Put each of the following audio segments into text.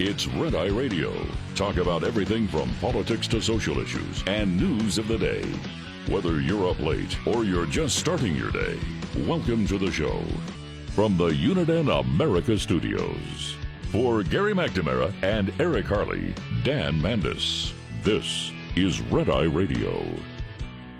It's Red Eye Radio. Talk about everything from politics to social issues and news of the day. Whether you're up late or you're just starting your day, welcome to the show. From the Uniden America Studios. For Gary McNamara and Eric Harley, Dan Mandis, this is Red Eye Radio.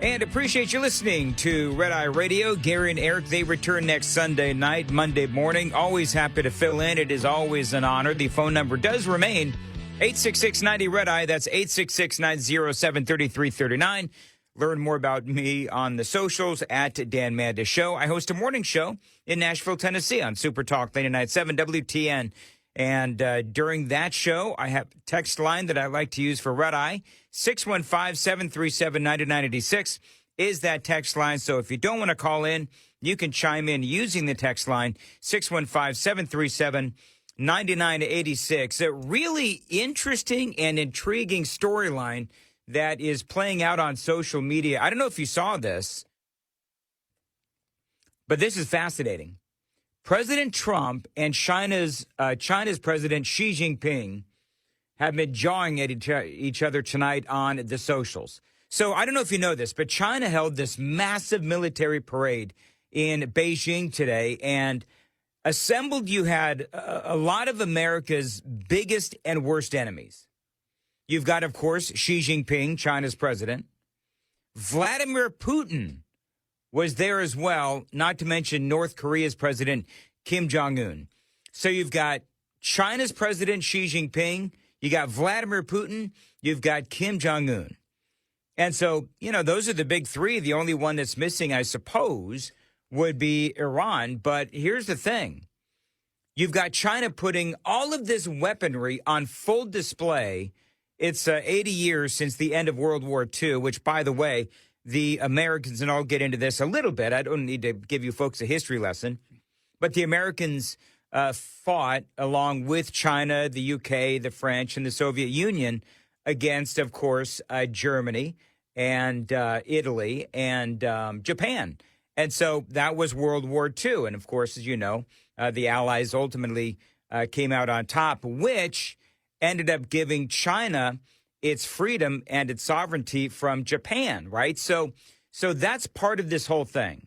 And appreciate you listening to Red Eye Radio. Gary and Eric, they return next Sunday night, Monday morning. Always happy to fill in. It is always an honor. The phone number does remain 866-90-RED-EYE. That's 866-907-3339. Learn more about me on the socials at Dan Mandis Show. I host a morning show in Nashville, Tennessee on Super Talk 99.7 WTN. And during that show, I have a text line that I like to use for Red Eye. 615-737-9986 is that text line. So if you don't want to call in, you can chime in using the text line, 615-737-9986. A really interesting and intriguing storyline that is playing out on social media. I don't know if you saw this, but this is fascinating. President Trump and China's President Xi Jinping have been jawing at each other tonight on the socials. So I don't know if you know this, but China held this massive military parade in Beijing today, and assembled you had a lot of America's biggest and worst enemies. You've got, of course, Xi Jinping, China's president. Vladimir Putin was there as well, not to mention North Korea's president, Kim Jong-un. So you've got China's president, Xi Jinping, you got Vladimir Putin, you've got Kim Jong-un. And so, you know, those are the big three. The only one that's missing, I suppose, would be Iran. But here's the thing. You've got China putting all of this weaponry on full display. It's 80 years since the end of World War II, which, by the way, the Americans, and I'll get into this a little bit. I don't need to give you folks a history lesson. But the Americans fought along with China, the UK, the French, and the Soviet Union against, of course, Germany and Italy and Japan. And so that was World War II. And, of course, as you know, the Allies ultimately came out on top, which ended up giving China its freedom and its sovereignty from Japan, right? So that's part of this whole thing.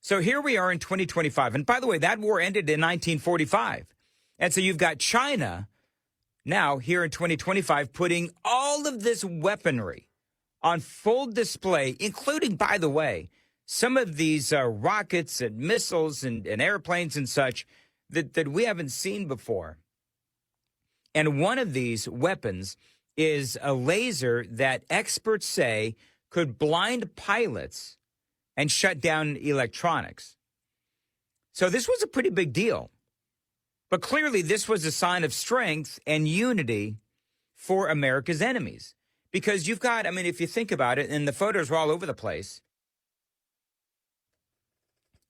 So here we are in 2025. And by the way, that war ended in 1945. And so you've got China now here in 2025 putting all of this weaponry on full display, including, by the way, some of these rockets and missiles and airplanes and such that we haven't seen before. And one of these weapons is a laser that experts say could blind pilots and shut down electronics. So this was a pretty big deal. But clearly this was a sign of strength and unity for America's enemies. Because you've got, I mean, if you think about it, and the photos are all over the place,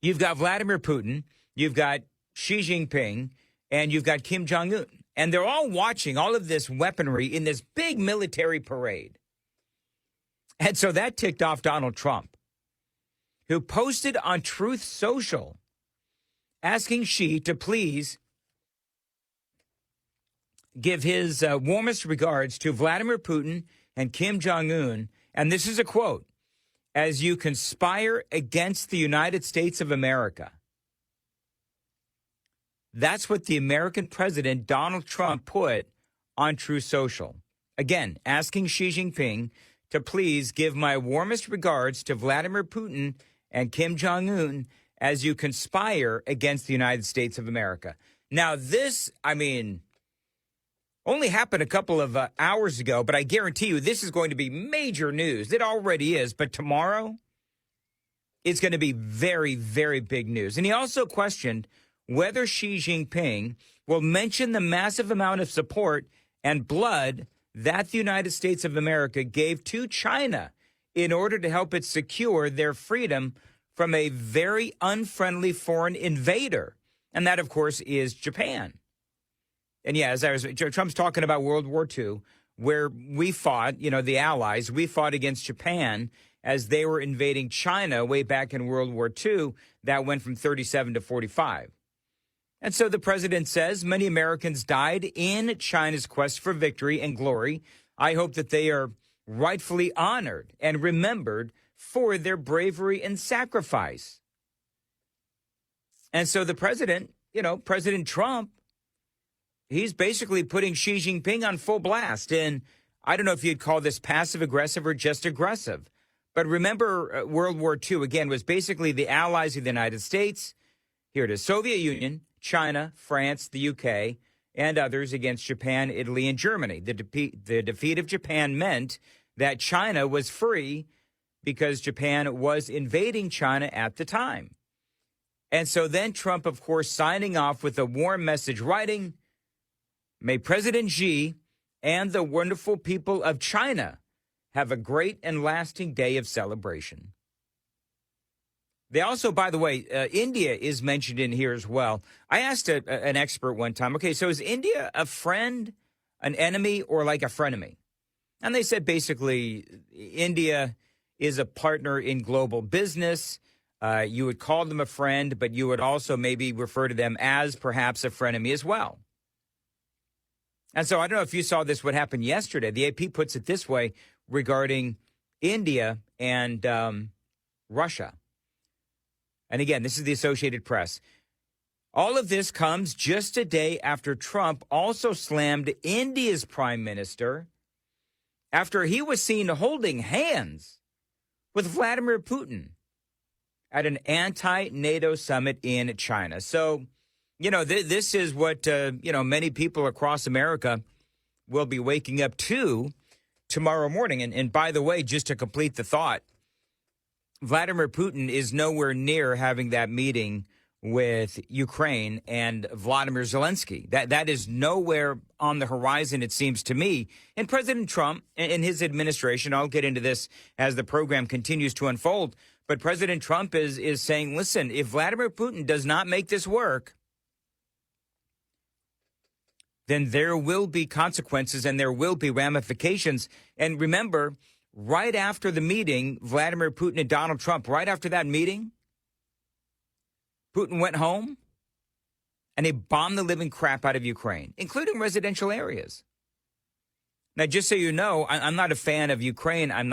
you've got Vladimir Putin, you've got Xi Jinping, and you've got Kim Jong-un. And they're all watching all of this weaponry in this big military parade. And so that ticked off Donald Trump, who posted on Truth Social asking Xi to please give his warmest regards to Vladimir Putin and Kim Jong-un. And this is a quote, "As you conspire against the United States of America." That's what the American president, Donald Trump, put on Truth Social. Again, asking Xi Jinping to please give my warmest regards to Vladimir Putin and Kim Jong-un as you conspire against the United States of America. Now, this, I mean, only happened a couple of hours ago, but I guarantee you this is going to be major news. It already is, but tomorrow it's going to be very, very big news. And he also questioned whether Xi Jinping will mention the massive amount of support and blood that the United States of America gave to China in order to help it secure their freedom from a very unfriendly foreign invader. And that, of course, is Japan. And yeah, Trump's talking about World War II, where we fought, you know, the Allies, we fought against Japan as they were invading China way back in World War II. That went from 37 to 45. And so the president says many Americans died in China's quest for victory and glory. I hope that they are rightfully honored and remembered for their bravery and sacrifice. And so the president, President Trump, he's basically putting Xi Jinping on full blast. And I don't know if you'd call this passive aggressive or just aggressive. But remember, World War II, again, was basically the allies of the United States. Here it is, Soviet Union, China, France, the UK, and others against Japan, Italy, and Germany. The defeat of Japan meant that China was free because Japan was invading China at the time. And so then Trump, of course, signing off with a warm message, writing, "May President Xi and the wonderful people of China have a great and lasting day of celebration." They also, by the way, India is mentioned in here as well. I asked an expert one time, okay, so is India a friend, an enemy, or like a frenemy? And they said basically India is a partner in global business. You would call them a friend, but you would also maybe refer to them as perhaps a frenemy as well. And so I don't know if you saw this, what happened yesterday. The AP puts it this way regarding India and Russia. And again, this is the Associated Press. All of this comes just a day after Trump also slammed India's prime minister after he was seen holding hands with Vladimir Putin at an anti-NATO summit in China. So, this is what, many people across America will be waking up to tomorrow morning. And by the way, just to complete the thought, Vladimir Putin is nowhere near having that meeting with Ukraine and Vladimir Zelensky. That is nowhere on the horizon, it seems to me. And President Trump and his administration, I'll get into this as the program continues to unfold, but President Trump is saying, listen, if Vladimir Putin does not make this work, then there will be consequences and there will be ramifications. And remember, right after the meeting, Vladimir Putin and Donald Trump, right after that meeting, Putin went home and they bombed the living crap out of Ukraine, including residential areas. Now, just so you know, I'm not a fan of Ukraine. I'm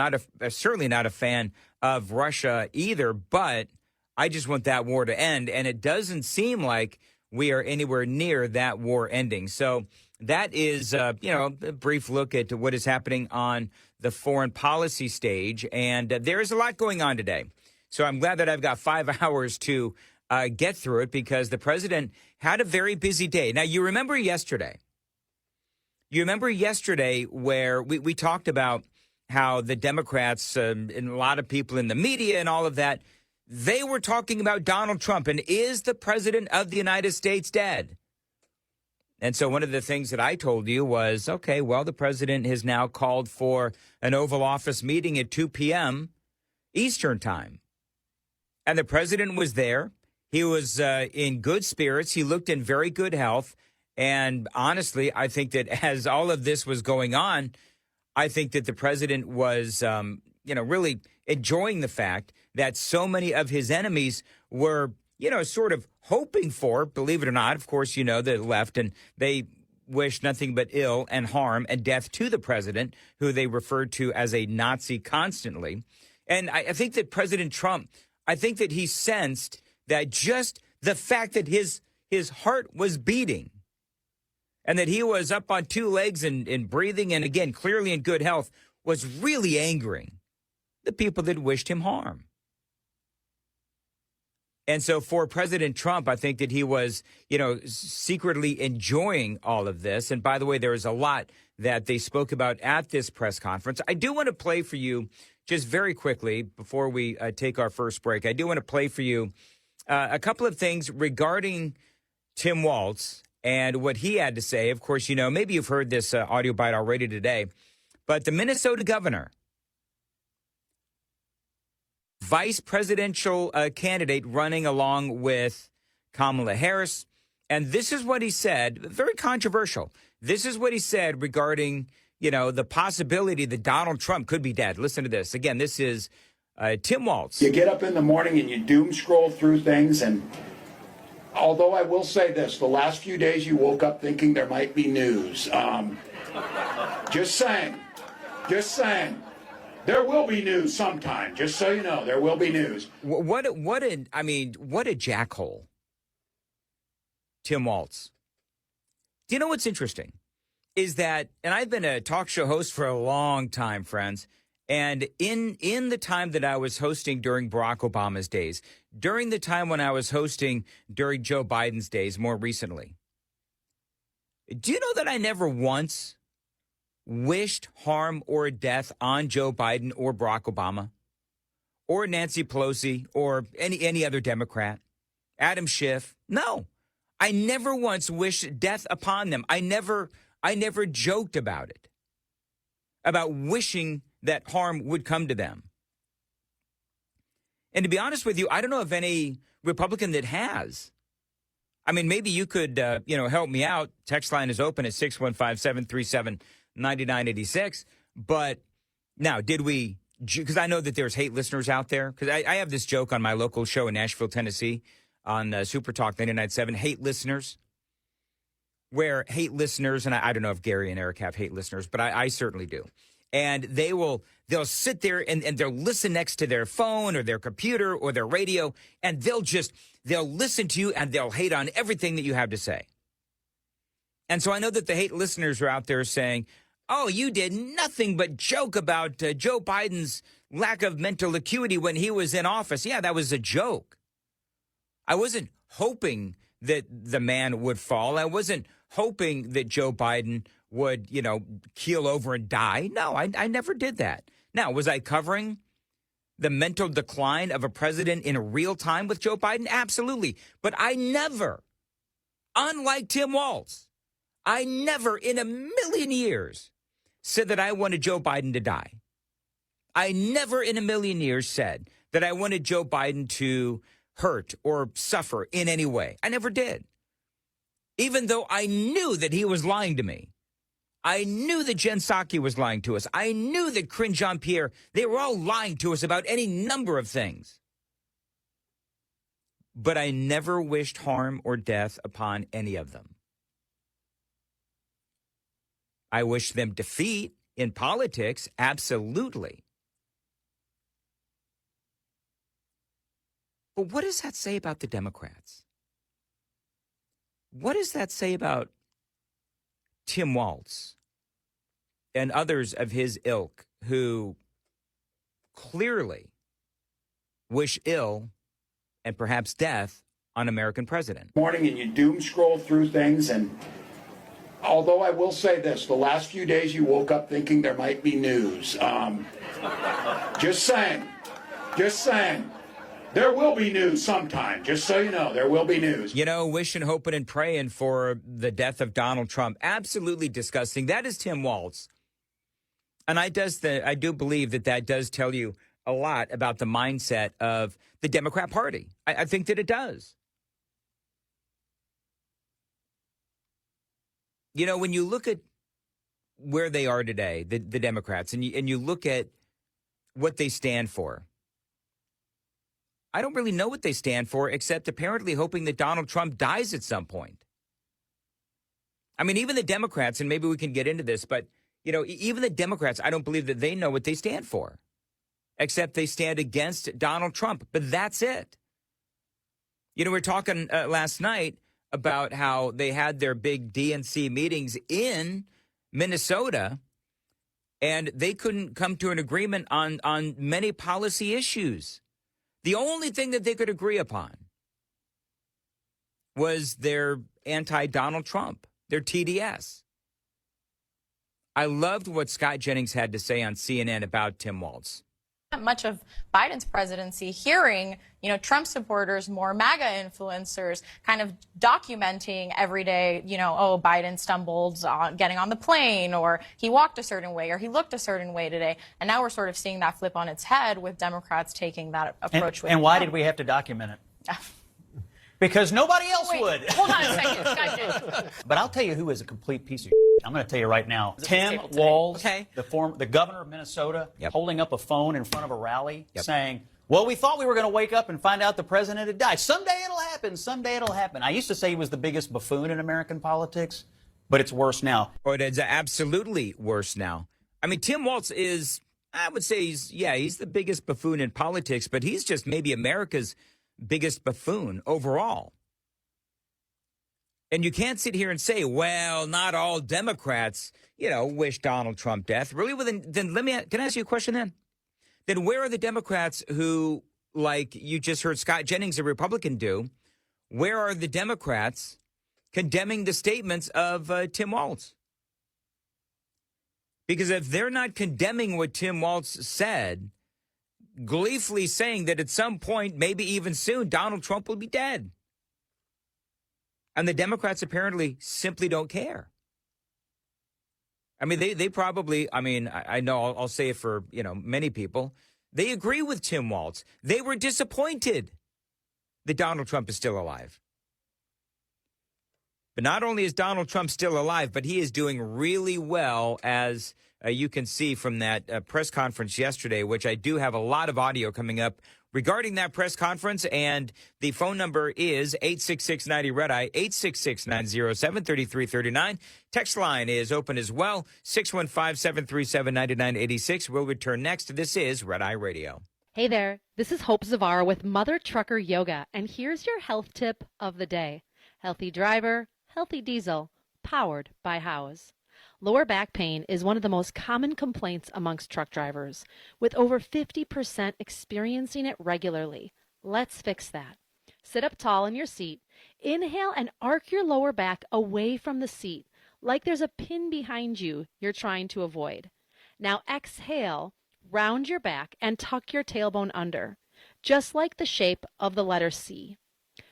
certainly not a fan of Russia either, but I just want that war to end. And it doesn't seem like we are anywhere near that war ending. So that is, a brief look at what is happening on the foreign policy stage. And there is a lot going on today. So I'm glad that I've got 5 hours to get through it because the president had a very busy day. Now, you remember yesterday where we talked about how the Democrats and a lot of people in the media and all of that, they were talking about Donald Trump and is the president of the United States dead? And so one of the things that I told you was, okay, well, the president has now called for an Oval Office meeting at 2 p.m. Eastern time. And the president was there. He was in good spirits. He looked in very good health. And honestly, I think that as all of this was going on, I think that the president was, really enjoying the fact that so many of his enemies were, sort of hoping for, believe it or not, of course, the left, and they wish nothing but ill and harm and death to the president, who they referred to as a Nazi constantly. And I think that President Trump, I think that he sensed that just the fact that his heart was beating and that he was up on two legs and breathing and, again, clearly in good health was really angering the people that wished him harm. And so for President Trump, I think that he was, secretly enjoying all of this. And by the way, there was a lot that they spoke about at this press conference. I do want to play for you just very quickly before we take our first break. I do want to play for you a couple of things regarding Tim Walz and what he had to say. Of course, maybe you've heard this audio bite already today, but the Minnesota governor, vice presidential candidate running along with Kamala Harris. And this is what he said, very controversial. This is what he said regarding, the possibility that Donald Trump could be dead. Listen to this. Again, this is Tim Walz. You get up in the morning and you doom scroll through things and Although I will say this, the last few days you woke up thinking there might be news. Just saying. Just saying. There will be news sometime, just so you know. There will be news. What a jackhole. Tim Walz. Do you know what's interesting? Is that, and I've been a talk show host for a long time, friends, and in the time that I was hosting during Barack Obama's days, during the time when I was hosting during Joe Biden's days more recently, do you know that I never once wished harm or death on Joe Biden or Barack Obama or Nancy Pelosi or any other Democrat, Adam Schiff? No, I never once wished death upon them. I never joked about it, about wishing that harm would come to them. And to be honest with you, I don't know of any Republican that has. I mean, maybe you could, help me out. Text line is open at 615-737-9986. But now, did we, because I know that there's hate listeners out there, because I have this joke on my local show in Nashville, Tennessee, on Super Talk 99.7, hate listeners, where hate listeners, and I don't know if Gary and Eric have hate listeners, but I certainly do. And they'll sit there and they'll listen next to their phone or their computer or their radio, and they'll listen to you and they'll hate on everything that you have to say. And so I know that the hate listeners are out there saying, oh, you did nothing but joke about Joe Biden's lack of mental acuity when he was in office. Yeah, that was a joke. I wasn't hoping that the man would fall. I wasn't hoping that Joe Biden would, keel over and die. No, I never did that. Now, was I covering the mental decline of a president in real time with Joe Biden? Absolutely. But I never, unlike Tim Walz, I never in a million years said that I wanted Joe Biden to die. I never in a million years said that I wanted Joe Biden to hurt or suffer in any way. I never did. Even though I knew that he was lying to me. I knew that Jen Psaki was lying to us. I knew that Corinne Jean-Pierre, they were all lying to us about any number of things. But I never wished harm or death upon any of them. I wished them defeat in politics, absolutely. But what does that say about the Democrats? What does that say about Tim Walz and others of his ilk who clearly wish ill and perhaps death on American president? Morning, and you doom scroll through things, and although I will say this, the last few days you woke up thinking there might be news. Just saying. There will be news sometime, just so you know. There will be news. Wishing, hoping, and praying for the death of Donald Trump. Absolutely disgusting. That is Tim Walz. And I do believe that does tell you a lot about the mindset of the Democrat Party. I think that it does. When you look at where they are today, the Democrats, and you look at what they stand for, I don't really know what they stand for, except apparently hoping that Donald Trump dies at some point. I mean, even the Democrats, and maybe we can get into this, but, even the Democrats, I don't believe that they know what they stand for, except they stand against Donald Trump. But that's it. We were talking last night about how they had their big DNC meetings in Minnesota, and they couldn't come to an agreement on many policy issues. The only thing that they could agree upon was their anti-Donald Trump, their TDS. I loved what Scott Jennings had to say on CNN about Tim Walz. Much of Biden's presidency hearing, Trump supporters, more MAGA influencers kind of documenting every day, Biden stumbled on getting on the plane, or he walked a certain way, or he looked a certain way today. And now we're sort of seeing that flip on its head with Democrats taking that approach. And why did we have to document it? Because nobody else would. Hold on a second, Scott. But I'll tell you who is a complete piece of I'm going to tell you right now. Tim Walz, the governor of Minnesota, holding up a phone in front of a rally saying, Well, we thought we were going to wake up and find out the president had died. Someday it'll happen. Someday it'll happen. I used to say he was the biggest buffoon in American politics, but it's worse now. Oh, it is absolutely worse now. I mean, Tim Walz is, I would say he's the biggest buffoon in politics, but he's just maybe America's biggest buffoon overall. And you can't sit here and say, well, not all Democrats, wish Donald Trump death. Really? Well, then can I ask you a question then? Then where are the Democrats who, like you just heard Scott Jennings, a Republican, do? Where are the Democrats condemning the statements of Tim Walz? Because if they're not condemning what Tim Walz said, gleefully saying that at some point, maybe even soon, Donald Trump will be dead. And the Democrats apparently simply don't care. I mean, they probably, I know I'll say it for, many people. They agree with Tim Walz. They were disappointed that Donald Trump is still alive. But not only is Donald Trump still alive, but he is doing really well, as you can see from that press conference yesterday, which I do have a lot of audio coming up regarding that press conference. And the phone number is 866-90-RED-EYE, 866-907-3339. Text line is open as well, 615-737-9986. We'll return next. This is Red Eye Radio. Hey there, this is Hope Zavara with Mother Trucker Yoga, and here's your health tip of the day. Healthy driver, healthy diesel, powered by House. Lower back pain is one of the most common complaints amongst truck drivers, with over 50% experiencing it regularly. Let's fix that. Sit up tall in your seat, inhale and arc your lower back away from the seat, like there's a pin behind you you're trying to avoid. Now exhale, round your back and tuck your tailbone under, just like the shape of the letter C.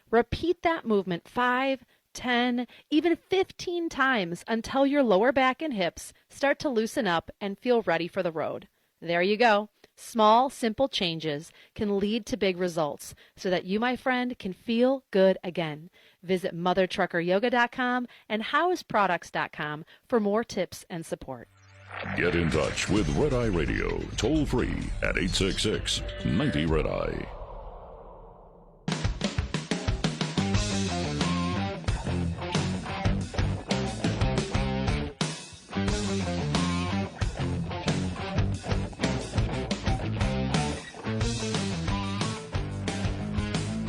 Repeat that movement 5, 10, even 15 times until your lower back and hips start to loosen up and feel ready for the road. There you go. Small, simple changes can lead to big results so that you, my friend, can feel good again. Visit mothertruckeryoga.com and houseproducts.com for more tips and support. Get in touch with Red Eye Radio, toll free at 866-90-RED-EYE.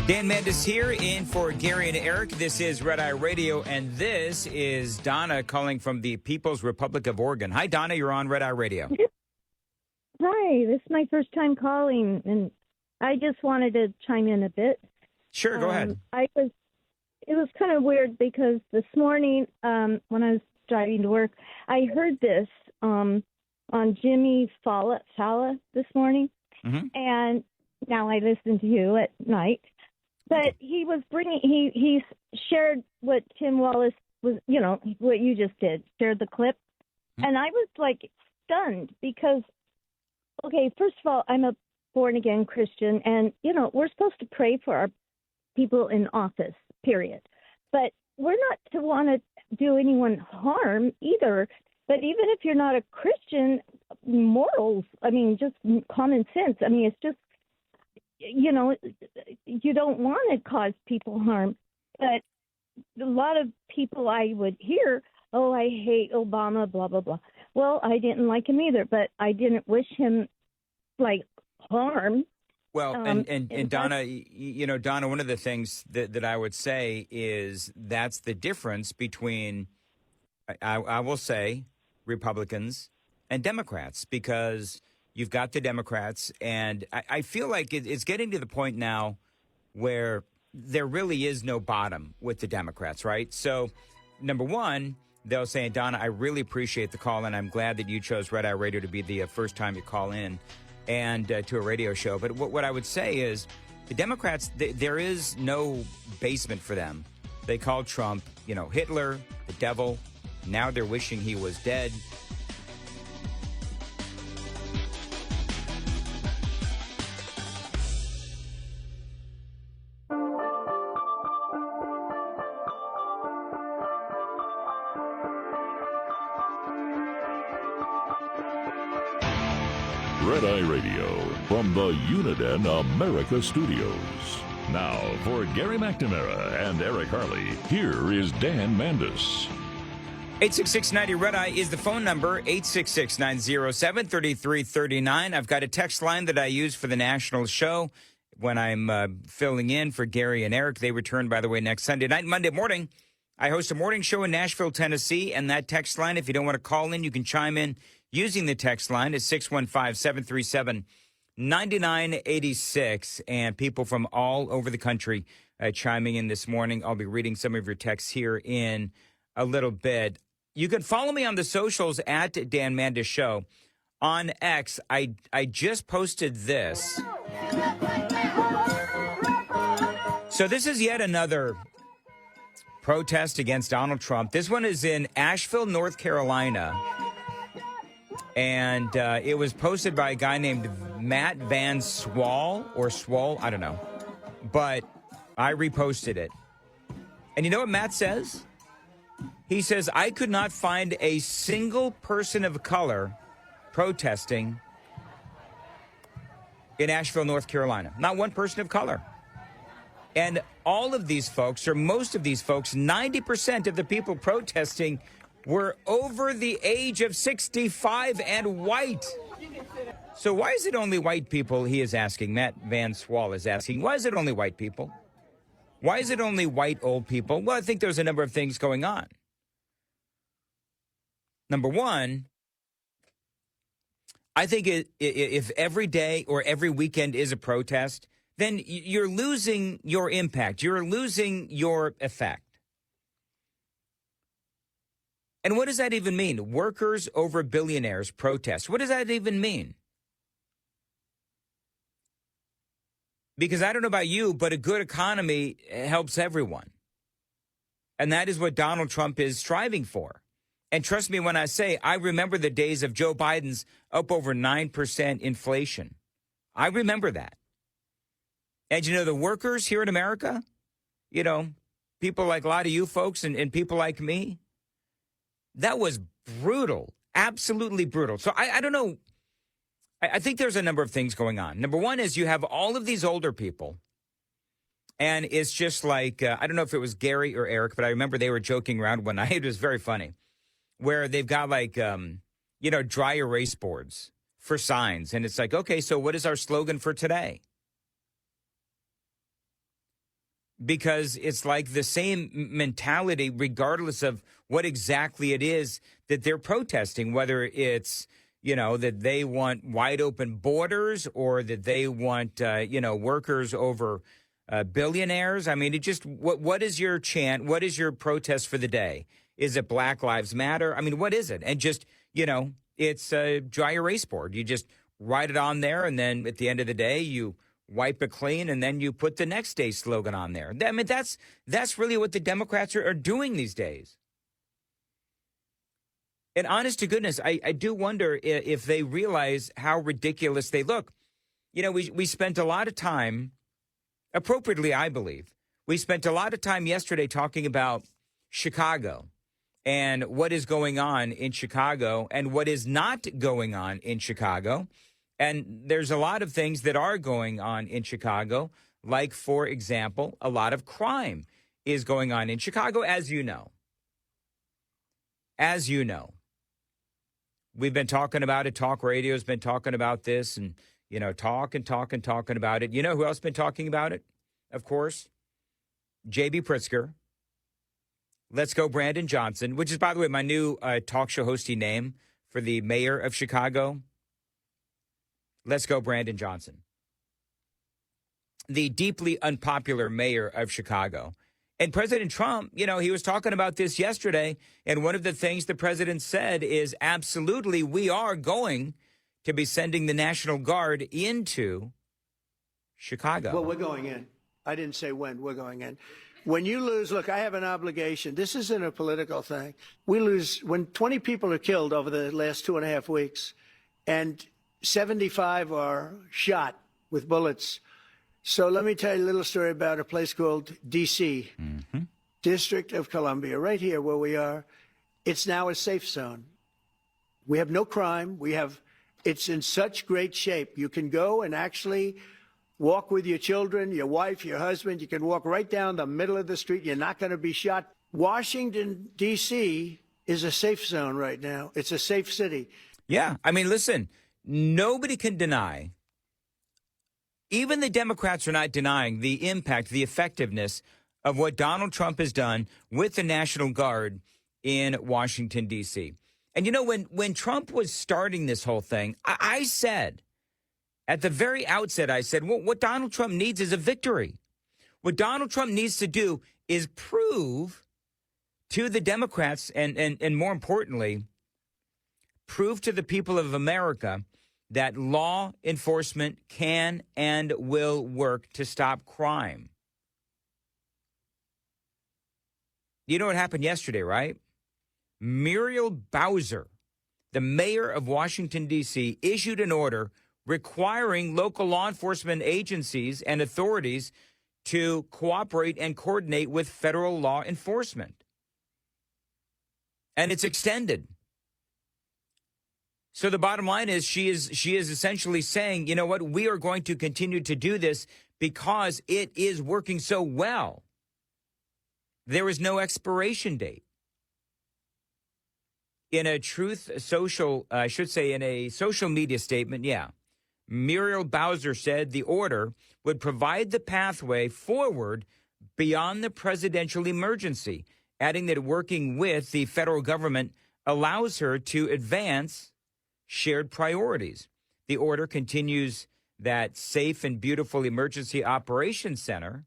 Dan Mendes here in for Gary and Eric. This is Red Eye Radio, and this is Donna calling from the People's Republic of Oregon. Hi, Donna. You're on Red Eye Radio. Hi. This is my first time calling, and I just wanted to chime in a bit. Sure, go ahead. It was kind of weird because this morning when I was driving to work, I heard this on Jimmy Fallon this morning, and now I listen to you at night. But he was he shared what Tim Walz was, what you just did, shared the clip. And I was like stunned because, okay, first of all, I'm a born again Christian and, we're supposed to pray for our people in office, period. But we're not to want to do anyone harm either. But even if you're not a Christian, morals, just common sense. It's just, you don't want to cause people harm. But a lot of people I would hear, oh, I hate Obama, blah, blah, blah. Well, I didn't like him either, but I didn't wish him, harm. Well, and Donna, Donna, one of the things that I would say is that's the difference between, I will say, Republicans and Democrats, because you've got the Democrats, and I feel like it's getting to the point now where there really is no bottom with the Democrats, right? So, number one, they'll say, Donna, I really appreciate the call, and I'm glad that you chose Red Eye Radio to be the first time you call in and to a radio show. But what I would say is the Democrats, there is no basement for them. They called Trump, Hitler, the devil. Now they're wishing he was dead. Red Eye Radio from the Uniden America Studios. Now, for Gary McNamara and Eric Harley, here is Dan Mandis. 866-90 Red Eye is the phone number, 866-907-3339. I've got a text line that I use for the national show when I'm filling in for Gary and Eric. They return, by the way, next Sunday night. Monday morning, I host a morning show in Nashville, Tennessee, and that text line, if you don't want to call in, you can chime in using the text line at 615-737-9986, and people from all over the country chiming in this morning. I'll be reading some of your texts here in a little bit. You can follow me on the socials at Dan Mandis Show. On X, I just posted this. So this is yet another protest against Donald Trump. This one is in Asheville, North Carolina. And it was posted by a guy named Matt Van Swall, or Swall, I don't know. But I reposted it. And you know what Matt says? He says, I could not find a single person of color protesting in Asheville, North Carolina. Not one person of color. And all of these folks, or most of these folks, 90% of the people protesting were over the age of 65 and white. So why is it only white people, he is asking, Matt Van Swall is asking, why is it only white people? Why is it only white old people? Well, I think there's a number of things going on. Number one, I think if every day or every weekend is a protest, then you're losing your impact. You're losing your effect. And what does that even mean? Workers over billionaires protest. What does that even mean? Because I don't know about you, but a good economy helps everyone. And that is what Donald Trump is striving for. And trust me when I say, I remember the days of Joe Biden's up over 9% inflation. I remember that. And you know, the workers here in America, you know, people like a lot of you folks and people like me, that was brutal, absolutely brutal. So I don't know. I think there's a number of things going on. Number one is you have all of these older people. And it's just like, I don't know if it was Gary or Eric, but I remember they were joking around one night. It was very funny. Where they've got like, dry erase boards for signs. And it's like, okay, so what is our slogan for today? Because it's like the same mentality, regardless of what exactly it is that they're protesting, whether it's, that they want wide open borders or that they want, workers over billionaires. I mean, what is your chant? What is your protest for the day? Is it Black Lives Matter? I mean, what is it? And just, it's a dry erase board. You just write it on there, and then at the end of the day, you wipe it clean, and then you put the next day's slogan on there. I mean, that's really what the Democrats are doing these days. And honest to goodness, I do wonder if they realize how ridiculous they look. We spent a lot of time, appropriately, I believe, we spent a lot of time yesterday talking about Chicago and what is going on in Chicago and what is not going on in Chicago. And there's a lot of things that are going on in Chicago, like, for example, a lot of crime is going on in Chicago, as you know. As you know. We've been talking about it. Talk radio's been talking about this and, talking about it. You know who else has been talking about it? Of course, J.B. Pritzker. Let's Go Brandon Johnson, which is, by the way, my new talk show hosting name for the mayor of Chicago. Let's Go Brandon Johnson. The deeply unpopular mayor of Chicago. And President Trump, he was talking about this yesterday. And one of the things the president said is absolutely we are going to be sending the National Guard into Chicago. Well, we're going in. I didn't say when. We're going in. When you lose, look, I have an obligation. This isn't a political thing. We lose when 20 people are killed over the last 2.5 weeks and 75 are shot with bullets. So let me tell you a little story about a place called D.C., District of Columbia, right here where we are. It's now a safe zone. We have no crime. We have It's in such great shape. You can go and actually walk with your children, your wife, your husband. You can walk right down the middle of the street. You're not going to be shot. Washington, D.C. is a safe zone right now. It's a safe city. Yeah. I mean, listen, nobody can deny, even the Democrats are not denying the impact, the effectiveness of what Donald Trump has done with the National Guard in Washington, D.C. And, you know, when Trump was starting this whole thing, I said, at the very outset, I said, well, what Donald Trump needs is a victory. What Donald Trump needs to do is prove to the Democrats and more importantly, prove to the people of America that law enforcement can and will work to stop crime. You know what happened yesterday, right? Muriel Bowser, the mayor of Washington, D.C., issued an order requiring local law enforcement agencies and authorities to cooperate and coordinate with federal law enforcement. And it's extended. So the bottom line is she is essentially saying, you know what, we are going to continue to do this because it is working so well. There is no expiration date. In a in a social media statement, Muriel Bowser said the order would provide the pathway forward beyond the presidential emergency, adding that working with the federal government allows her to advance shared priorities. The order continues that Safe and Beautiful Emergency Operations Center,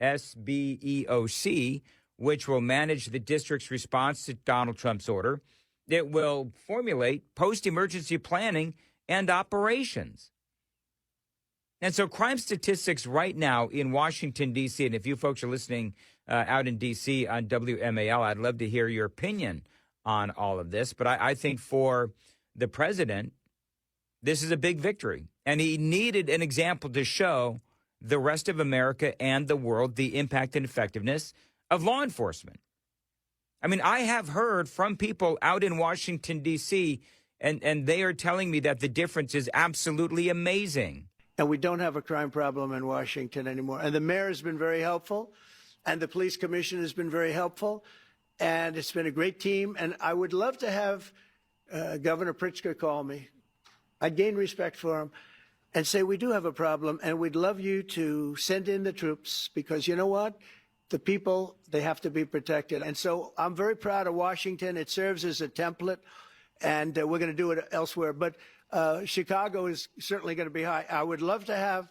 SBEOC, which will manage the district's response to Donald Trump's order. It will formulate post-emergency planning and operations. And so crime statistics right now in Washington, D.C., and if you folks are listening out in D.C. on WMAL, I'd love to hear your opinion on all of this. But I think for the president, this is a big victory. And he needed an example to show the rest of America and the world the impact and effectiveness of law enforcement. I mean, I have heard from people out in Washington, D.C., and they are telling me that the difference is absolutely amazing. And we don't have a crime problem in Washington anymore. And the mayor has been very helpful, and the police commissioner has been very helpful, and it's been a great team. And I would love to have Governor Pritzker call me. I'd gain respect for him and say, we do have a problem, and we'd love you to send in the troops because you know what? The people, they have to be protected. And so I'm very proud of Washington. It serves as a template, and we're going to do it elsewhere. But Chicago is certainly going to be high. I would love to have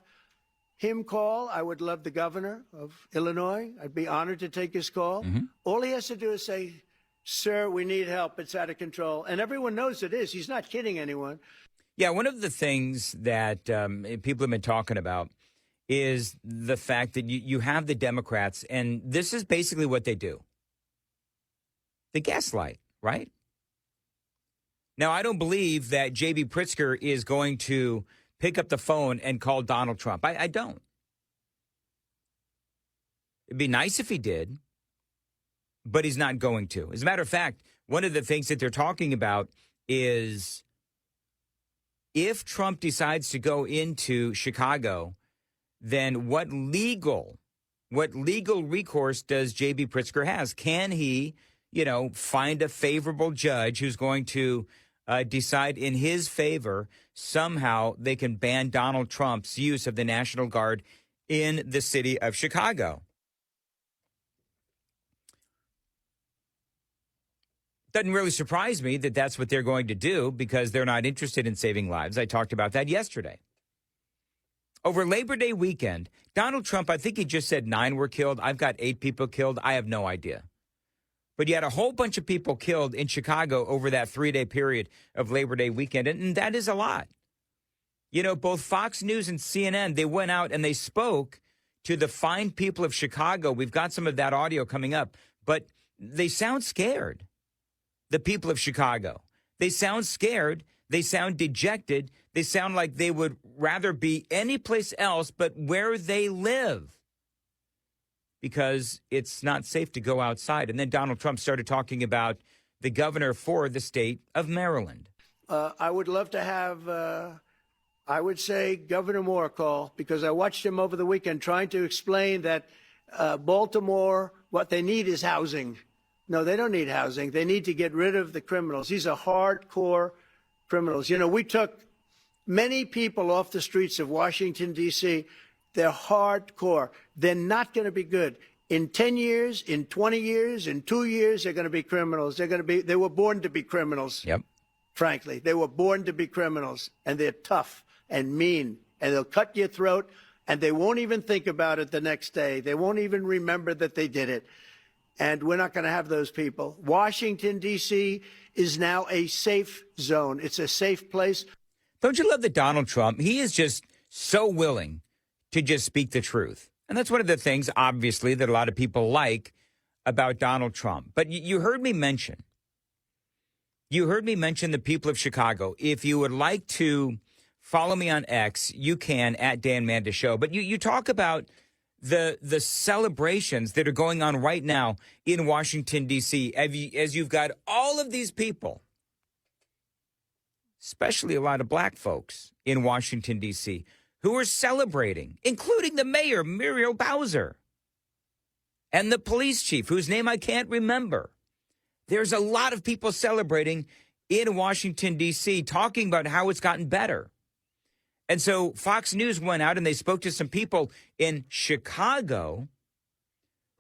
him call. I would love the governor of Illinois. I'd be honored to take his call. Mm-hmm. All he has to do is say, sir, we need help. It's out of control. And everyone knows it is. He's not kidding anyone. Yeah, one of the things that people have been talking about is the fact that you have the Democrats, and this is basically what they do. They gaslight, right? Now, I don't believe that J.B. Pritzker is going to pick up the phone and call Donald Trump. I don't. It'd be nice if he did, but he's not going to. As a matter of fact, one of the things that they're talking about is if Trump decides to go into Chicago, then what legal recourse does J.B. Pritzker has? Can he, find a favorable judge who's going to decide in his favor somehow they can ban Donald Trump's use of the National Guard in the city of Chicago? Doesn't really surprise me that that's what they're going to do because they're not interested in saving lives. I talked about that yesterday. Over Labor Day weekend, Donald Trump, I think he just said 9 were killed. I've got 8 people killed. I have no idea. But you had a whole bunch of people killed in Chicago over that 3-day period of Labor Day weekend, and that is a lot. Both Fox News and CNN, they went out and they spoke to the fine people of Chicago. We've got some of that audio coming up, but they sound scared, the people of Chicago. They sound scared. They sound dejected. They sound like they would rather be anyplace else but where they live because it's not safe to go outside. And then Donald Trump started talking about the governor for the state of Maryland. I would love to have, I would say, Governor Moore call, because I watched him over the weekend trying to explain that Baltimore, what they need is housing. No, they don't need housing. They need to get rid of the criminals. These are hardcore criminals. You know, we took many people off the streets of Washington, D.C. They're hardcore. They're not going to be good. In 10 years, in 20 years, in 2 years, they're going to be criminals. They were born to be criminals. Yep. Frankly, they were born to be criminals, and they're tough and mean, and they'll cut your throat, and they won't even think about it the next day. They won't even remember that they did it. And we're not going to have those people. Washington, D.C. is now a safe zone. It's a safe place. Don't you love that Donald Trump, he is just so willing to just speak the truth. And that's one of the things, obviously, that a lot of people like about Donald Trump. But you heard me mention the people of Chicago. If you would like to follow me on X, you can, at Dan Manda Show. But you talk about the celebrations that are going on right now in Washington, D.C., as you've got all of these people, especially a lot of black folks in Washington, D.C., who are celebrating, including the mayor, Muriel Bowser, and the police chief, whose name I can't remember. There's a lot of people celebrating in Washington, D.C., talking about how it's gotten better. And so Fox News went out and they spoke to some people in Chicago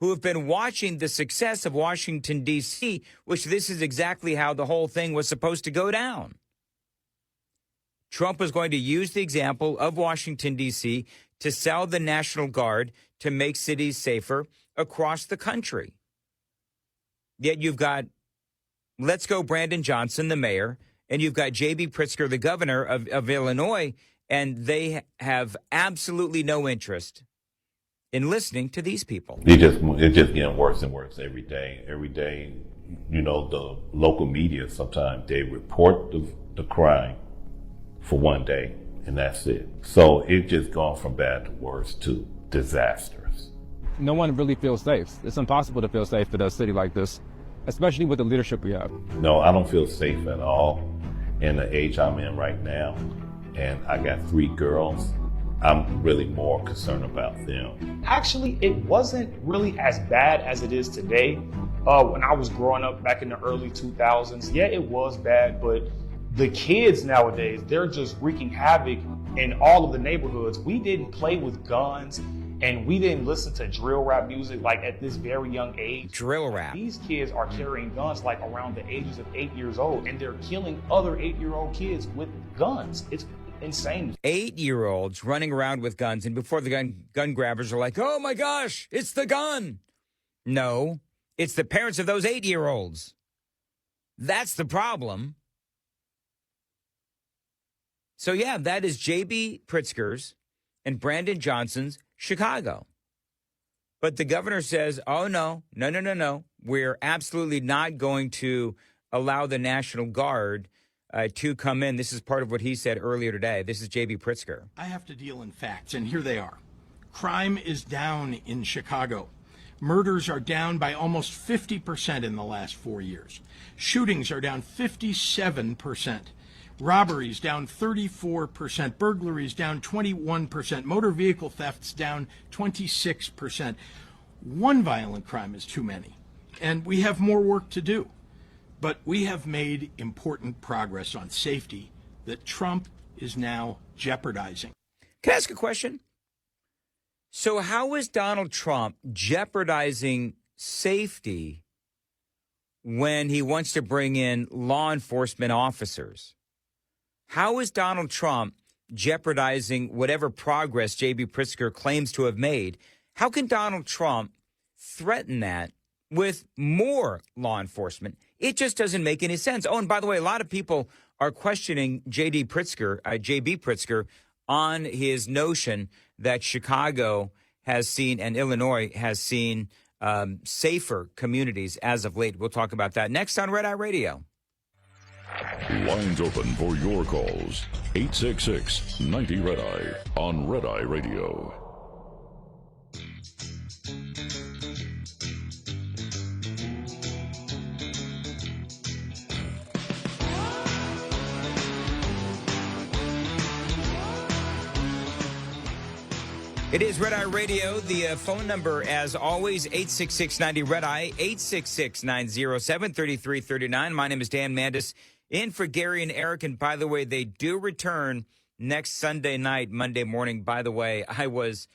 who have been watching the success of Washington, D.C., which this is exactly how the whole thing was supposed to go down. Trump was going to use the example of Washington, D.C. to sell the National Guard to make cities safer across the country. Yet you've got Let's Go Brandon Johnson, the mayor, and you've got J.B. Pritzker, the governor of Illinois, and they have absolutely no interest in listening to these people. It's just getting worse and worse every day. Every day, you know, the local media, sometimes they report the crime for one day, and that's it. So it's just gone from bad to worse to disastrous. No one really feels safe. It's impossible to feel safe in a city like this, especially with the leadership we have. No, I don't feel safe at all in the age I'm in right now. And I got 3 girls. I'm really more concerned about them. Actually, it wasn't really as bad as it is today. When I was growing up back in the early 2000s, yeah, it was bad, but the kids nowadays, they're just wreaking havoc in all of the neighborhoods. We didn't play with guns and we didn't listen to drill rap music like at this very young age. Drill rap. These kids are carrying guns like around the ages of 8 years old, and they're killing other 8-year-old kids with guns. It's insane. 8-year-olds running around with guns, and before the gun grabbers are like, oh my gosh, it's the gun. No, it's the parents of those 8-year-olds. That's the problem. So yeah, that is J.B. Pritzker's and Brandon Johnson's Chicago. But the governor says, oh, no. We're absolutely not going to allow the National Guard to come in. This is part of what he said earlier today. This is J.B. Pritzker. I have to deal in facts, and here they are. Crime is down in Chicago. Murders are down by almost 50% in the last 4 years. Shootings are down 57%. Robberies down 34%, burglaries down 21%, motor vehicle thefts down 26%. One violent crime is too many, and we have more work to do. But we have made important progress on safety that Trump is now jeopardizing. Can I ask a question? So how is Donald Trump jeopardizing safety when he wants to bring in law enforcement officers? How is Donald Trump jeopardizing whatever progress J.B. Pritzker claims to have made? How can Donald Trump threaten that with more law enforcement? It just doesn't make any sense. Oh, and by the way, a lot of people are questioning J.B. Pritzker on his notion that Chicago has seen and Illinois has seen safer communities as of late. We'll talk about that next on Red Eye Radio. Lines open for your calls. 866-90-RED-EYE on Red Eye Radio. It is Red Eye Radio. The phone number, as always, 866-90-RED-EYE, 866-907-3339. My name is Dan Mandis, in for Gary and Eric. And by the way, they do return next Sunday night, Monday morning. By the way, I was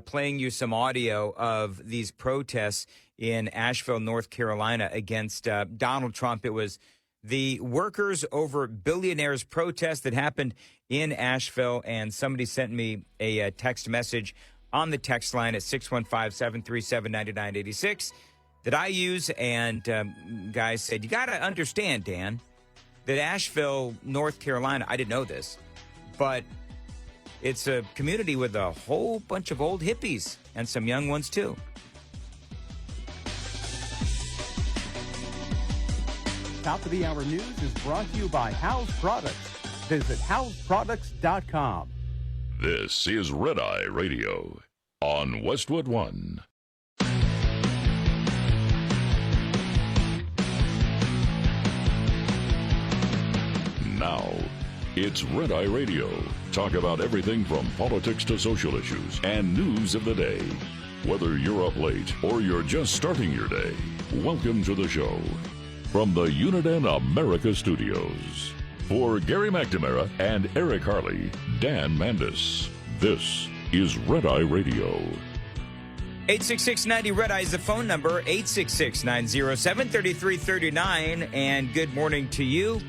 playing you some audio of these protests in Asheville, North Carolina against Donald Trump. It was the workers over billionaires protest that happened in Asheville, and somebody sent me a text message on the text line at 615-737-9986 that I use, and guys said, you got to understand, Dan, that Asheville, North Carolina, I didn't know this, but it's a community with a whole bunch of old hippies and some young ones, too. Top of the Hour News is brought to you by House Products. Visit houseproducts.com. This is Red Eye Radio on Westwood One. Now, it's Red Eye Radio. Talk about everything from politics to social issues and news of the day. Whether you're up late or you're just starting your day, welcome to the show. From the Uniden America Studios. For Gary McNamara and Eric Harley, Dan Mandis, this is Red Eye Radio. 866-90-RED-EYE is the phone number, 866-907-3339. And good morning to you.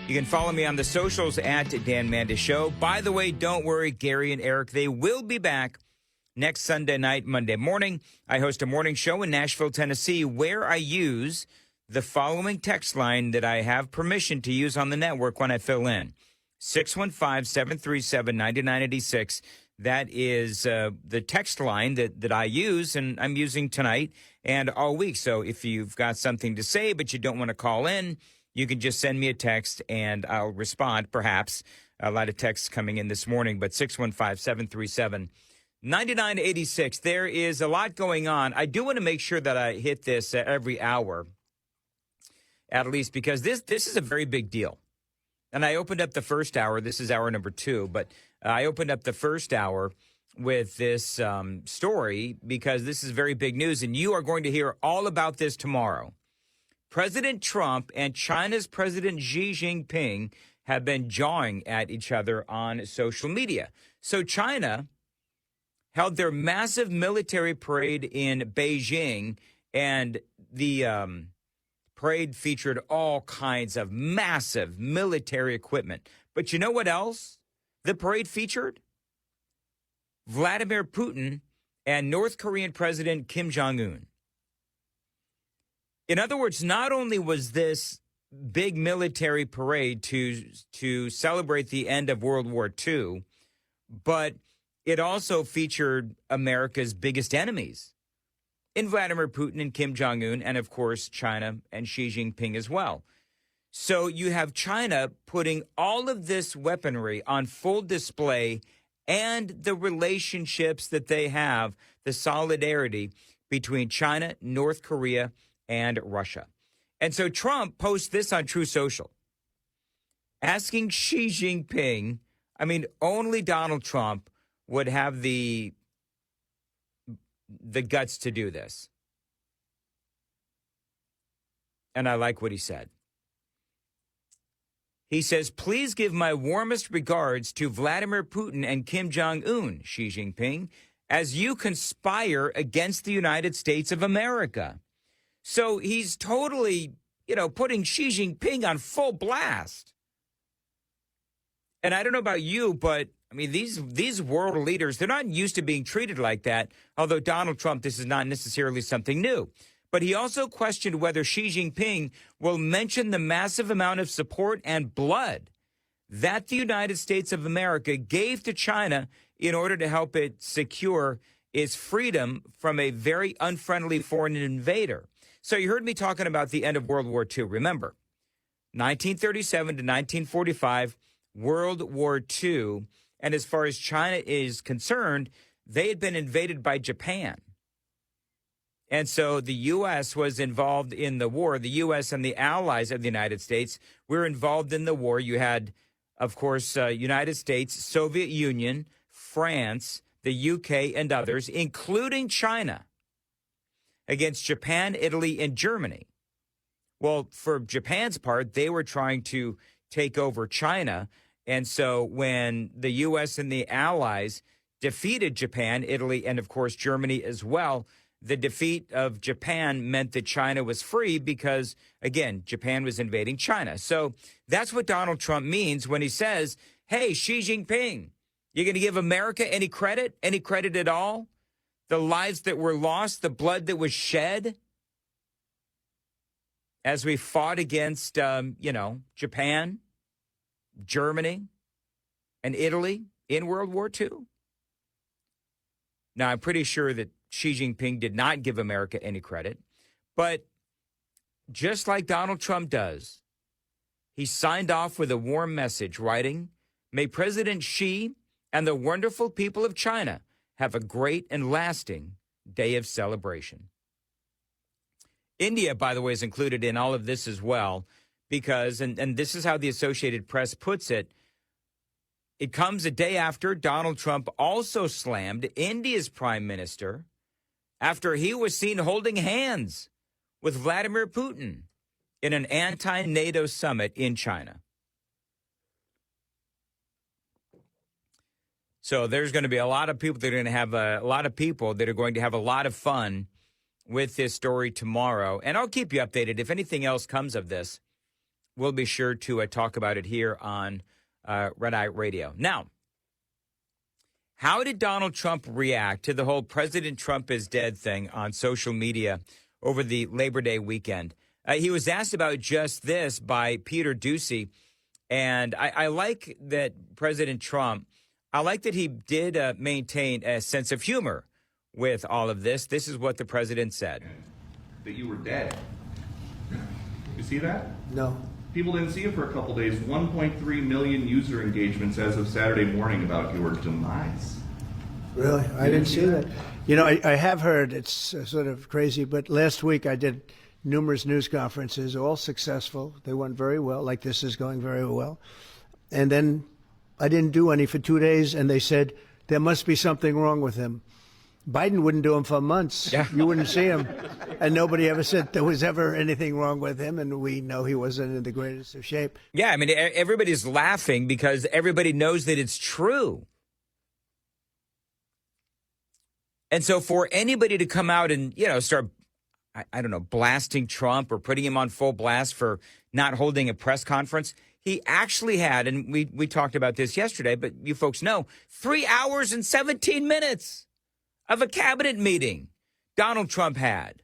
You can follow me on the socials at Dan Mandis Show. By the way, don't worry, Gary and Eric, they will be back next Sunday night, Monday morning. I host a morning show in Nashville, Tennessee, where I use the following text line that I have permission to use on the network when I fill in. 615-737-9986. That is the text line that I use, and I'm using tonight and all week. So if you've got something to say but you don't want to call in, you can just send me a text and I'll respond, perhaps. A lot of texts coming in this morning, but 615-737-9986. There is a lot going on. I do want to make sure that I hit this every hour, at least, because this is a very big deal. And I opened up the first hour. This is hour number 2, but I opened up the first hour with this story because this is very big news, and you are going to hear all about this tomorrow. President Trump and China's President Xi Jinping have been jawing at each other on social media. So China held their massive military parade in Beijing, and the parade featured all kinds of massive military equipment. But you know what else the parade featured? Vladimir Putin and North Korean President Kim Jong-un. In other words, not only was this big military parade to celebrate the end of World War II, but it also featured America's biggest enemies in Vladimir Putin and Kim Jong-un, and of course, China and Xi Jinping as well. So you have China putting all of this weaponry on full display, and the relationships that they have, the solidarity between China, North Korea, and Russia. And so Trump posts this on True Social, asking Xi Jinping, I mean, only Donald Trump would have the guts to do this. And I like what he said. He says, please give my warmest regards to Vladimir Putin and Kim Jong-un, Xi Jinping, as you conspire against the United States of America. So he's totally, putting Xi Jinping on full blast. And I don't know about you, but I mean, these world leaders, they're not used to being treated like that, although Donald Trump, this is not necessarily something new. But he also questioned whether Xi Jinping will mention the massive amount of support and blood that the United States of America gave to China in order to help it secure its freedom from a very unfriendly foreign invader. So you heard me talking about the end of World War II. Remember, 1937 to 1945, World War II. And as far as China is concerned, they had been invaded by Japan. And so the U.S. was involved in the war. The U.S. and the allies of the United States were involved in the war. You had, of course, United States, Soviet Union, France, the UK, and others, including China, against Japan, Italy, and Germany. Well, for Japan's part, they were trying to take over China. And so when the U.S. and the allies defeated Japan, Italy, and of course Germany as well, the defeat of Japan meant that China was free because, again, Japan was invading China. So that's what Donald Trump means when he says, hey, Xi Jinping, you're going to give America any credit at all? The lives that were lost, the blood that was shed as we fought against, Japan, Germany, and Italy in World War II. Now, I'm pretty sure that Xi Jinping did not give America any credit, but just like Donald Trump does, he signed off with a warm message, writing, "May President Xi and the wonderful people of China have a great and lasting day of celebration." India, by the way, is included in all of this as well because, and this is how the Associated Press puts it, it comes a day after Donald Trump also slammed India's prime minister after he was seen holding hands with Vladimir Putin in an anti-NATO summit in China. So there's going to be a lot of people that are going to have a lot of fun with this story tomorrow. And I'll keep you updated. If anything else comes of this, we'll be sure to talk about it here on Red Eye Radio. Now, how did Donald Trump react to the whole President Trump is dead thing on social media over the Labor Day weekend? He was asked about just this by Peter Doocy. And I like that President Trump, I like that he did maintain a sense of humor with all of this. This is what the president said. That you were dead. You see that? No. People didn't see it for a couple days. 1.3 million user engagements as of Saturday morning about your demise. Really? I didn't see that. You know, I have heard, it's sort of crazy, but last week I did numerous news conferences, all successful. They went very well, like this is going very well. And then I didn't do any for 2 days, and they said there must be something wrong with him. Biden wouldn't do them for months. Yeah. You wouldn't see him. And nobody ever said there was ever anything wrong with him, and we know he wasn't in the greatest of shape. Yeah, I mean, everybody's laughing because everybody knows that it's true. And so for anybody to come out and, start, I don't know, blasting Trump or putting him on full blast for not holding a press conference, he actually had, and we talked about this yesterday, but you folks know, 3 hours and 17 minutes of a cabinet meeting Donald Trump had.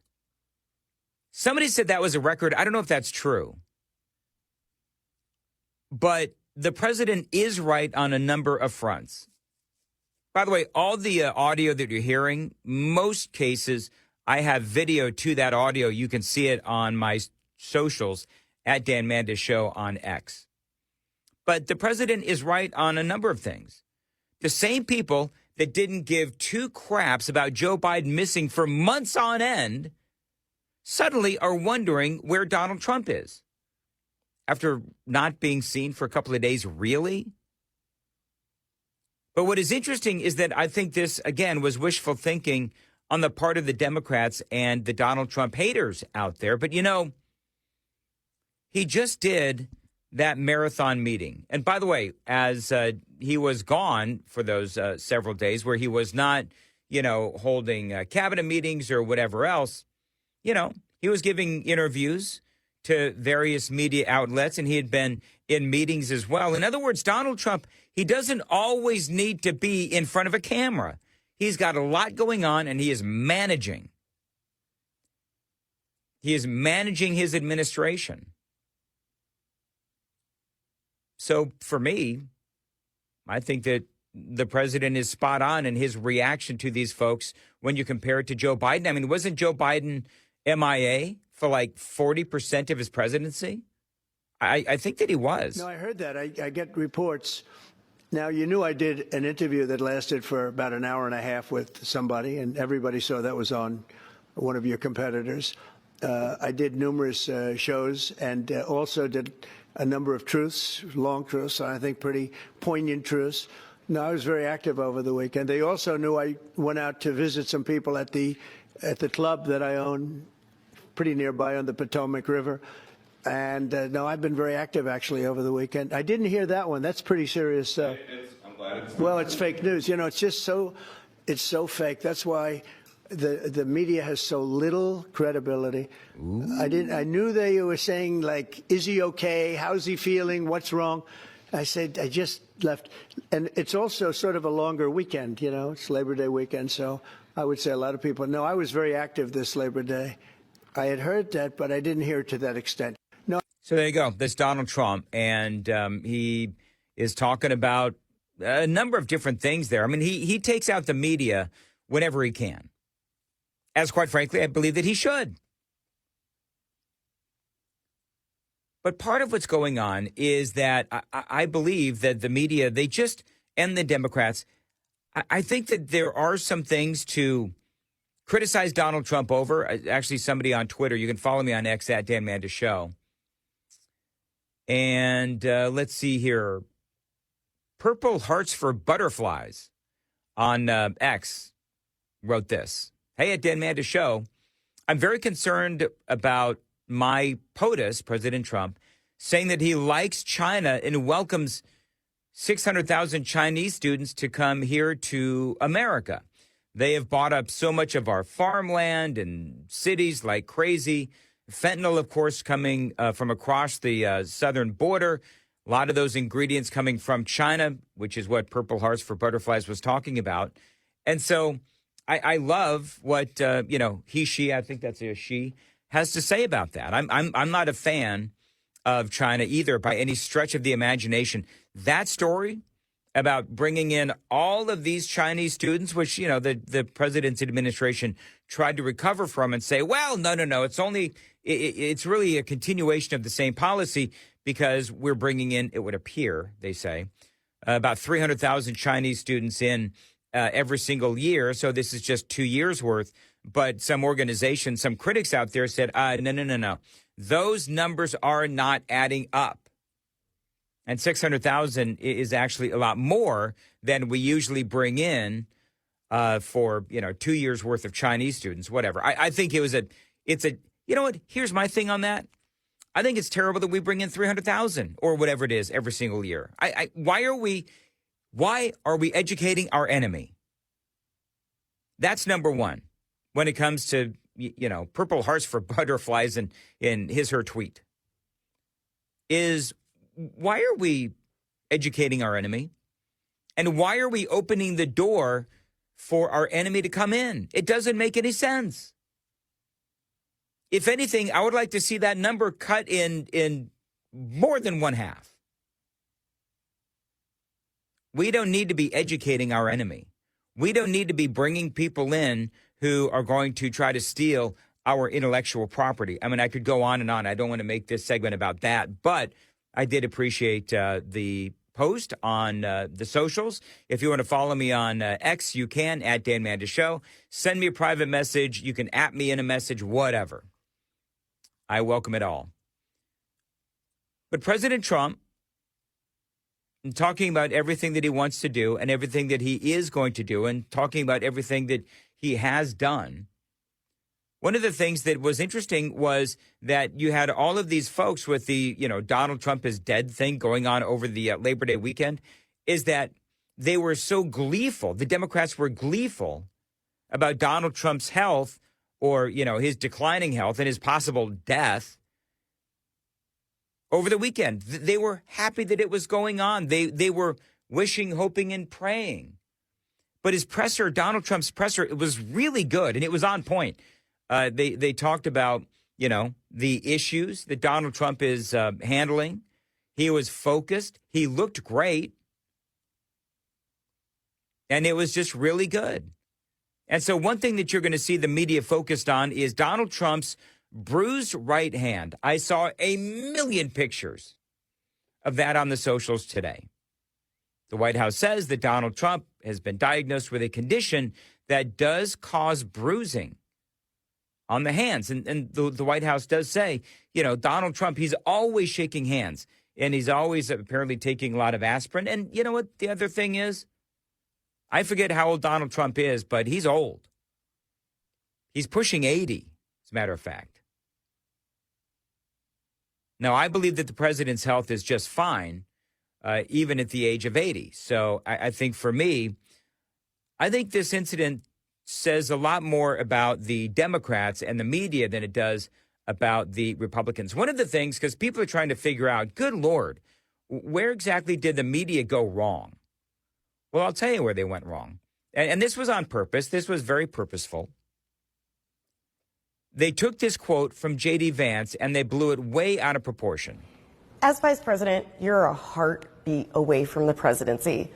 Somebody said that was a record. I don't know if that's true. But the president is right on a number of fronts. By the way, all the audio that you're hearing, most cases, I have video to that audio. You can see it on my socials at Dan Mandas Show on X. But the president is right on a number of things. The same people that didn't give two craps about Joe Biden missing for months on end suddenly are wondering where Donald Trump is. After not being seen for a couple of days, really? But what is interesting is that I think this, again, was wishful thinking on the part of the Democrats and the Donald Trump haters out there. But, he just did that marathon meeting. And by the way, as he was gone for those several days where he was not, holding cabinet meetings or whatever else, he was giving interviews to various media outlets, and he had been in meetings as well. In other words, Donald Trump, he doesn't always need to be in front of a camera. He's got a lot going on, and he is managing. He is managing his administration. So for me, I think that the president is spot on in his reaction to these folks when you compare it to Joe Biden. I mean, wasn't Joe Biden MIA for like 40% of his presidency? I think that he was. No, I heard that. I get reports. Now, you knew I did an interview that lasted for about an hour and a half with somebody, and everybody saw that was on one of your competitors. I did numerous shows and also did a number of truths, long truths, I think pretty poignant truths. No, I was very active over the weekend. They also knew I went out to visit some people at the club that I own pretty nearby on the Potomac River. And no, I've been very active actually over the weekend. I didn't hear that one. That's pretty serious. I'm glad it's Well, it's fake news. You know, it's just it's so fake. That's why the media has so little credibility. I knew they were saying, like, is he okay? How's he feeling? What's wrong? I said, I just left. And it's also sort of a longer weekend, you know. It's Labor Day weekend, so I would say a lot of people. No, I was very active this Labor Day. I had heard that, but I didn't hear it to that extent. No. So there you go. That's Donald Trump, and he is talking about a number of different things there. I mean, he takes out the media whenever he can, as quite frankly, I believe that he should. But part of what's going on is that I believe that the media, they just, and the Democrats, I think that there are some things to criticize Donald Trump over. Actually, somebody on Twitter, you can follow me on X at Dan Mandis Show. And let's see here. Purple Hearts for Butterflies on X wrote this. Hey, at Dan Mandis Show, I'm very concerned about my POTUS, President Trump, saying that he likes China and welcomes 600,000 Chinese students to come here to America. They have bought up so much of our farmland and cities like crazy. Fentanyl, of course, coming from across the southern border. A lot of those ingredients coming from China, which is what Purple Hearts for Butterflies was talking about. And so I love what, he, she, I think that's a she, has to say about that. I'm not a fan of China either by any stretch of the imagination. That story about bringing in all of these Chinese students, which, the president's administration tried to recover from and say, well, no, it's really a continuation of the same policy because we're bringing in, it would appear, they say, about 300,000 Chinese students in every single year. So this is just 2 years worth. But some organizations, some critics out there said, no. Those numbers are not adding up. And 600,000 is actually a lot more than we usually bring in for, 2 years worth of Chinese students, whatever. I think you know what? Here's my thing on that. I think it's terrible that we bring in 300,000 or whatever it is every single year. Why are we educating our enemy? That's number one. When it comes to, Purple Hearts for Butterflies in her tweet, is why are we educating our enemy? And why are we opening the door for our enemy to come in? It doesn't make any sense. If anything, I would like to see that number cut in more than one half. We don't need to be educating our enemy. We don't need to be bringing people in who are going to try to steal our intellectual property. I mean, I could go on and on. I don't want to make this segment about that, but I did appreciate the post on the socials. If you want to follow me on X, you can, at Dan Mandis Show. Send me a private message. You can at me in a message, whatever. I welcome it all. But President Trump, talking about everything that he wants to do and everything that he is going to do and talking about everything that he has done. One of the things that was interesting was that you had all of these folks with the, Donald Trump is dead thing going on over the Labor Day weekend, is that they were so gleeful. The Democrats were gleeful about Donald Trump's health or, his declining health and his possible death over the weekend. They were happy that it was going on. They were wishing, hoping, and praying. But his presser, Donald Trump's presser, it was really good, and it was on point. They talked about, the issues that Donald Trump is handling. He was focused. He looked great. And it was just really good. And so one thing that you're going to see the media focused on is Donald Trump's bruised right hand. I saw 1 million pictures of that on the socials today. The White House says that Donald Trump has been diagnosed with a condition that does cause bruising on the hands. And the White House does say, Donald Trump, he's always shaking hands and he's always apparently taking a lot of aspirin. And you know what the other thing is? I forget how old Donald Trump is, but he's old. He's pushing 80, as a matter of fact. Now, I believe that the president's health is just fine, even at the age of 80. So I think for me, I think this incident says a lot more about the Democrats and the media than it does about the Republicans. One of the things, because people are trying to figure out, good Lord, where exactly did the media go wrong? Well, I'll tell you where they went wrong. And this was on purpose. This was very purposeful. They took this quote from J.D. Vance and they blew it way out of proportion. As vice president, you're a heartbeat away from the presidency.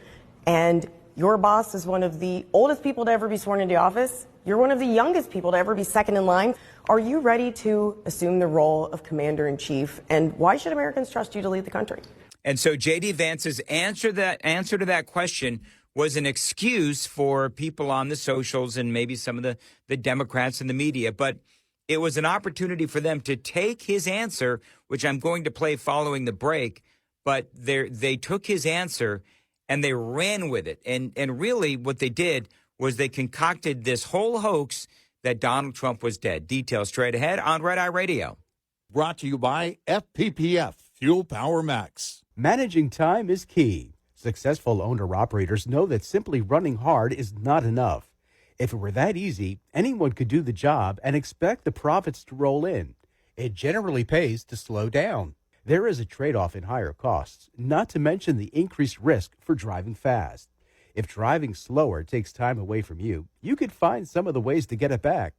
And your boss is one of the oldest people to ever be sworn into office. You're one of the youngest people to ever be second in line. Are you ready to assume the role of commander-in-chief? And why should Americans trust you to lead the country? And so J.D. Vance's answer to that question was an excuse for people on the socials and maybe some of the Democrats and the media. But it was an opportunity for them to take his answer, which I'm going to play following the break. But they took his answer and they ran with it. And really what they did was they concocted this whole hoax that Donald Trump was dead. Details straight ahead on Red Eye Radio. Brought to you by FPPF, Fuel Power Max. Managing time is key. Successful owner-operators know that simply running hard is not enough. If it were that easy, anyone could do the job and expect the profits to roll in. It generally pays to slow down. There is a trade-off in higher costs, not to mention the increased risk for driving fast. If driving slower takes time away from you, you could find some of the ways to get it back.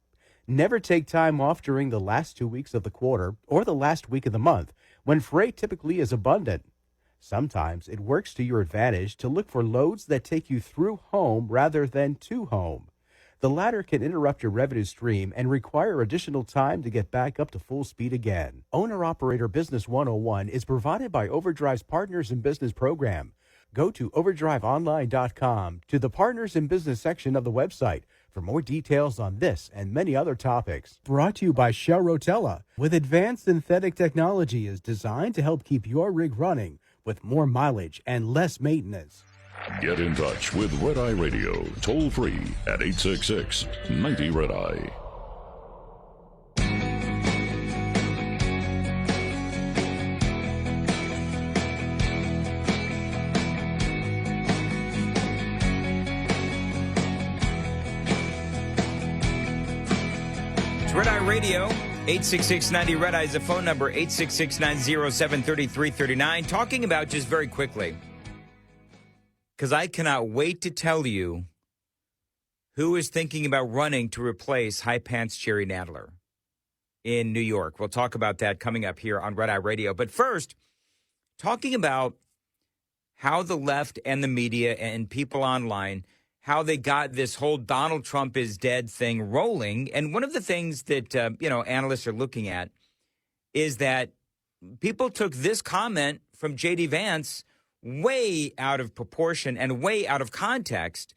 Never take time off during the last 2 weeks of the quarter or the last week of the month, when freight typically is abundant. Sometimes it works to your advantage to look for loads that take you through home rather than to home. The latter can interrupt your revenue stream and require additional time to get back up to full speed again. Owner-Operator Business 101 is provided by Overdrive's Partners in Business program. Go to overdriveonline.com to the Partners in Business section of the website for more details on this and many other topics. Brought to you by Shell Rotella, with advanced synthetic technology is designed to help keep your rig running with more mileage and less maintenance. Get in touch with Red Eye Radio, toll free at 866-90-RED-EYE. It's Red Eye Radio. 866-90-RED-EYE is the phone number, 866-907-3339. Talking about, just very quickly, because I cannot wait to tell you who is thinking about running to replace High Pants Jerry Nadler in New York. We'll talk about that coming up here on Red Eye Radio. But first, talking about how the left and the media and people online, how they got this whole Donald Trump is dead thing rolling. And one of the things that, analysts are looking at is that people took this comment from J.D. Vance way out of proportion and way out of context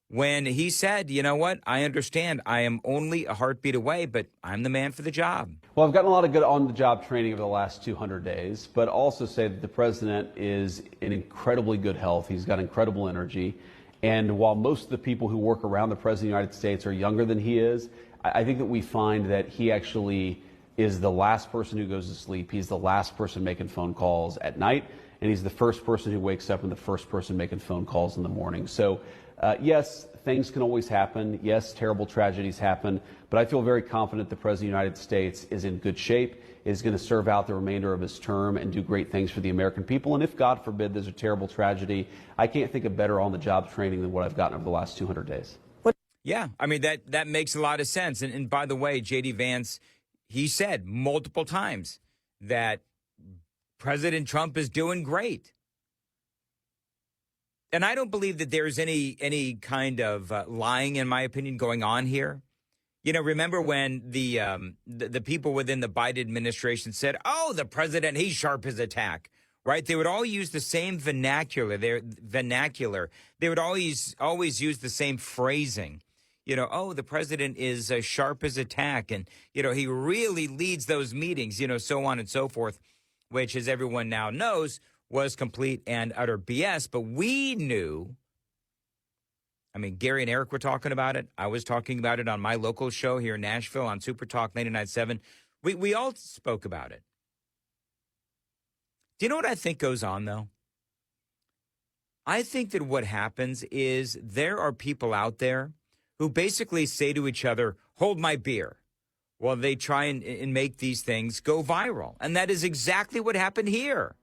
when he said, you know what, I understand I am only a heartbeat away, but I'm the man for the job. Well, I've gotten a lot of good on-the-job training over the last 200 days, but also say that the president is in incredibly good health. He's got incredible energy. And while most of the people who work around the president of the United States are younger than he is, I think that we find that he actually is the last person who goes to sleep. He's the last person making phone calls at night. And he's the first person who wakes up and the first person making phone calls in the morning. So, yes, things can always happen. Yes, terrible tragedies happen. But I feel very confident the President of the United States is in good shape, is going to serve out the remainder of his term and do great things for the American people. And if, God forbid, there's a terrible tragedy, I can't think of better on-the-job training than what I've gotten over the last 200 days. Yeah, I mean, that makes a lot of sense. And by the way, J.D. Vance, he said multiple times that President Trump is doing great. And I don't believe that there's any kind of lying, in my opinion, going on here. You know, remember when the people within the Biden administration said, oh, the president, he's sharp as a tack, right? They would all use the same vernacular. They would always use the same phrasing. You know, oh, the president is sharp as a tack. And, you know, he really leads those meetings, you know, so on and so forth, which, as everyone now knows, was complete and utter BS. But we knew I mean, Gary and Eric were talking about it. I was talking about it on my local show here in Nashville on Super Talk 99.7. We all spoke about it. Do you know what I think goes on, though? I think that what happens is there are people out there who basically say to each other, hold my beer, while they try and make these things go viral. And that is exactly what happened here.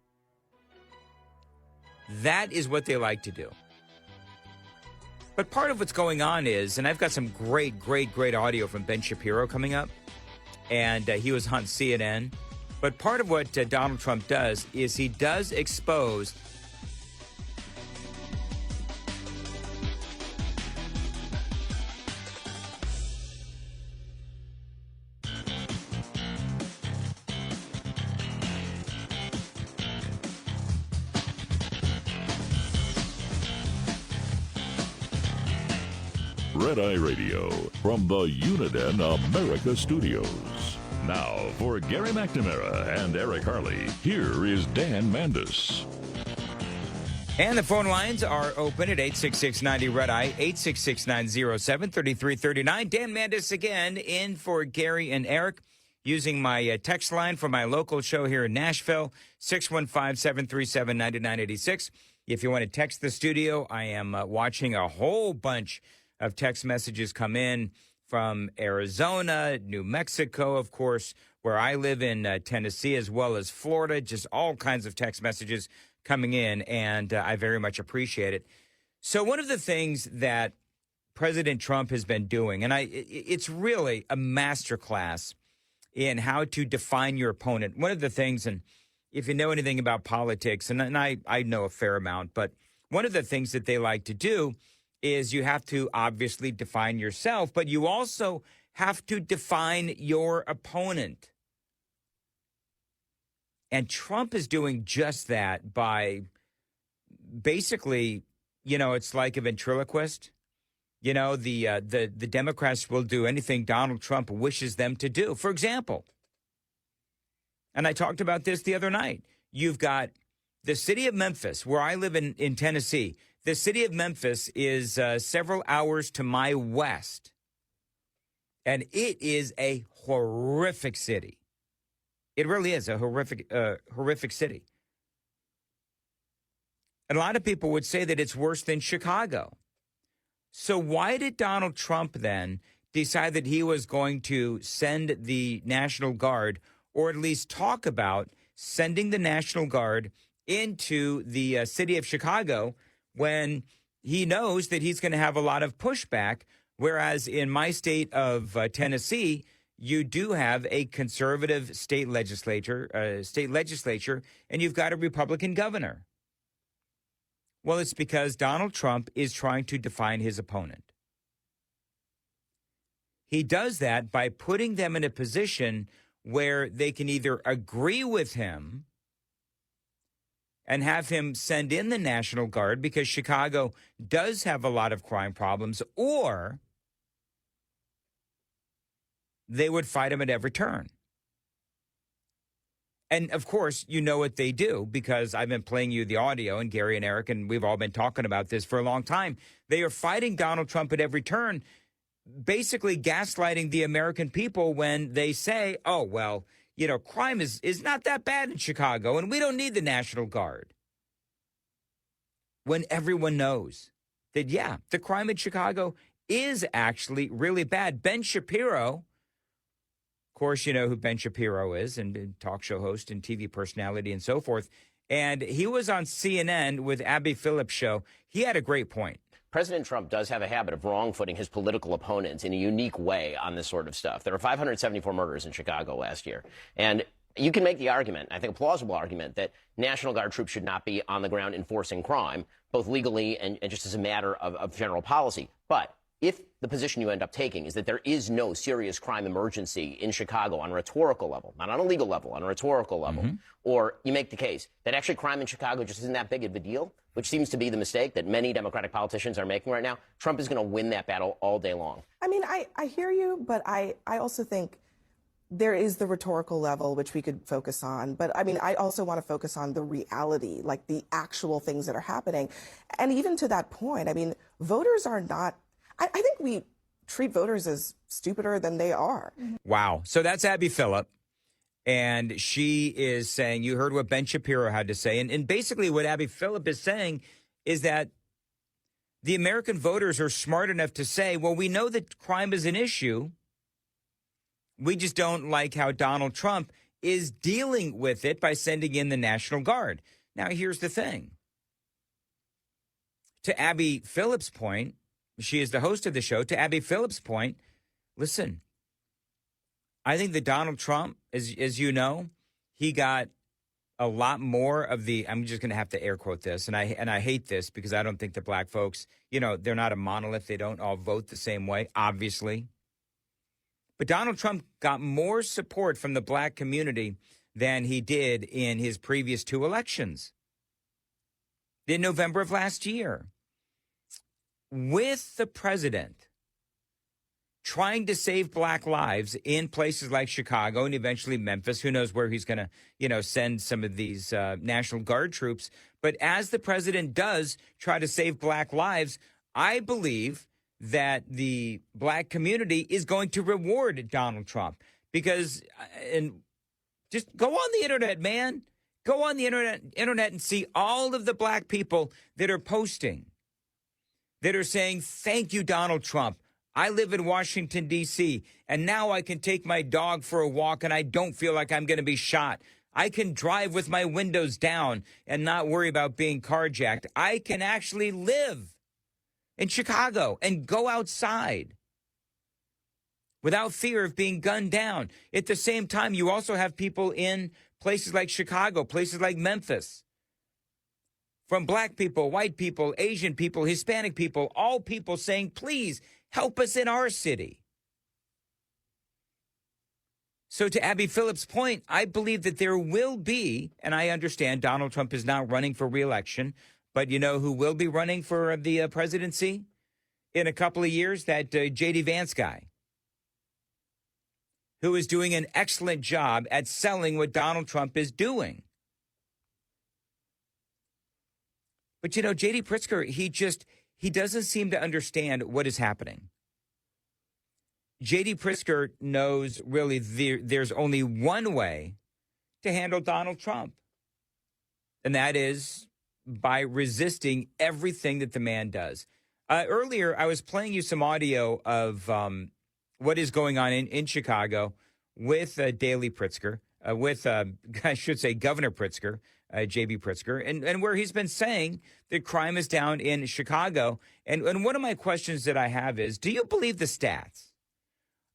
That is what they like to do. But part of what's going on is, and I've got some great audio from Ben Shapiro coming up, and he was on CNN. But part of what Donald Trump does is he does expose Red Eye Radio from the Uniden America Studios. Now, for Gary McNamara and Eric Harley, here is Dan Mandis. And the phone lines are open at 866-90-RED-EYE, 866-907-3339. Dan Mandis again in for Gary and Eric using my text line for my local show here in Nashville, 615-737-9986. If you want to text the studio, I am watching a whole bunch of text messages come in from Arizona, New Mexico, of course, where I live in Tennessee, as well as Florida, just all kinds of text messages coming in, and I very much appreciate it. So one of the things that President Trump has been doing, and it's really a masterclass in how to define your opponent. One of the things, and if you know anything about politics, and I know a fair amount, but one of the things that they like to do is you have to obviously define yourself, but you also have to define your opponent. And Trump is doing just that by basically, it's like a ventriloquist. The Democrats will do anything Donald Trump wishes them to do. For example, and I talked about this the other night, you've got the city of Memphis, where I live in Tennessee. The city of Memphis is several hours to my west, and it is a horrific city. It really is a horrific city. And a lot of people would say that it's worse than Chicago. So why did Donald Trump then decide that he was going to send the National Guard, or at least talk about sending the National Guard into the city of Chicago, when he knows that he's going to have a lot of pushback, whereas in my state of Tennessee, you do have a conservative state legislature, and you've got a Republican governor? Well, it's because Donald Trump is trying to define his opponent. He does that by putting them in a position where they can either agree with him and have him send in the National Guard because Chicago does have a lot of crime problems, or they would fight him at every turn. And, of course, you know what they do, because I've been playing you the audio, and Gary and Eric, and we've all been talking about this for a long time. They are fighting Donald Trump at every turn, basically gaslighting the American people when they say, oh, well, crime is not that bad in Chicago, and we don't need the National Guard. When everyone knows that, yeah, the crime in Chicago is actually really bad. Ben Shapiro, of course, you know who Ben Shapiro is, and talk show host and TV personality and so forth. And he was on CNN with Abby Phillips' show. He had a great point. President Trump does have a habit of wrong-footing his political opponents in a unique way on this sort of stuff. There were 574 murders in Chicago last year. And you can make the argument, I think a plausible argument, that National Guard troops should not be on the ground enforcing crime, both legally and just as a matter of general policy. But if the position you end up taking is that there is no serious crime emergency in Chicago on a rhetorical level, not on a legal level, on a rhetorical level, or you make the case that actually crime in Chicago just isn't that big of a deal, which seems to be the mistake that many Democratic politicians are making right now, Trump is going to win that battle all day long. I mean, I hear you, but I also think there is the rhetorical level, which we could focus on. But I mean, I also want to focus on the reality, like the actual things that are happening. And even to that point, I mean, voters are not, I think we treat voters as stupider than they are. Wow. So that's Abby Phillip. And she is saying, you heard what Ben Shapiro had to say. And basically what Abby Phillip is saying is that the American voters are smart enough to say, well, we know that crime is an issue. We just don't like how Donald Trump is dealing with it by sending in the National Guard. Now, here's the thing. To Abby Phillip's point, she is the host of the show. To Abby Phillip's point, listen, I think that Donald Trump, as you know, he got a lot more of the, I'm just going to have to air quote this, and I hate this because I don't think that black folks, you know, they're not a monolith. They don't all vote the same way, obviously. But Donald Trump got more support from the black community than he did in his previous two elections in November of last year. With the president trying to save black lives in places like Chicago and eventually Memphis, who knows where he's going to, you know, send some of these National Guard troops. But as the president does try to save black lives, I believe that the black community is going to reward Donald Trump because, and just go on the internet, man. Go on the internet and see all of the black people that are posting, that are saying, thank you, Donald Trump. I live in Washington, D.C., and now I can take my dog for a walk and I don't feel like I'm going to be shot. I can drive with my windows down and not worry about being carjacked. I can actually live in Chicago and go outside without fear of being gunned down. At the same time, you also have people in places like Chicago, places like Memphis, from black people, white people, Asian people, Hispanic people, all people saying, please help us in our city. So to Abby Phillip's point, I believe that there will be, and I understand Donald Trump is not running for re-election, but you know who will be running for the presidency in a couple of years? That J.D. Vance guy, who is doing an excellent job at selling what Donald Trump is doing. But, you know, J.D. Pritzker, he doesn't seem to understand what is happening. J.D. Pritzker knows really there's only one way to handle Donald Trump, and that is by resisting everything that the man does. Earlier, I was playing you some audio of what is going on in Chicago with Daley Pritzker, with, I should say, Governor Pritzker, J.B. Pritzker, and where he's been saying that crime is down in Chicago. And one of my questions that I have is, do you believe the stats?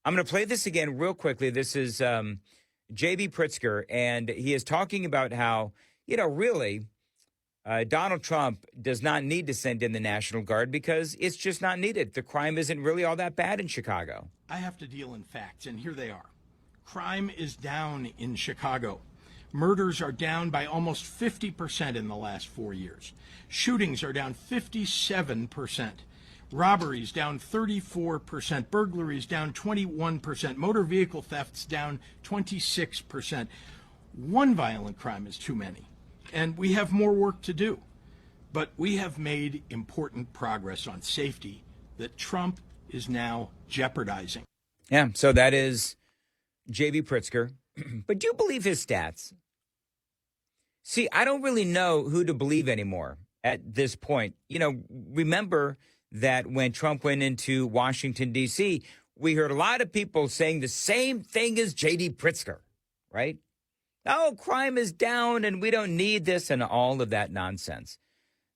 I'm going to play this again real quickly. This is J.B. Pritzker, and he is talking about how, you know, really, Donald Trump does not need to send in the National Guard because it's just not needed. The crime isn't really all that bad in Chicago. I have to deal in facts, and here they are. Crime is down in Chicago. Murders are down by almost 50% in the last 4 years. Shootings are down 57%. Robberies down 34%. Burglaries down 21%. Motor vehicle thefts down 26%. One violent crime is too many. And we have more work to do. But we have made important progress on safety that Trump is now jeopardizing. Yeah, so that is J.B. Pritzker. But do you believe his stats? See, I don't really know who to believe anymore at this point. You know, remember that when Trump went into Washington, D.C., we heard a lot of people saying the same thing as J.D. Pritzker, right? Oh, crime is down and we don't need this and all of that nonsense.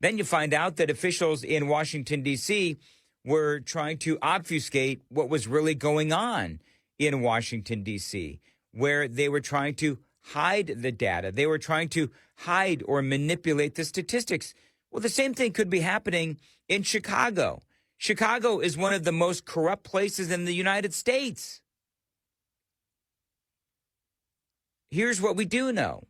Then you find out that officials in Washington, D.C. were trying to obfuscate what was really going on in Washington, D.C., where they were trying to hide the data. They were trying to hide or manipulate the statistics. Well, the same thing could be happening in Chicago. Chicago is one of the most corrupt places in the United States. Here's what we do know.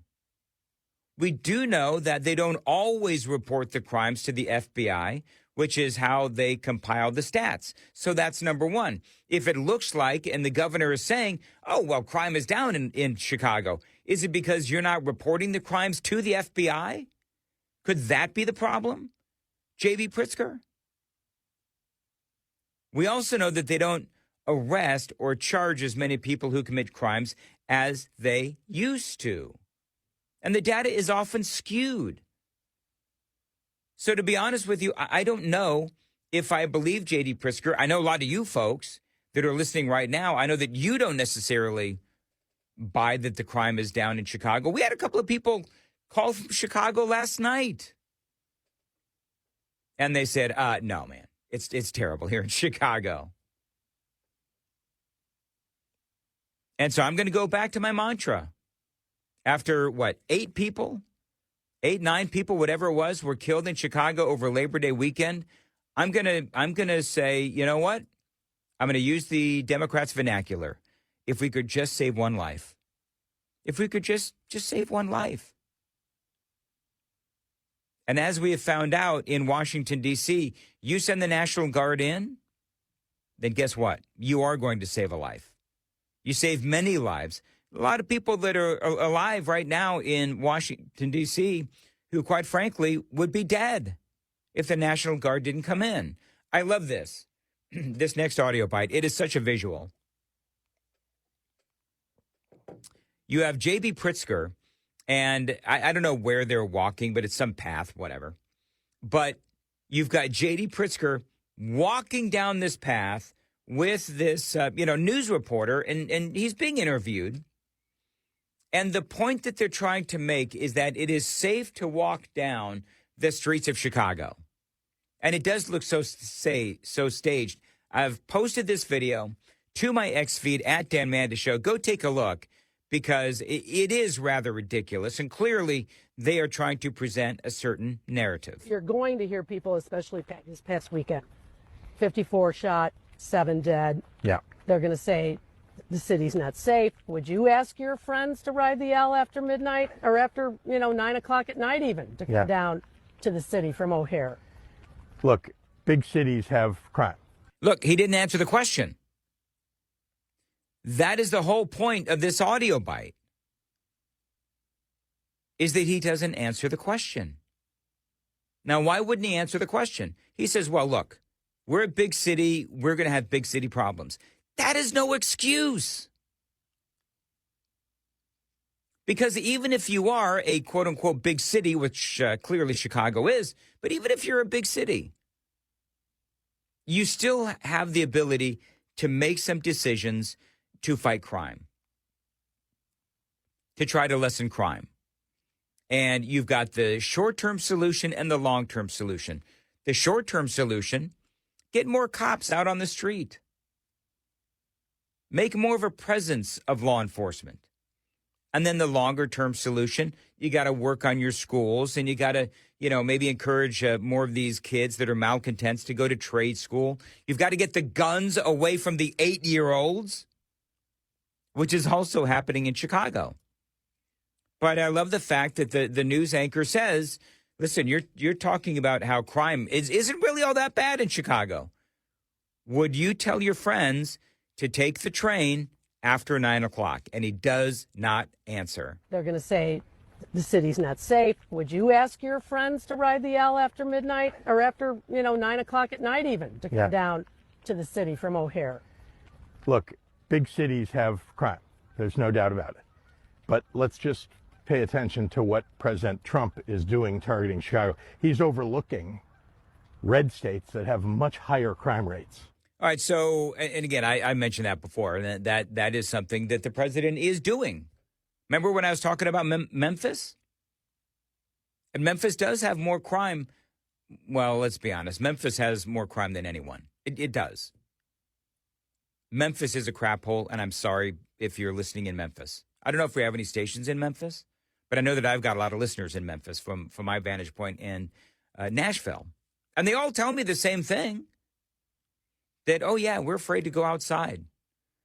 We do know that they don't always report the crimes to the FBI. which is how they compile the stats. So that's number one. If it looks like, and the governor is saying, oh, well, crime is down in Chicago, is it because you're not reporting the crimes to the FBI? Could that be the problem, J.B. Pritzker? We also know that they don't arrest or charge as many people who commit crimes as they used to. And the data is often skewed. So to be honest with you, I don't know if I believe J.D. Pritzker. I know a lot of you folks that are listening right now, I know that you don't necessarily buy that the crime is down in Chicago. We had a couple of people call from Chicago last night. And they said, no, man, it's terrible here in Chicago. And so I'm going to go back to my mantra. After, 8 people, 9 people, whatever it was, were killed in Chicago over Labor Day weekend, I'm gonna say, you know what? I'm going to use the Democrats' vernacular. If we could just save one life. If we could just save one life. And as we have found out in Washington, D.C., you send the National Guard in, then guess what? You are going to save a life. You save many lives. A lot of people that are alive right now in Washington, D.C., who, quite frankly, would be dead if the National Guard didn't come in. I love this. This next audio bite. It is such a visual. You have J.B. Pritzker, and I don't know where they're walking, but it's some path, whatever. But you've got J.D. Pritzker walking down this path with this, news reporter, and he's being interviewed. And the point that they're trying to make is that it is safe to walk down the streets of Chicago. And it does look so staged. I've posted this video to my X feed at Dan Manda Show. Go take a look because it is rather ridiculous. And clearly they are trying to present a certain narrative. You're going to hear people, especially this past weekend, 54 shot, 7 dead. Yeah. They're going to say the city's not safe. Would you ask your friends to ride the L after midnight or after, 9 o'clock at night even to come down to the city from O'Hare? Look, big cities have crime. Look, he didn't answer the question. That is the whole point of this audio bite, is that he doesn't answer the question. Now, why wouldn't he answer the question? He says, well, look, we're a big city. We're going to have big city problems. That is no excuse. Because even if you are a quote-unquote big city, which clearly Chicago is, but even if you're a big city, you still have the ability to make some decisions to fight crime, to try to lessen crime. And you've got the short-term solution and the long-term solution. The short-term solution, get more cops out on the street. Make more of a presence of law enforcement. And then the longer-term solution, you got to work on your schools and you got to, maybe encourage more of these kids that are malcontents to go to trade school. You've got to get the guns away from the 8-year-olds, which is also happening in Chicago. But I love the fact that the news anchor says, listen, you're talking about how crime isn't really all that bad in Chicago. Would you tell your friends to take the train after 9 o'clock? And he does not answer. They're going to say the city's not safe. Would you ask your friends to ride the L after midnight or after, 9 o'clock at night even to come down to the city from O'Hare? Look, big cities have crime. There's no doubt about it. But let's just pay attention to what President Trump is doing targeting Chicago. He's overlooking red states that have much higher crime rates. All right, so, and again, I mentioned that before, and that is something that the president is doing. Remember when I was talking about Memphis? And Memphis does have more crime. Well, let's be honest. Memphis has more crime than anyone. It does. Memphis is a crap hole, and I'm sorry if you're listening in Memphis. I don't know if we have any stations in Memphis, but I know that I've got a lot of listeners in Memphis from my vantage point in Nashville. And they all tell me the same thing. That, oh, yeah, we're afraid to go outside.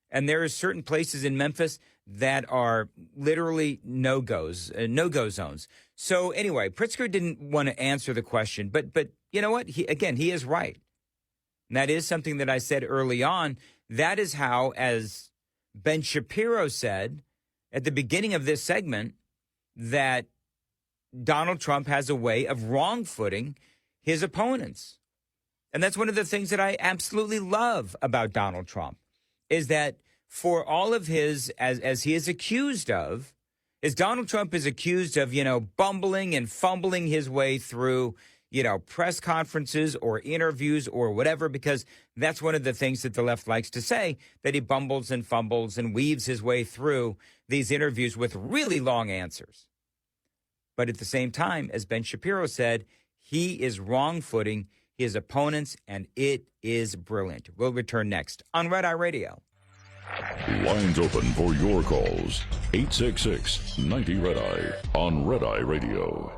And there are certain places in Memphis that are literally no-go zones. So anyway, Pritzker didn't want to answer the question, but you know what? He is right. And that is something that I said early on. That is how, as Ben Shapiro said at the beginning of this segment, that Donald Trump has a way of wrong-footing his opponents. And that's one of the things that I absolutely love about Donald Trump, is that for all of his, as he is accused of, is Donald Trump is accused of, bumbling and fumbling his way through, press conferences or interviews or whatever, because that's one of the things that the left likes to say, that he bumbles and fumbles and weaves his way through these interviews with really long answers. But at the same time, as Ben Shapiro said, he is wrong-footing his opponents, and it is brilliant. We'll return next on Red Eye Radio. Lines open for your calls. 866-90-RED-EYE on Red Eye Radio.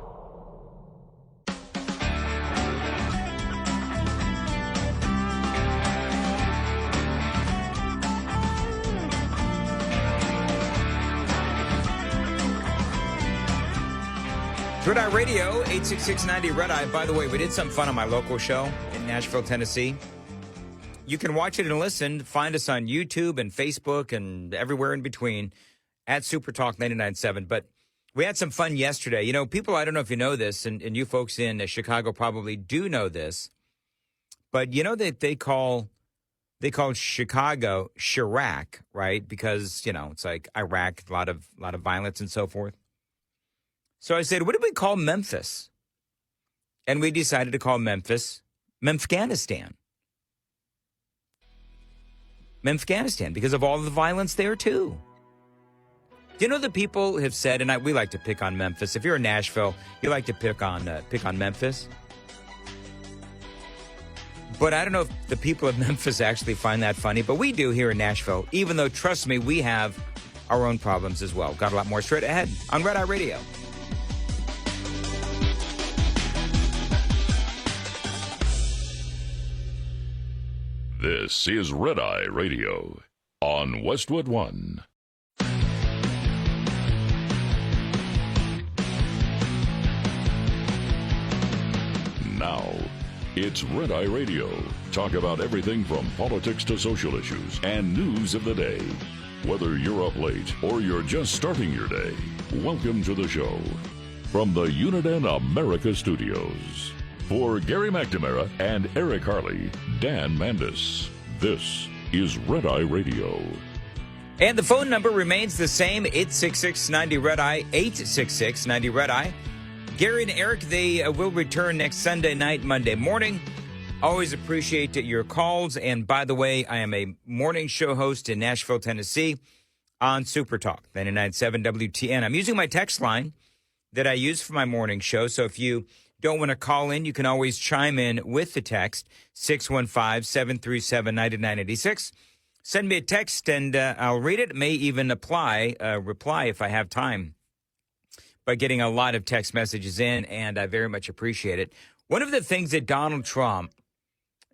Red Eye Radio, 866-90-RED-EYE. By the way, we did some fun on my local show in Nashville, Tennessee. You can watch it and listen. Find us on YouTube and Facebook and everywhere in between at Super Talk 99.7. But we had some fun yesterday. People, I don't know if you know this, and you folks in Chicago probably do know this, but that they call Chicago Chirac, right? Because, it's like Iraq, a lot of violence and so forth. So I said, what do we call Memphis? And we decided to call Memphis Memphganistan. Memphganistan, because of all the violence there, too. Do you know that people have said, and we like to pick on Memphis. If you're in Nashville, you like to pick on Memphis. But I don't know if the people of Memphis actually find that funny, but we do here in Nashville, even though, trust me, we have our own problems as well. Got a lot more straight ahead on Red Eye Radio. This is Red Eye Radio on Westwood One. Now, it's Red Eye Radio. Talk about everything from politics to social issues and news of the day. Whether you're up late or you're just starting your day, welcome to the show. From the Uniden America Studios. For Gary McNamara and Eric Harley, Dan Mandis, this is Red Eye Radio. And the phone number remains the same, 866-90-RED-EYE, 866-90-RED-EYE. Gary and Eric, they will return next Sunday night, Monday morning. Always appreciate your calls. And by the way, I am a morning show host in Nashville, Tennessee on Super Talk, 99.7 WTN. I'm using my text line that I use for my morning show. So if you don't want to call in, you can always chime in with the text, 615-737-9986. Send me a text, and I'll read it. It may even reply if I have time, by getting a lot of text messages in, and I very much appreciate it. One of the things that Donald Trump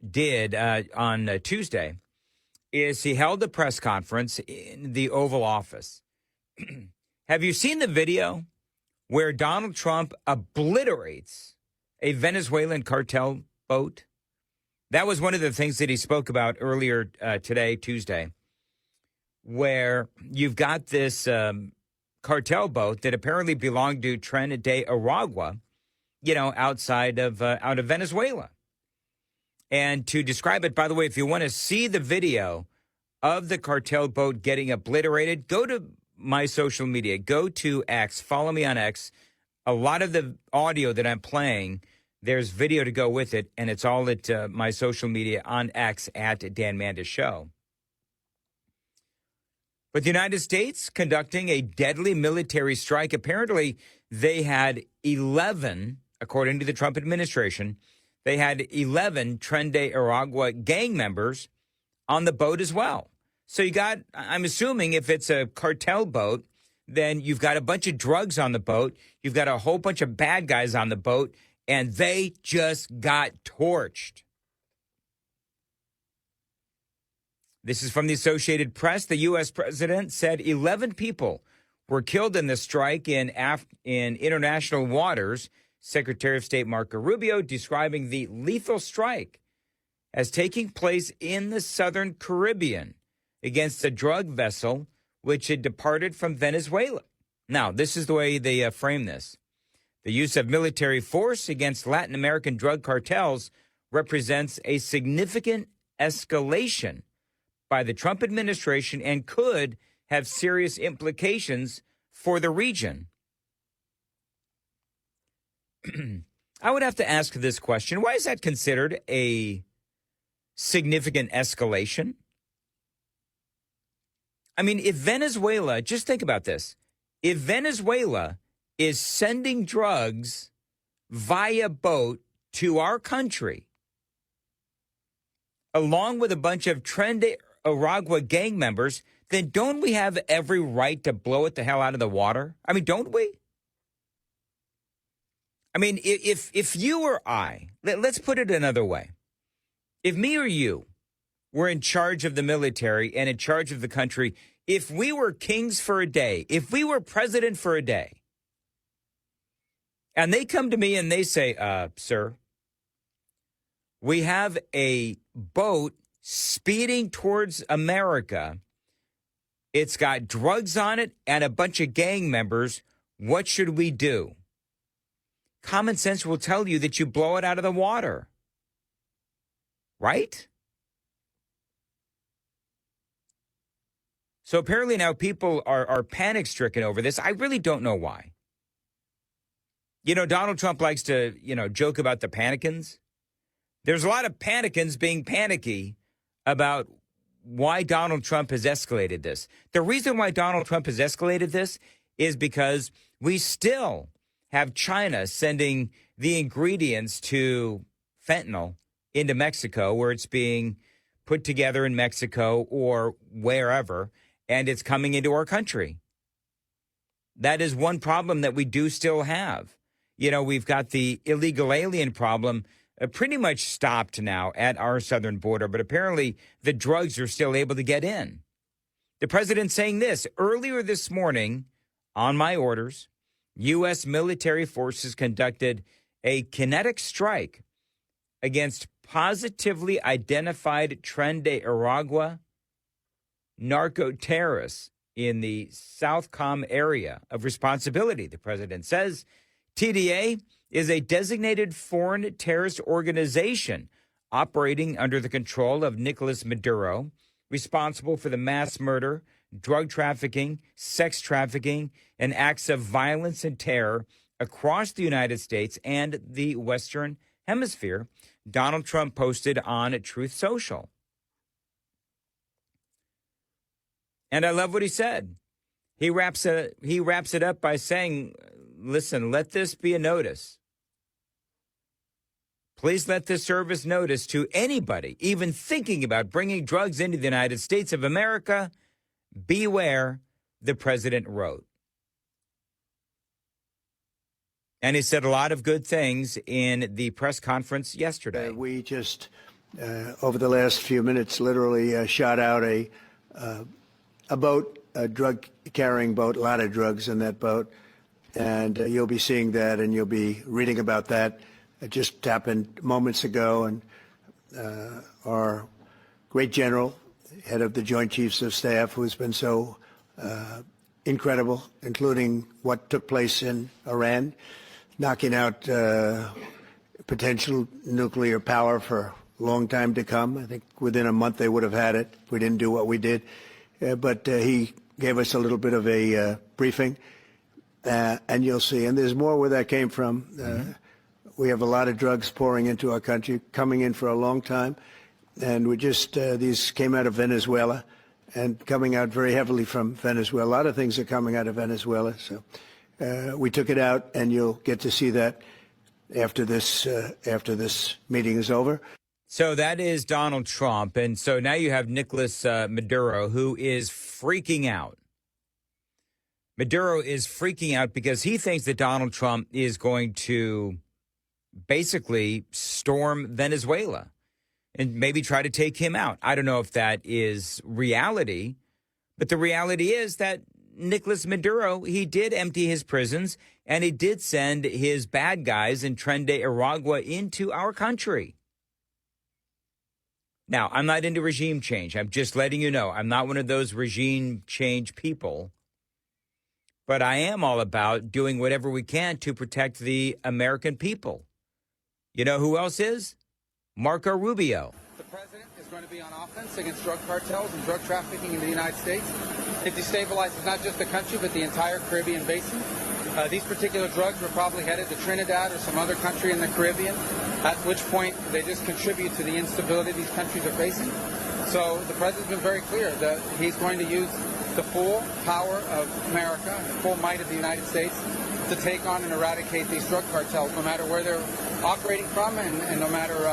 did on Tuesday is he held a press conference in the Oval Office. Have you seen the video where Donald Trump obliterates a Venezuelan cartel boat? That was one of the things that he spoke about earlier today, Tuesday, where you've got this cartel boat that apparently belonged to Trinidad de Aragua, outside of out of Venezuela. And to describe it, by the way, if you want to see the video of the cartel boat getting obliterated, go to my social media. Go to X. Follow me on X. A lot of the audio that I'm playing, there's video to go with it, and it's all at my social media on X at Dan Mandis Show. But the United States conducting a deadly military strike. Apparently, they had 11, according to the Trump administration, they had 11 Tren de Aragua gang members on the boat as well. So you got, I'm assuming if it's a cartel boat, then you've got a bunch of drugs on the boat. You've got a whole bunch of bad guys on the boat, and they just got torched. This is from the Associated Press. The U.S. president said 11 people were killed in the strike in international waters. Secretary of State Marco Rubio describing the lethal strike as taking place in the southern Caribbean against a drug vessel which had departed from Venezuela. Now, this is the way they frame this. The use of military force against Latin American drug cartels represents a significant escalation by the Trump administration and could have serious implications for the region. I would have to ask this question. Why is that considered a significant escalation? I mean, if Venezuela, just think about this. If Venezuela is sending drugs via boat to our country, along with a bunch of Tren de Aragua gang members, then don't we have every right to blow it the hell out of the water? I mean, don't we? I mean, if you or I, let's put it another way. If me or you were in charge of the military and in charge of the country, if we were kings for a day, if we were president for a day, and they come to me and they say, sir, we have a boat speeding towards America. It's got drugs on it and a bunch of gang members. What should we do? Common sense will tell you that you blow it out of the water. Right? So apparently now people are panic-stricken over this. I really don't know why. You know, Donald Trump likes to, joke about the panicans. There's a lot of panicans being panicky about why Donald Trump has escalated this. The reason why Donald Trump has escalated this is because we still have China sending the ingredients to fentanyl into Mexico, where it's being put together in Mexico or wherever, and it's coming into our country. That is one problem that we do still have. You know, we've got the illegal alien problem pretty much stopped now at our southern border, but apparently the drugs are still able to get in. The president saying this earlier this morning, on my orders, U.S. military forces conducted a kinetic strike against positively identified Tren de Aragua narco-terrorists in the Southcom area of responsibility, the president says. TDA is a designated foreign terrorist organization operating under the control of Nicolas Maduro, responsible for the mass murder, drug trafficking, sex trafficking, and acts of violence and terror across the United States and the Western Hemisphere, Donald Trump posted on Truth Social. And I love what he said. He wraps it up by saying, listen, let this be a notice. Please let this serve as notice to anybody even thinking about bringing drugs into the United States of America. Beware, the president wrote. And he said a lot of good things in the press conference yesterday. We just, over the last few minutes, literally shot out a boat, a drug-carrying boat, a lot of drugs in that boat. And you'll be seeing that and you'll be reading about that. It just happened moments ago. And our great general, head of the Joint Chiefs of Staff, who's been so incredible, including what took place in Iran, knocking out potential nuclear power for a long time to come. I think within a month they would have had it if we didn't do what we did. But he gave us a little bit of a briefing, and you'll see. And there's more where that came from. We have a lot of drugs pouring into our country, coming in for a long time. And we just, these came out of Venezuela and coming out very heavily from Venezuela. A lot of things are coming out of Venezuela. So we took it out, and you'll get to see that after this meeting is over. So that is Donald Trump. And so now you have Nicolas Maduro, who is freaking out. Maduro is freaking out because he thinks that Donald Trump is going to basically storm Venezuela. and maybe try to take him out. I don't know if that is reality, but the reality is that Nicolas Maduro, he did empty his prisons, and he did send his bad guys in Tren de Aragua into our country. Now, I'm not into regime change. I'm just letting you know. I'm not one of those regime change people. But I am all about doing whatever we can to protect the American people. You know who else is? Marco Rubio. The president is going to be on offense against drug cartels and drug trafficking in the United States. It destabilizes not just the country, but the entire Caribbean basin. These particular drugs were probably headed to Trinidad or some other country in the Caribbean, at which point they just contribute to the instability these countries are facing. So the president's been very clear that he's going to use the full power of America, the full might of the United States to take on and eradicate these drug cartels, no matter where they're operating from and no matter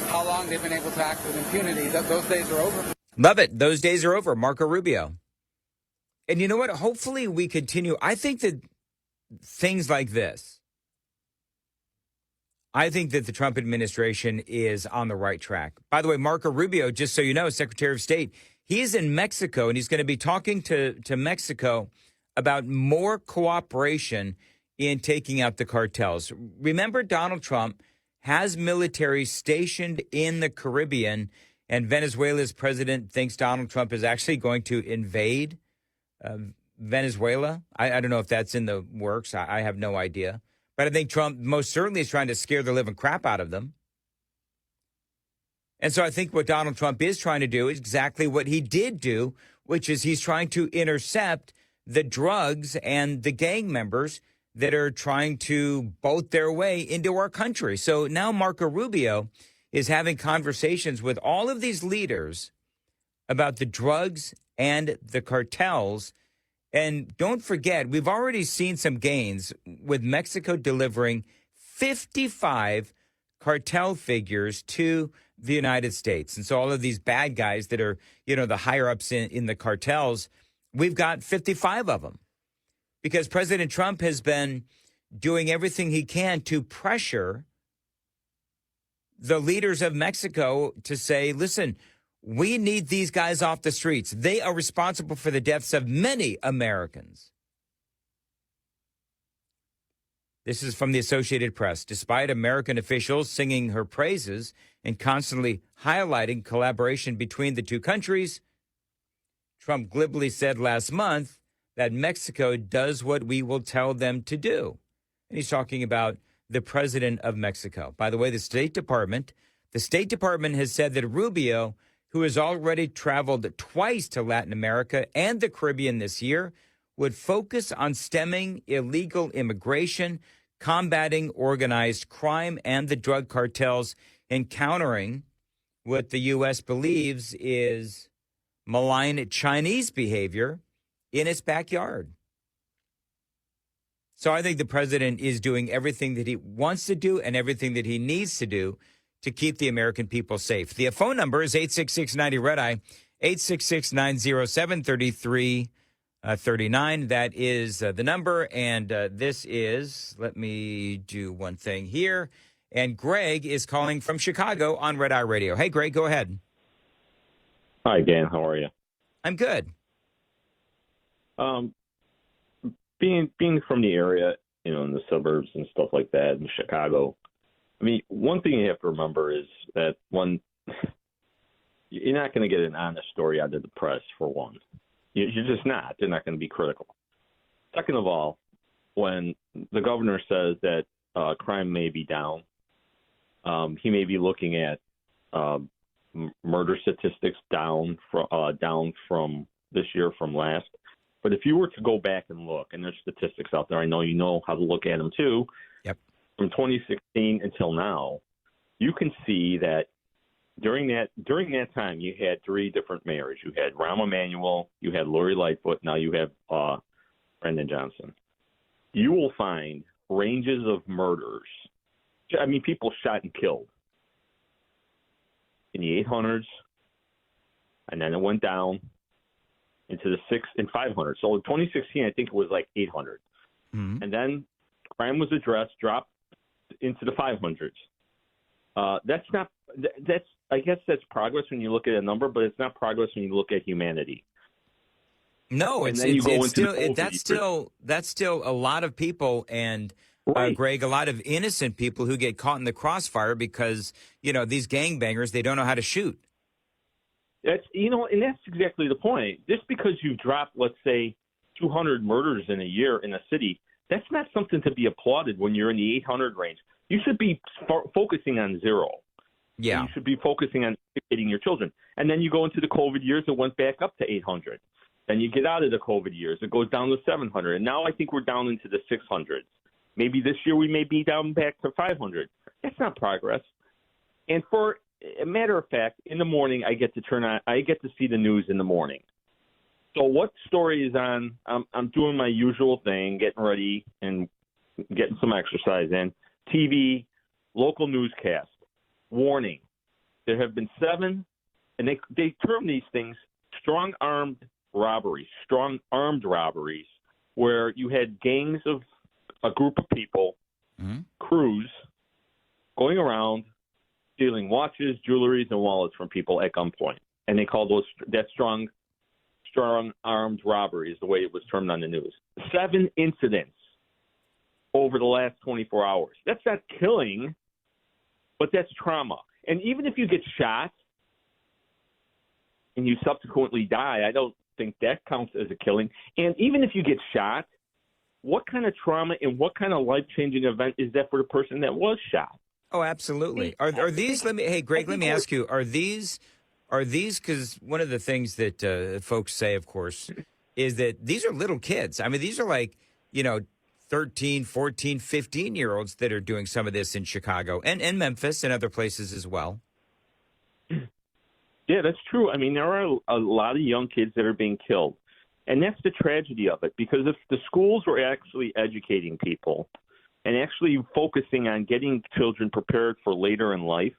how long they've been able to act with impunity. Those days are over. Love it. Those days are over. Marco Rubio. And you know what? Hopefully we continue. I think that things like this, I think that the Trump administration is on the right track. By the way, Marco Rubio, just so you know, Secretary of State, he's in Mexico, and he's going to be talking to Mexico about more cooperation in taking out the cartels. Remember, Donald Trump has military stationed in the Caribbean, and Venezuela's president thinks Donald Trump is actually going to invade Venezuela. I don't know if that's in the works. I have no idea. But I think Trump most certainly is trying to scare the living crap out of them. And so I think what Donald Trump is trying to do is exactly what he did do, which is he's trying to intercept the drugs and the gang members that are trying to boat their way into our country. So now Marco Rubio is having conversations with all of these leaders about the drugs and the cartels. And don't forget, we've already seen some gains with Mexico delivering 55 cartel figures to the United States. And so all of these bad guys that are, you know, the higher ups in the cartels, we've got 55 of them because President Trump has been doing everything he can to pressure the leaders of Mexico to say, listen, we need these guys off the streets. They are responsible for the deaths of many Americans. This is from the Associated Press. Despite American officials singing her praises and constantly highlighting collaboration between the two countries, Trump glibly said last month that Mexico does what we will tell them to do. And he's talking about the president of Mexico. By the way, the State Department has said that Rubio, who has already traveled twice to Latin America and the Caribbean this year, would focus on stemming illegal immigration, combating organized crime and the drug cartels, and countering what the U.S. believes is malign Chinese behavior in its backyard. So I think the president is doing everything that he wants to do and everything that he needs to do to keep the American people safe. The phone number is 866-90-RED-EYE, 866-907-3339. That is the number. And this is, let me do one thing here. And Greg is calling from Chicago on Red Eye Radio. Hey, Greg, go ahead. Hi, Dan. How are you? I'm good. Being from the area, you know, in the suburbs and stuff like that, in Chicago, I mean, one thing you have to remember is that you're not going to get an honest story out of the press, for one. You're just not. They're not going to be critical. Second of all, when the governor says that crime may be down, he may be looking at murder statistics down from this year from last. But if you were to go back and look, and there's statistics out there, I know you know how to look at them too. Yep. From 2016 until now, you can see that during that time, you had three different mayors. You had Rahm Emanuel, you had Lori Lightfoot, now you have Brendan Johnson. You will find ranges of murders. I mean, people shot and killed in the 800s, and then it went down into the 600s and 500s. So in 2016, I think it was like 800. Mm-hmm. And then crime was addressed, dropped into the 500s. That's not I guess that's progress when you look at a number, but it's not progress when you look at humanity. No, And it's then you go into still the that's still a lot of people, and Greg, a lot of innocent people who get caught in the crossfire because these gangbangers, they don't know how to shoot. That's and that's exactly the point. Just because you drop, let's say, 200 murders in a year in a city, that's not something to be applauded when you're in the 800 range. You should be focusing on zero. Yeah. And you should be focusing on educating your children. And then you go into the COVID years, it went back up to 800. Then you get out of the COVID years, it goes down to 700. And now I think we're down into the 600s. Maybe this year we may be down back to 500. That's not progress. And for a matter of fact, in the morning, I get to see the news in the morning. So what story is on? I'm doing my usual thing, getting ready and getting some exercise in. TV, local newscast. Warning. There have been 7, and they term these things strong-armed robberies, where you had gangs of a group of people, crews, going around stealing watches, jewelries, and wallets from people at gunpoint. And they call that strong-armed robbery is the way it was termed on the news. 7 incidents over the last 24 hours. That's not killing, but that's trauma. And even if you get shot and you subsequently die, I don't think that counts as a killing. And even if you get shot, what kind of trauma and what kind of life-changing event is that for the person that was shot? Oh, absolutely. Are these? Greg, let me ask you: Are these? Because one of the things that folks say, of course, is that these are little kids. I mean, these are like 13, 14, 15-year-olds that are doing some of this in Chicago and Memphis and other places as well. Yeah, that's true. I mean, there are a lot of young kids that are being killed. And that's the tragedy of it, because if the schools were actually educating people and actually focusing on getting children prepared for later in life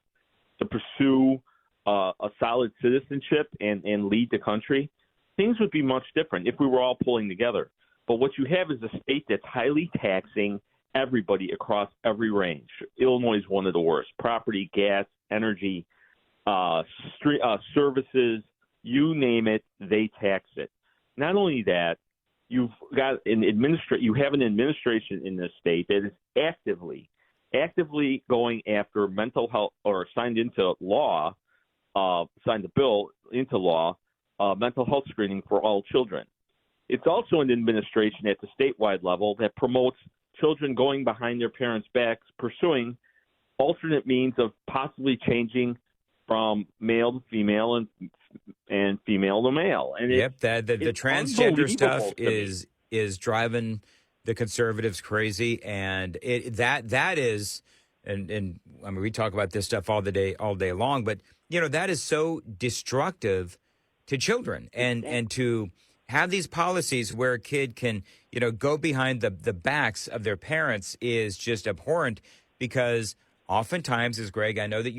to pursue a solid citizenship and lead the country, things would be much different if we were all pulling together. But what you have is a state that's highly taxing everybody across every range. Illinois is one of the worst. Property, gas, energy, services, you name it, they tax it. Not only that, you have an administration in this state that is actively going after mental health, or signed the bill into law, mental health screening for all children. It's also an administration at the statewide level that promotes children going behind their parents' backs, pursuing alternate means of possibly changing from male to female and female to male. And the transgender stuff is driving the conservatives crazy, and that is, and I mean, we talk about this stuff all day long, but that is so destructive to children, and to have these policies where a kid can go behind the backs of their parents is just abhorrent, because oftentimes, as Greg, I know that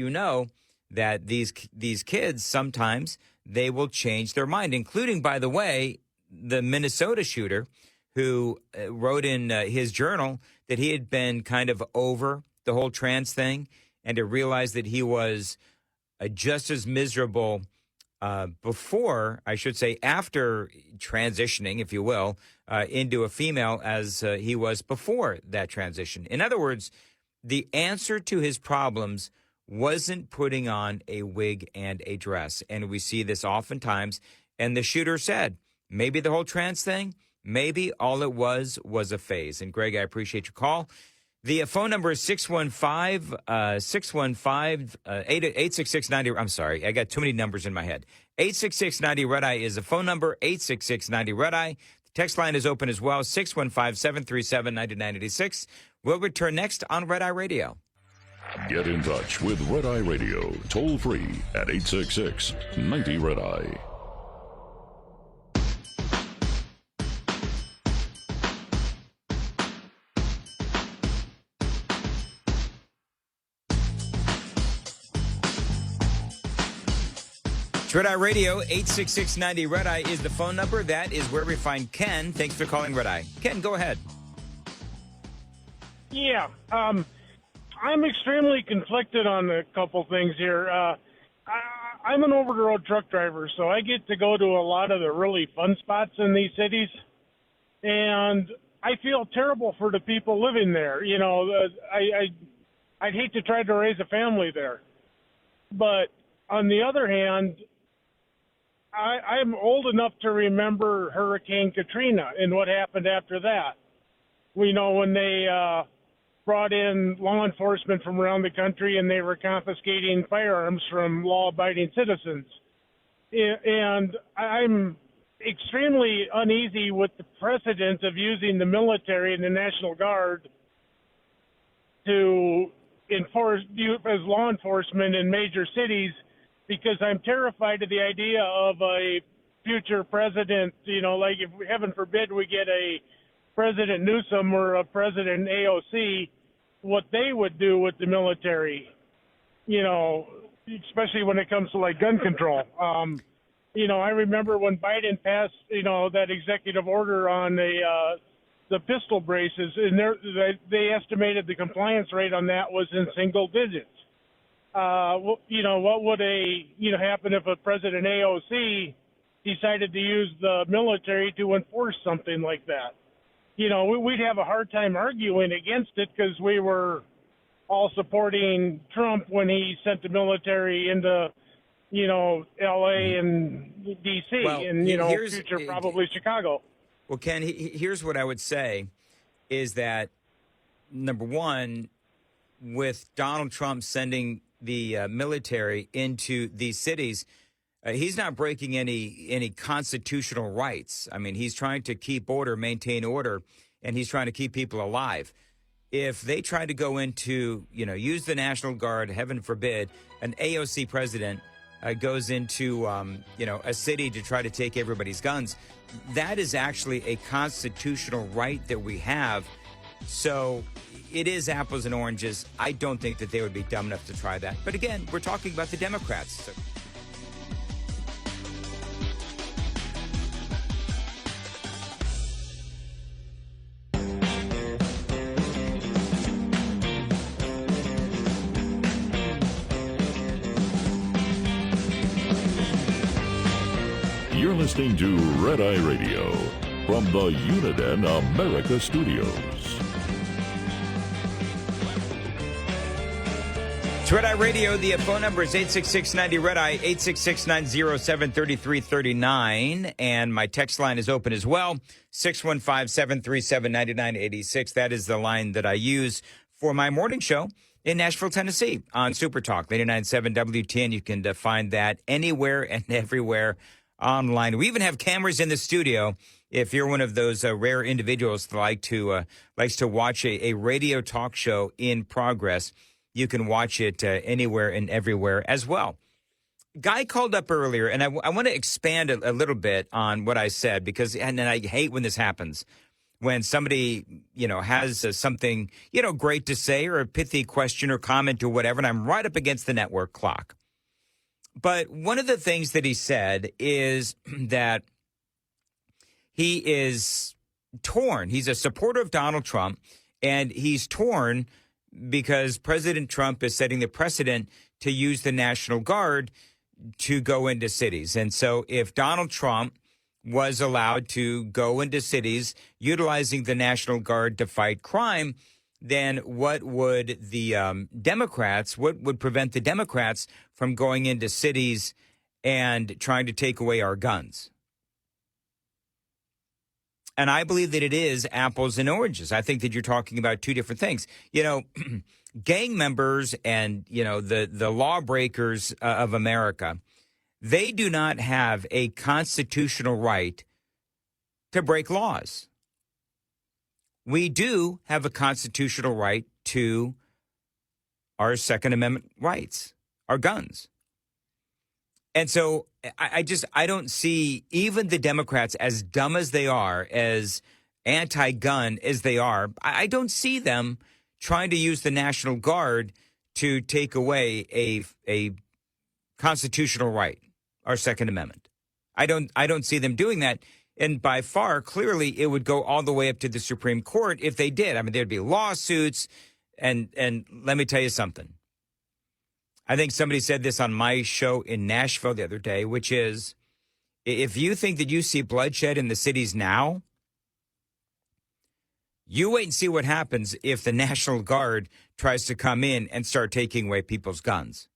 that these kids, sometimes they will change their mind, including, by the way, the Minnesota shooter who wrote in his journal that he had been kind of over the whole trans thing, and to realize that he was just as miserable before, I should say, after transitioning, if you will, into a female as he was before that transition. In other words, the answer to his problems wasn't putting on a wig and a dress. And we see this oftentimes. And the shooter said, maybe the whole trans thing, maybe all it was a phase. And Greg, I appreciate your call. The phone number is 866-90. I'm sorry, I got too many numbers in my head. 866-90-RED-EYE is the phone number, 866-90-RED-EYE. The text line is open as well, 615-737-9986. We'll return next on Red Eye Radio. Get in touch with Red Eye Radio, toll free at 866-90-RED-EYE. Red Eye Radio, 866-90-RED-EYE is the phone number. That is where we find Ken. Thanks for calling Red Eye. Ken, go ahead. Yeah, I'm extremely conflicted on a couple things here. I'm an over-the-road truck driver, so I get to go to a lot of the really fun spots in these cities, and I feel terrible for the people living there. You know, I'd hate to try to raise a family there. But on the other hand, I'm old enough to remember Hurricane Katrina and what happened after that. We know when they brought in law enforcement from around the country and they were confiscating firearms from law-abiding citizens. And I'm extremely uneasy with the precedent of using the military and the National Guard to enforce as law enforcement in major cities, because I'm terrified of the idea of a future president, you know, like if, heaven forbid, we get a President Newsom or a President AOC, what they would do with the military, you know, especially when it comes to, like, gun control. You know, I remember when Biden passed, you know, that executive order on the pistol braces, and they estimated the compliance rate on that was in single digits. You know, what would happen if a President AOC decided to use the military to enforce something like that? You know, we'd have a hard time arguing against it because we were all supporting Trump when he sent the military into, you know, L.A. and D.C. and, you know, future probably Chicago. Well, Ken, here's what I would say is that, number one, with Donald Trump sending the military into these cities, he's not breaking any constitutional rights. I mean, he's trying to keep order, maintain order, and he's trying to keep people alive. If they try to go into, you know, use the National Guard, heaven forbid, an AOC president goes into, you know, a city to try to take everybody's guns, that is actually a constitutional right that we have. So it is apples and oranges. I don't think that they would be dumb enough to try that. But again, we're talking about the Democrats. So. You're listening to Red Eye Radio from the Uniden America Studios. It's Red Eye Radio. The phone number is 866-90-RED-EYE, 866-907-3339. And my text line is open as well, 615-737-9986. That is the line that I use for my morning show in Nashville, Tennessee on Super Talk, 99.7 WTN. You can find that anywhere and everywhere online. We even have cameras in the studio. If you're one of those rare individuals that likes to watch a radio talk show in progress, you can watch it anywhere and everywhere as well. Guy called up earlier, and I want to expand a little bit on what I said, because and I hate when this happens, when somebody, you know, has something, you know, great to say or a pithy question or comment or whatever, and I'm right up against the network clock. But one of the things that he said is that he is torn. He's a supporter of Donald Trump, and he's torn because President Trump is setting the precedent to use the National Guard to go into cities. And so if Donald Trump was allowed to go into cities utilizing the National Guard to fight crime, then what would the Democrats, what would prevent the Democrats from going into cities and trying to take away our guns? And I believe that it is apples and oranges. I think that you're talking about two different things. You know, gang members and, you know, the lawbreakers of America, they do not have a constitutional right to break laws. We do have a constitutional right to our Second Amendment rights, our guns. And so I don't see even the Democrats, as dumb as they are, as anti-gun as they are, I don't see them trying to use the National Guard to take away a constitutional right, our Second Amendment. I don't see them doing that. And by far, clearly, it would go all the way up to the Supreme Court if they did. I mean, there'd be lawsuits. And let me tell you something. I think somebody said this on my show in Nashville the other day, which is, if you think that you see bloodshed in the cities now, you wait and see what happens if the National Guard tries to come in and start taking away people's guns.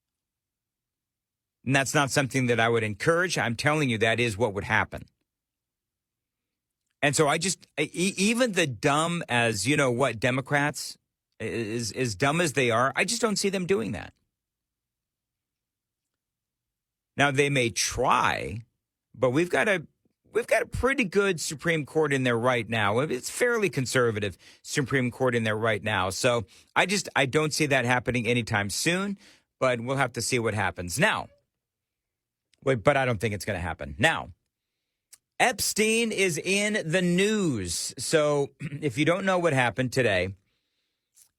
And that's not something that I would encourage. I'm telling you, that is what would happen. And so even the dumb as, Democrats, as dumb as they are, I just don't see them doing that. Now, they may try, but we've got a pretty good Supreme Court in there right now. It's fairly conservative Supreme Court in there right now. So I don't see that happening anytime soon, but we'll have to see what happens. Now, but I don't think it's going to happen. Now, Epstein is in the news. So if you don't know what happened today,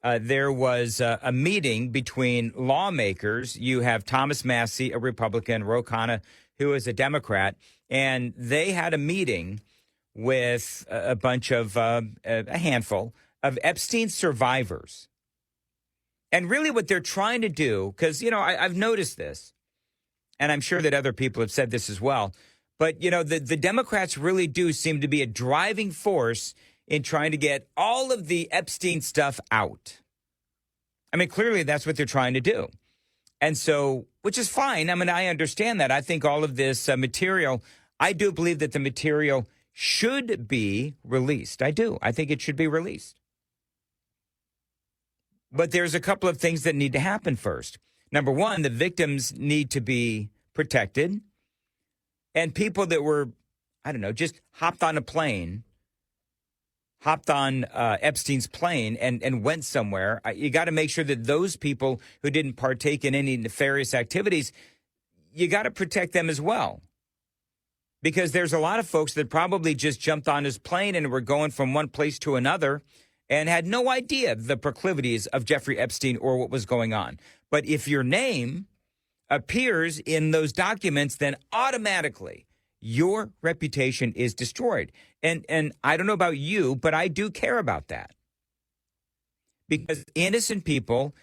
there was a meeting between lawmakers. You have Thomas Massie, a Republican, Ro Khanna, who is a Democrat, and they had a meeting with a bunch of, a handful of Epstein survivors. And really what they're trying to do, because, I've noticed this, and I'm sure that other people have said this as well, but, the Democrats really do seem to be a driving force in trying to get all of the Epstein stuff out. I mean, clearly that's what they're trying to do. And so, which is fine. I mean, I understand that. I think all of this material, I do believe that the material should be released. I do. I think it should be released. But there's a couple of things that need to happen first. Number one, the victims need to be protected. And people that were, just hopped on Epstein's plane and went somewhere, you got to make sure that those people who didn't partake in any nefarious activities, you got to protect them as well. Because there's a lot of folks that probably just jumped on his plane and were going from one place to another and had no idea the proclivities of Jeffrey Epstein or what was going on. But if your name appears in those documents, then automatically your reputation is destroyed. And I don't know about you, but I do care about that. Because innocent people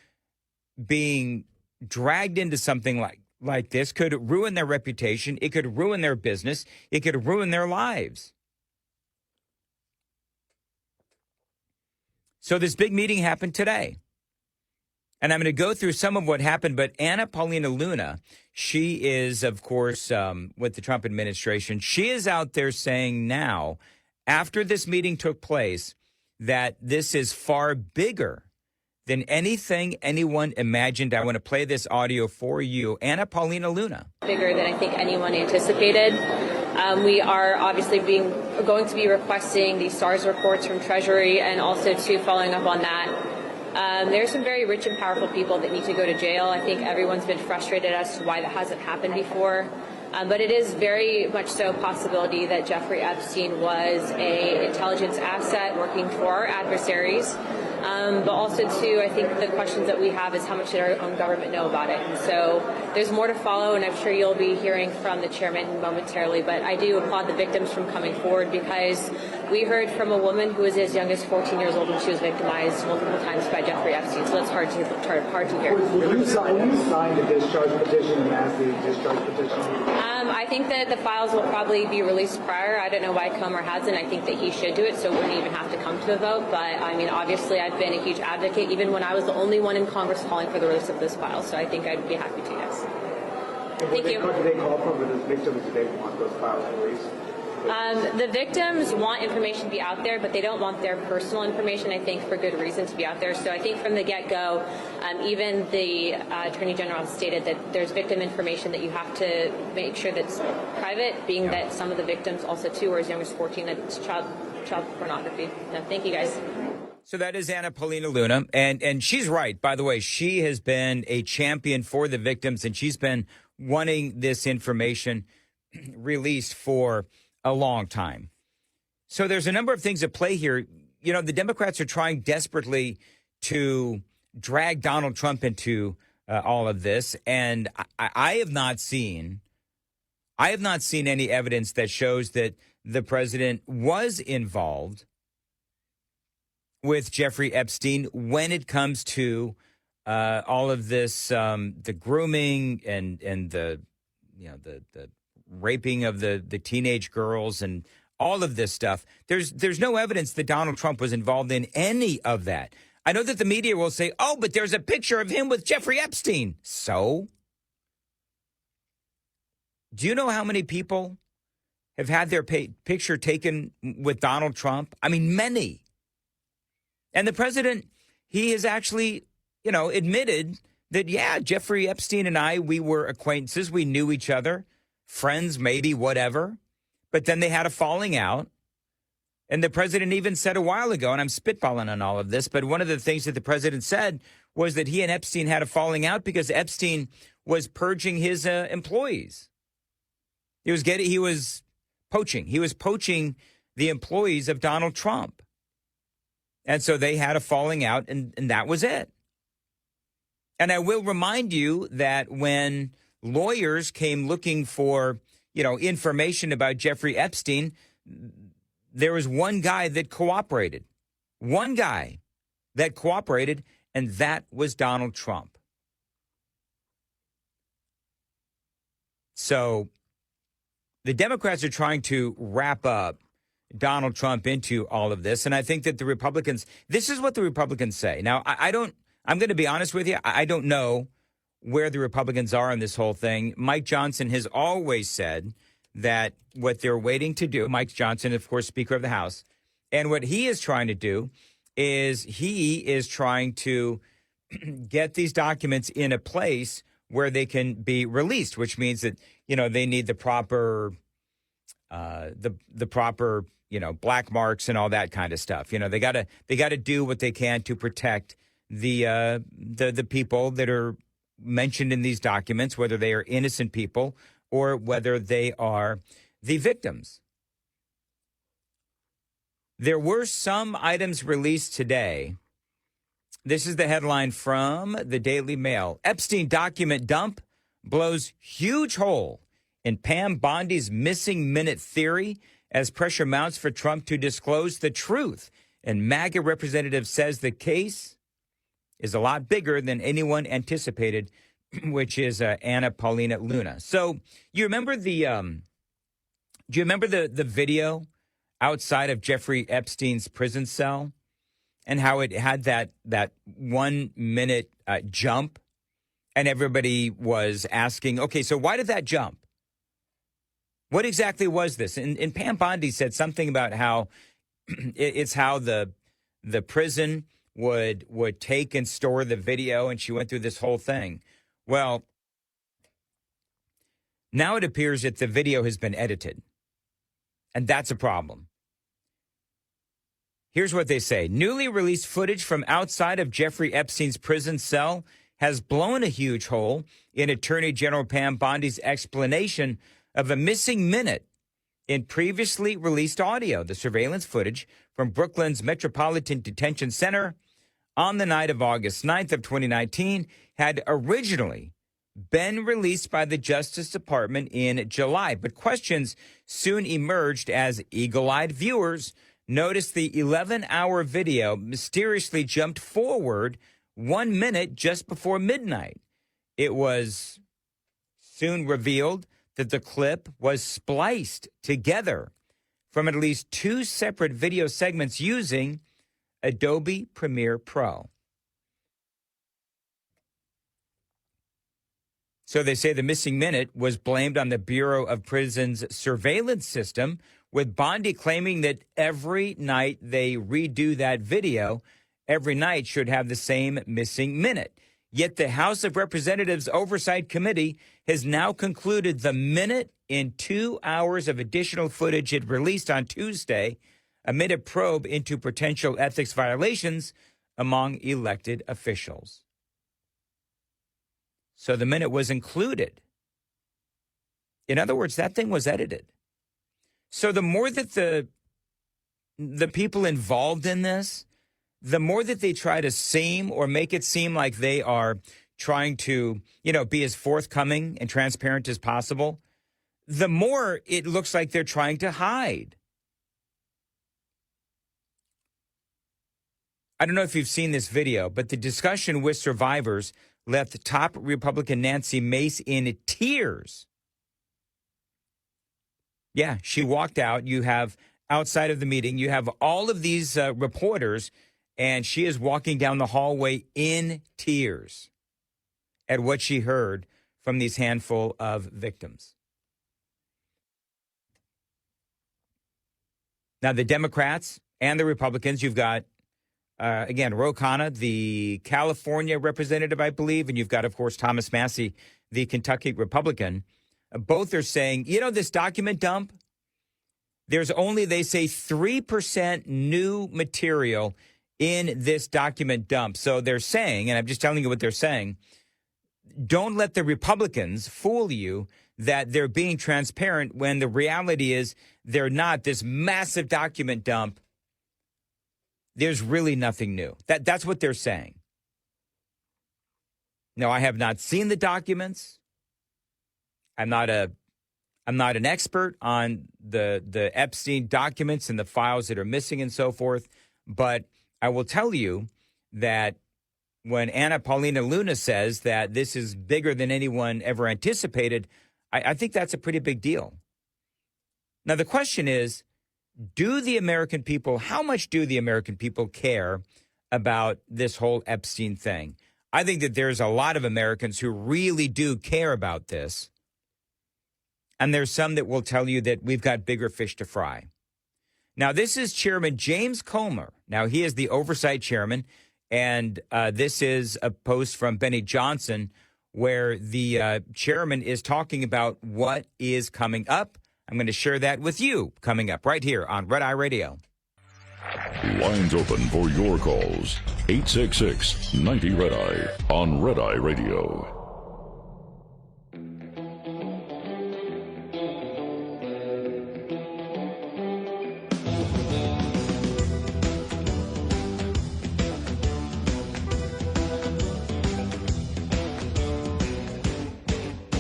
being dragged into something like this could ruin their reputation. It could ruin their business. It could ruin their lives. So this big meeting happened today. And I'm going to go through some of what happened, but Anna Paulina Luna, she is, of course, with the Trump administration. She is out there saying now, after this meeting took place, that this is far bigger than anything anyone imagined. I want to play this audio for you. Anna Paulina Luna. Bigger than I think anyone anticipated. We are obviously going to be requesting the SARS reports from Treasury and also, too, following up on that. There's some very rich and powerful people that need to go to jail. I think everyone's been frustrated as to why that hasn't happened before. But it is very much so a possibility that Jeffrey Epstein was an intelligence asset working for our adversaries. But also, too, I think the questions that we have is how much did our own government know about it? And so there's more to follow, and I'm sure you'll be hearing from the chairman momentarily. But I do applaud the victims from coming forward, because we heard from a woman who was as young as 14 years old when she was victimized multiple times by Jeffrey Epstein. So that's hard to hear. Will you sign the discharge petition, the massive discharge petition? I think that the files will probably be released prior. I don't know why Comer hasn't. I think that he should do it, so it wouldn't even have to come to a vote. But, I mean, obviously I've been a huge advocate, even when I was the only one in Congress calling for the release of this file. So I think I'd be happy to, yes. Thank you. Did they call for the victims? Did they want those files released? The victims want information to be out there, but they don't want their personal information, I think, for good reason to be out there. So I think from the get-go, even the Attorney General has stated that there's victim information that you have to make sure that's private, being that some of the victims also, too, are as young as 14, that it's child pornography. No, thank you, guys. So that is Anna Paulina Luna, and she's right. By the way, she has been a champion for the victims, and she's been wanting this information released for a long time. So there's a number of things at play here. You know, the Democrats are trying desperately to drag Donald Trump into all of this, and I have not seen any evidence that shows that the president was involved with Jeffrey Epstein when it comes to all of this, the grooming and the the raping of the teenage girls and all of this stuff. There's no evidence that Donald Trump was involved in any of that. I know that the media will say, "Oh, but there's a picture of him with Jeffrey Epstein." So, do you know how many people have had their picture taken with Donald Trump? I mean, many. And the president, he has actually, admitted that, yeah, Jeffrey Epstein and I, we were acquaintances. We knew each other, friends, maybe, whatever. But then they had a falling out. And the president even said a while ago, and I'm spitballing on all of this, but one of the things that the president said was that he and Epstein had a falling out because Epstein was purging his employees. He was poaching. He was poaching the employees of Donald Trump. And so they had a falling out, and that was it. And I will remind you that when lawyers came looking for, information about Jeffrey Epstein, there was one guy that cooperated. One guy that cooperated, and that was Donald Trump. So the Democrats are trying to wrap up Donald Trump into all of this. And I think that the Republicans, this is what the Republicans say. Now, I'm going to be honest with you. I don't know where the Republicans are on this whole thing. Mike Johnson has always said that what they're waiting to do, Mike Johnson, of course, Speaker of the House, and what he is trying to do is he is trying to get these documents in a place where they can be released, which means that, they need the proper, the proper, black marks and all that kind of stuff. They gotta do what they can to protect the people that are mentioned in these documents, whether they are innocent people or whether they are the victims. There were some items released today. This is the headline from the Daily Mail. Epstein document dump blows huge hole in Pam Bondi's missing minute theory as pressure mounts for Trump to disclose the truth. And MAGA representative says the case is a lot bigger than anyone anticipated, which is Anna Paulina Luna. So you remember do you remember the video outside of Jeffrey Epstein's prison cell and how it had that 1 minute jump, and everybody was asking, okay, so why did that jump? What exactly was this? And Pam Bondi said something about how it's how the prison would take and store the video, and she went through this whole thing. Well, now it appears that the video has been edited, and that's a problem. Here's what they say. Newly released footage from outside of Jeffrey Epstein's prison cell has blown a huge hole in Attorney General Pam Bondi's explanation of a missing minute in previously released audio. The surveillance footage from Brooklyn's Metropolitan Detention Center on the night of August 9th of 2019 had originally been released by the Justice Department in July. But questions soon emerged as eagle-eyed viewers noticed the 11-hour video mysteriously jumped forward 1 minute just before midnight. It was soon revealed that the clip was spliced together from at least two separate video segments using Adobe Premiere Pro. So they say the missing minute was blamed on the Bureau of Prisons surveillance system, with Bondi claiming that every night they redo that video, every night should have the same missing minute. Yet the House of Representatives Oversight Committee has now concluded the minute in 2 hours of additional footage it released on Tuesday amid a probe into potential ethics violations among elected officials. So the minute was included. In other words, that thing was edited. So the more that the people involved in this, the more that they try to seem or make it seem like they are trying to, be as forthcoming and transparent as possible, the more it looks like they're trying to hide. I don't know if you've seen this video, but the discussion with survivors left top Republican Nancy Mace in tears. Yeah, she walked out. You have, outside of the meeting, you have all of these reporters, and she is walking down the hallway in tears at what she heard from these handful of victims. Now, the Democrats and the Republicans, you've got, again, Ro Khanna, the California representative, I believe, and you've got, of course, Thomas Massie, the Kentucky Republican. Both are saying, this document dump, there's only, they say, 3% new material in this document dump. So they're saying, and I'm just telling you what they're saying, don't let the Republicans fool you that they're being transparent when the reality is they're not. This massive document dump, there's really nothing new. That's what they're saying. No, I have not seen the documents. I'm not an expert on the Epstein documents and the files that are missing and so forth, but I will tell you that when Anna Paulina Luna says that this is bigger than anyone ever anticipated, I think that's a pretty big deal. Now, the question is, how much do the American people care about this whole Epstein thing? I think that there's a lot of Americans who really do care about this. And there's some that will tell you that we've got bigger fish to fry. Now, this is Chairman James Comer. Now, he is the oversight chairman. And this is a post from Benny Johnson where the chairman is talking about what is coming up. I'm going to share that with you coming up right here on Red Eye Radio. Lines open for your calls. 866-90-RED-EYE on Red Eye Radio.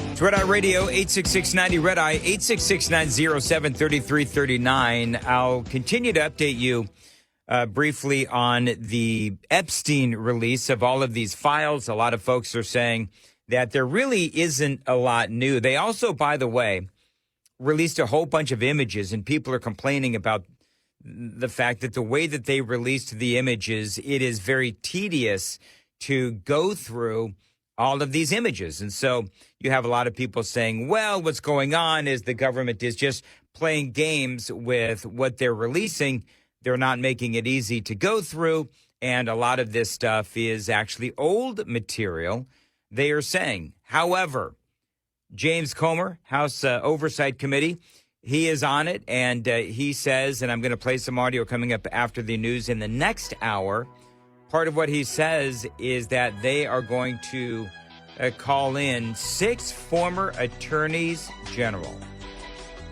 It's Red Eye Radio, 866-90-RED-EYE, 866-907-3339. I'll continue to update you briefly on the Epstein release of all of these files. A lot of folks are saying that there really isn't a lot new. They also, by the way, released a whole bunch of images, and people are complaining about the fact that the way that they released the images, it is very tedious to go through all of these images. And so you have a lot of people saying, well, what's going on is the government is just playing games with what they're releasing. They're not making it easy to go through. And a lot of this stuff is actually old material, they are saying. However, James Comer, House Oversight Committee, he is on it. And he says, and I'm going to play some audio coming up after the news in the next hour. Part of what he says is that they are going to call in 6 former attorneys general,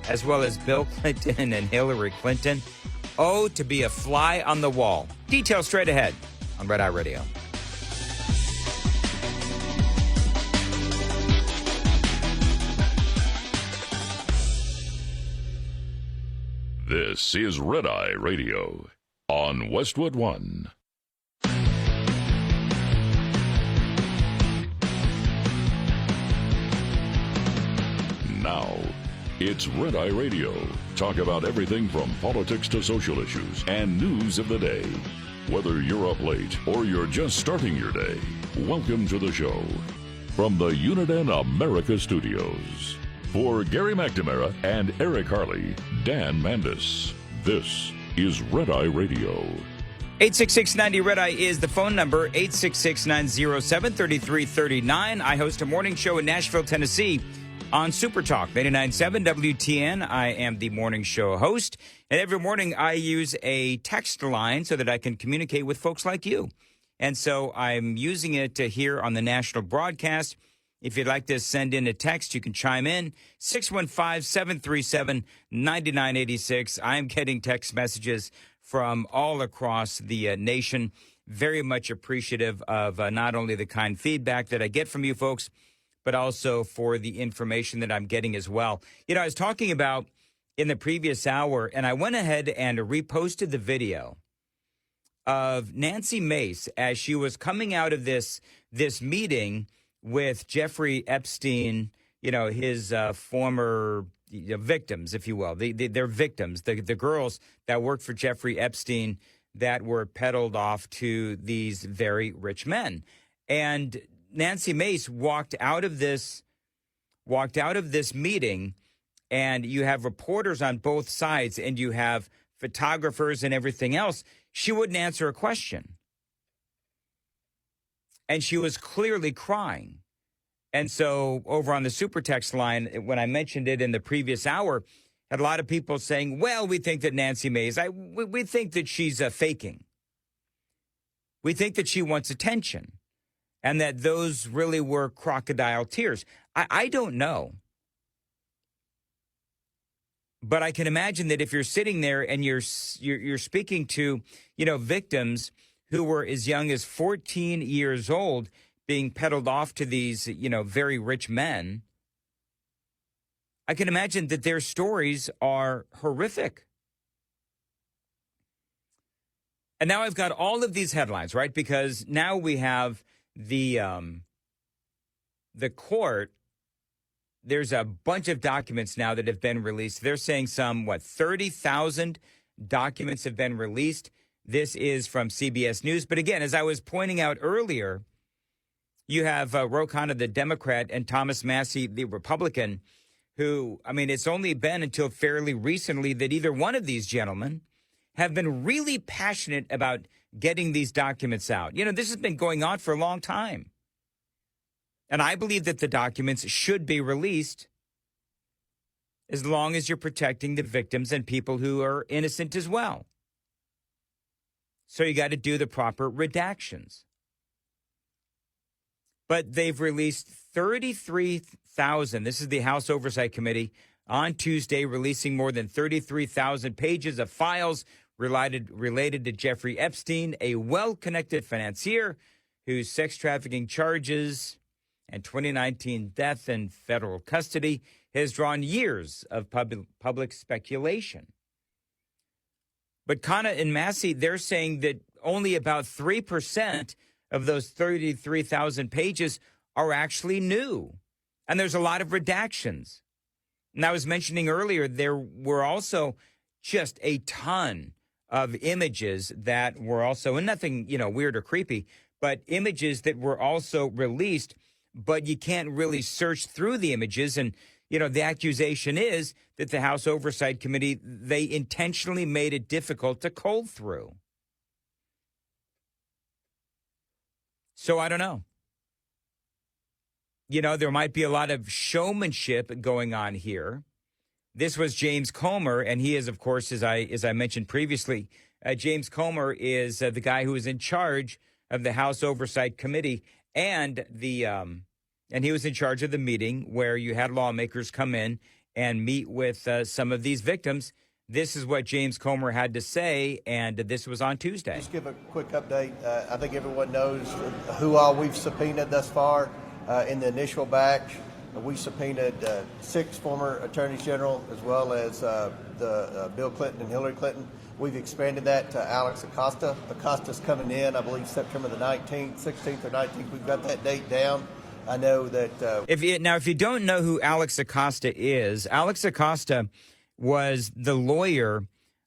as well as Bill Clinton and Hillary Clinton. Oh, to be a fly on the wall. Details straight ahead on Red Eye Radio. This is Red Eye Radio on Westwood One. Now, it's Red Eye Radio. Talk about everything from politics to social issues and news of the day. Whether you're up late or you're just starting your day, welcome to the show. From the Uniden America Studios. For Gary McNamara and Eric Harley, Dan Mandis, this is Red Eye Radio. 866-90-RED-EYE is the phone number, 866-907-3339. I host a morning show in Nashville, Tennessee on Super Talk 99.7 WTN. I am the morning show host, and every morning I use a text line so that I can communicate with folks like you. And so I'm using it here on the national broadcast. If you'd like to send in a text, you can chime in, 615-737-9986. I'm getting text messages from all across the nation. Very much appreciative of not only the kind feedback that I get from you folks, but also for the information that I'm getting as well. You know, I was talking about in the previous hour, and I went ahead and reposted the video of Nancy Mace as she was coming out of this meeting with Jeffrey Epstein, his former victims, if you will. They're victims, the girls that worked for Jeffrey Epstein that were peddled off to these very rich men. And Nancy Mace walked out of this meeting, and you have reporters on both sides, and you have photographers and everything else. She wouldn't answer a question. And she was clearly crying. And so over on the super text line, when I mentioned it in the previous hour, had a lot of people saying, well, we think that Nancy Mace, we think that she's faking. We think that she wants attention and that those really were crocodile tears. I don't know. But I can imagine that if you're sitting there and you're speaking to, victims who were as young as 14 years old being peddled off to these, very rich men, I can imagine that their stories are horrific. And now I've got all of these headlines, right? Because now we have the court. There's a bunch of documents now that have been released. They're saying 30,000 documents have been released. This is from CBS News. But again, as I was pointing out earlier, you have Ro Khanna, the Democrat, and Thomas Massie, the Republican, who, it's only been until fairly recently that either one of these gentlemen have been really passionate about getting these documents out. This has been going on for a long time. And I believe that the documents should be released as long as you're protecting the victims and people who are innocent as well. So you got to do the proper redactions. But they've released 33,000. This is the House Oversight Committee on Tuesday releasing more than 33,000 pages of files related to Jeffrey Epstein, a well-connected financier whose sex trafficking charges and 2019 death in federal custody has drawn years of public speculation. But Khanna and Massie, they're saying that only about 3% of those 33,000 pages are actually new. And there's a lot of redactions. And I was mentioning earlier, there were also just a ton of images that were also, and nothing, weird or creepy, but images that were also released, but you can't really search through the images. And, the accusation is that the House Oversight Committee, they intentionally made it difficult to cull through. So I don't know. There might be a lot of showmanship going on here. This was James Comer, and he is, of course, as I mentioned previously, James Comer is the guy who is in charge of the House Oversight Committee, and he was in charge of the meeting where you had lawmakers come in and meet with some of these victims. This is what James Comer had to say, and this was on Tuesday. Just give a quick update. I think everyone knows who all we've subpoenaed thus far. In the initial batch, we subpoenaed 6 former attorneys general, as well as Bill Clinton and Hillary Clinton. We've expanded that to Alex Acosta. Acosta's coming in, I believe, September the 19th, 16th or 19th. We've got that date down. I know that... If you don't know who Alex Acosta is, Alex Acosta was the lawyer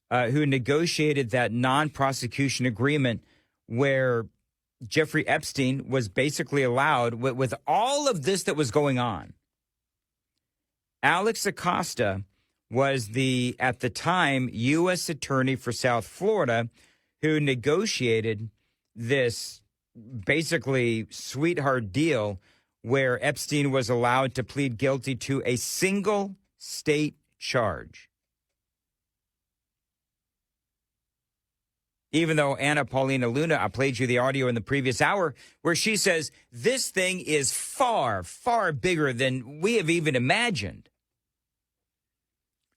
who negotiated that non-prosecution agreement where Jeffrey Epstein was basically allowed, with all of this that was going on. Alex Acosta was at the time, U.S. Attorney for South Florida, who negotiated this basically sweetheart deal where Epstein was allowed to plead guilty to a single state charge. Even though Anna Paulina Luna, I played you the audio in the previous hour, where she says, this thing is far, far bigger than we have even imagined.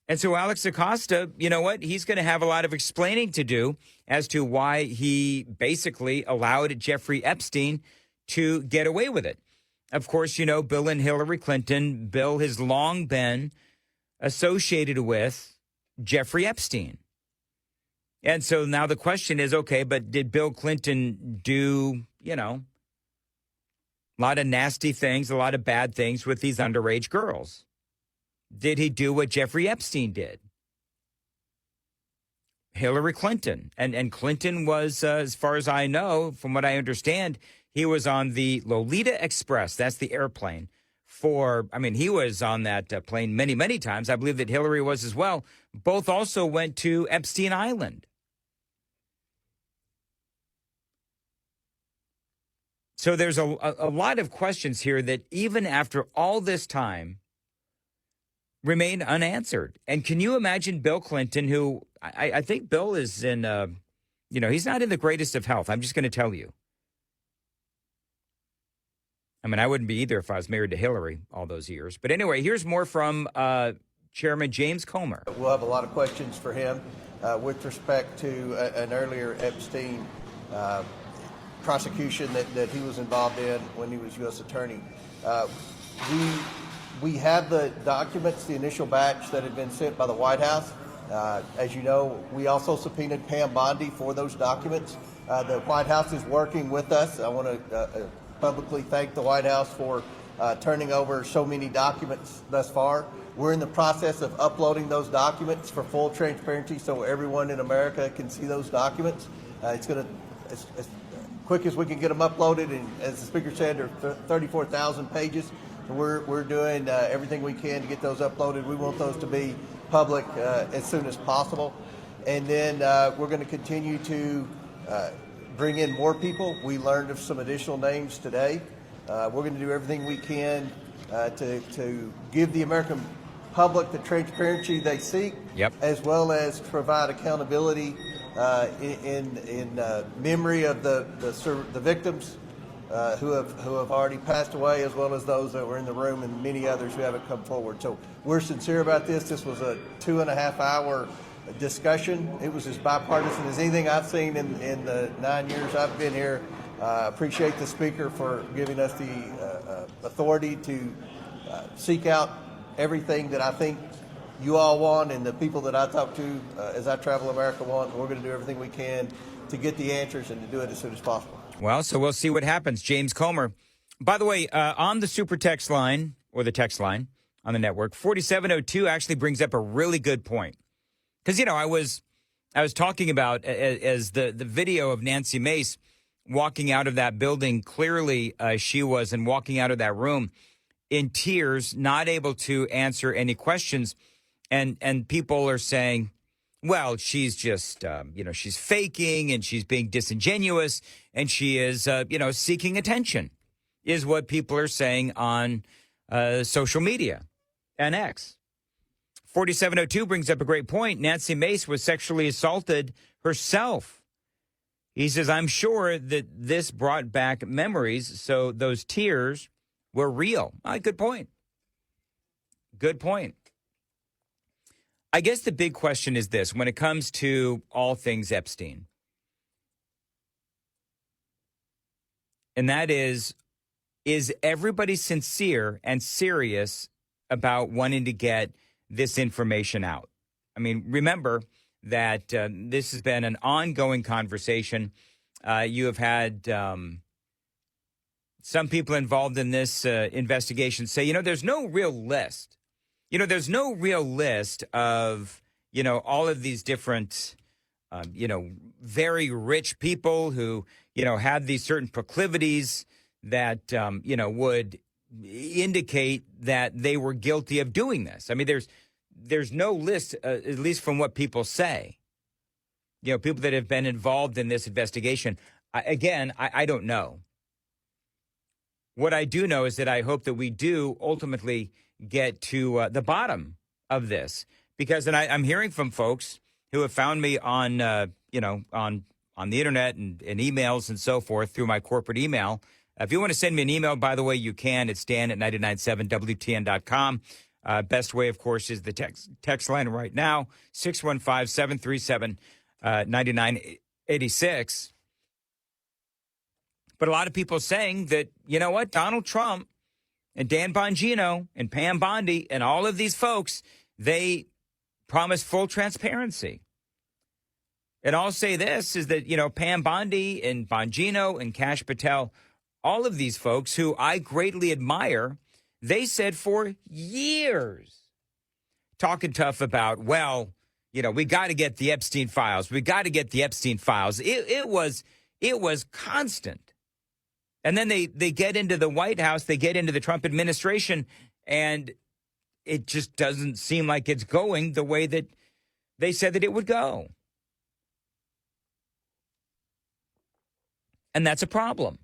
And so Alex Acosta, you know what? He's going to have a lot of explaining to do as to why he basically allowed Jeffrey Epstein to get away with it. Of course, Bill and Hillary Clinton, Bill has long been associated with Jeffrey Epstein. And so now the question is, okay, but did Bill Clinton do, a lot of nasty things, a lot of bad things with these underage girls? Did he do what Jeffrey Epstein did? Hillary Clinton. And Clinton was, as far as I know, from what I understand, he was on the Lolita Express. That's the airplane. He was on that plane many, many times. I believe that Hillary was as well. Both also went to Epstein Island. So there's a lot of questions here that even after all this time remain unanswered. And can you imagine Bill Clinton, who I think Bill is in, he's not in the greatest of health. I'm just going to tell you. I wouldn't be either if I was married to Hillary all those years. But anyway, here's more from Chairman James Comer. We'll have a lot of questions for him with respect to an earlier Epstein prosecution that he was involved in when he was U.S. Attorney. We have the documents, the initial batch that had been sent by the White House. As you know, we also subpoenaed Pam Bondi for those documents. The White House is working with us. I want to publicly thank the White House for turning over so many documents thus far. We're in the process of uploading those documents for full transparency so everyone in America can see those documents. It's going to, as quick as we can get them uploaded, and as the Speaker said, there are 34,000 pages. We're doing everything we can to get those uploaded. We want those to be public as soon as possible. And then we're going to continue to bring in more people. We learned of some additional names today. We're going to do everything we can to give the American public the transparency they seek, as well as provide accountability in memory of the victims who have already passed away, as well as those that were in the room and many others who haven't come forward. So we're sincere about this. This was a 2.5-hour discussion. It was as bipartisan as anything I've seen in the 9 years I've been here. Appreciate the Speaker for giving us the authority to seek out everything that I think you all want and the people that I talk to as I travel America want. We're going to do everything we can to get the answers and to do it as soon as possible. Well, so we'll see what happens. James Comer. By the way, on the super text line, or the text line on the network, 4702 actually brings up a really good point. Because, I was talking about as the video of Nancy Mace walking out of that building, clearly she was, and walking out of that room in tears, not able to answer any questions. And people are saying, well, she's just, she's faking and she's being disingenuous and she is, seeking attention, is what people are saying on social media and X. 4702 brings up a great point. Nancy Mace was sexually assaulted herself. He says, I'm sure that this brought back memories, so those tears were real. Good point. Good point. I guess the big question is this, when it comes to all things Epstein, and that is everybody sincere and serious about wanting to get this information out? I mean, remember that this has been an ongoing conversation. You have had some people involved in this investigation say, there's no real list. There's no real list of, all of these different, very rich people who, had these certain proclivities that, would indicate that they were guilty of doing this. I mean, there's no list, at least from what people say. People that have been involved in this investigation. I don't know. What I do know is that I hope that we do ultimately get to the bottom of this, because I'm hearing from folks who have found me on on the internet and emails and so forth through my corporate email. If you want to send me an email, by the way, you can. It's dan@997wtn.com. Best way, of course, is the text line right now, 615-737-9986. But a lot of people saying that, Donald Trump and Dan Bongino and Pam Bondi and all of these folks, they promised full transparency. And I'll say this is that, Pam Bondi and Bongino and Kash Patel, all of these folks who I greatly admire, they said for years, talking tough about, we got to get the Epstein files. We got to get the Epstein files. It was constant. And then they get into the White House, they get into the Trump administration, and it just doesn't seem like it's going the way that they said that it would go. And that's a problem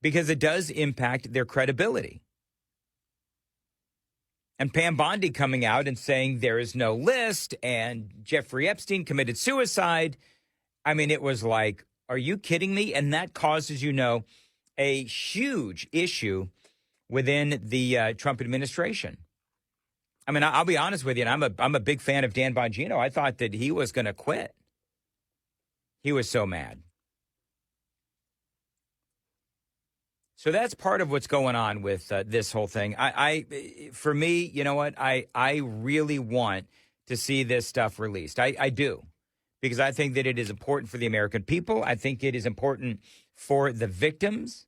because it does impact their credibility. And Pam Bondi coming out and saying there is no list and Jeffrey Epstein committed suicide. I mean, it was like, are you kidding me? And that causes, a huge issue within the Trump administration. I mean, I'll be honest with you, and I'm a big fan of Dan Bongino. I thought that he was going to quit. He was so mad. So that's part of what's going on with this whole thing. For me, you know what? I really want to see this stuff released. I do, because I think that it is important for the American people. I think it is important for the victims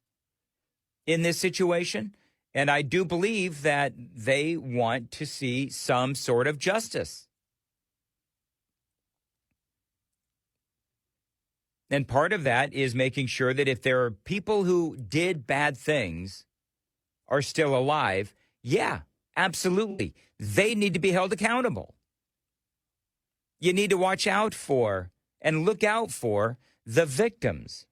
in this situation. And I do believe that they want to see some sort of justice. And part of that is making sure that if there are people who did bad things are still alive, yeah, absolutely. They need to be held accountable. You need to watch out for and look out for the victims.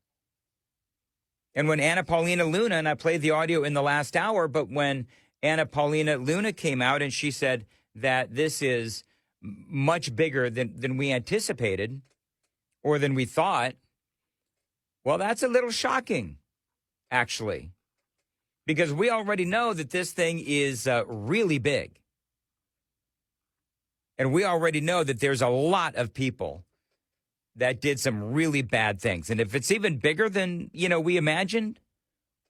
And when Anna Paulina Luna, and I played the audio in the last hour, but when Anna Paulina Luna came out and she said that this is much bigger than we anticipated or than we thought, well, that's a little shocking, actually, because we already know that this thing is really big. And we already know that there's a lot of people that did some really bad things. And if it's even bigger than, we imagined,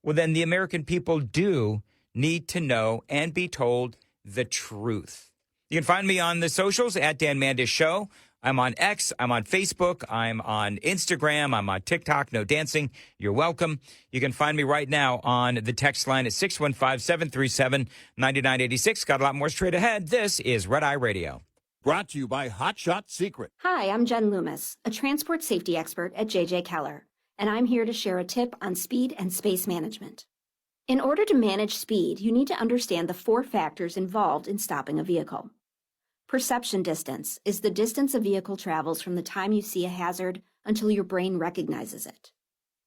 well, then the American people do need to know and be told the truth. You can find me on the socials at Dan Mandis Show. I'm on X, I'm on Facebook, I'm on Instagram, I'm on TikTok, no dancing. You're welcome. You can find me right now on the text line at 615-737-9986. Got a lot more straight ahead. This is Red Eye Radio. Brought to you by Hot Shot Secret. Hi, I'm Jen Loomis, a transport safety expert at JJ Keller, and I'm here to share a tip on speed and space management. In order to manage speed, you need to understand the 4 factors involved in stopping a vehicle. Perception distance is the distance a vehicle travels from the time you see a hazard until your brain recognizes it.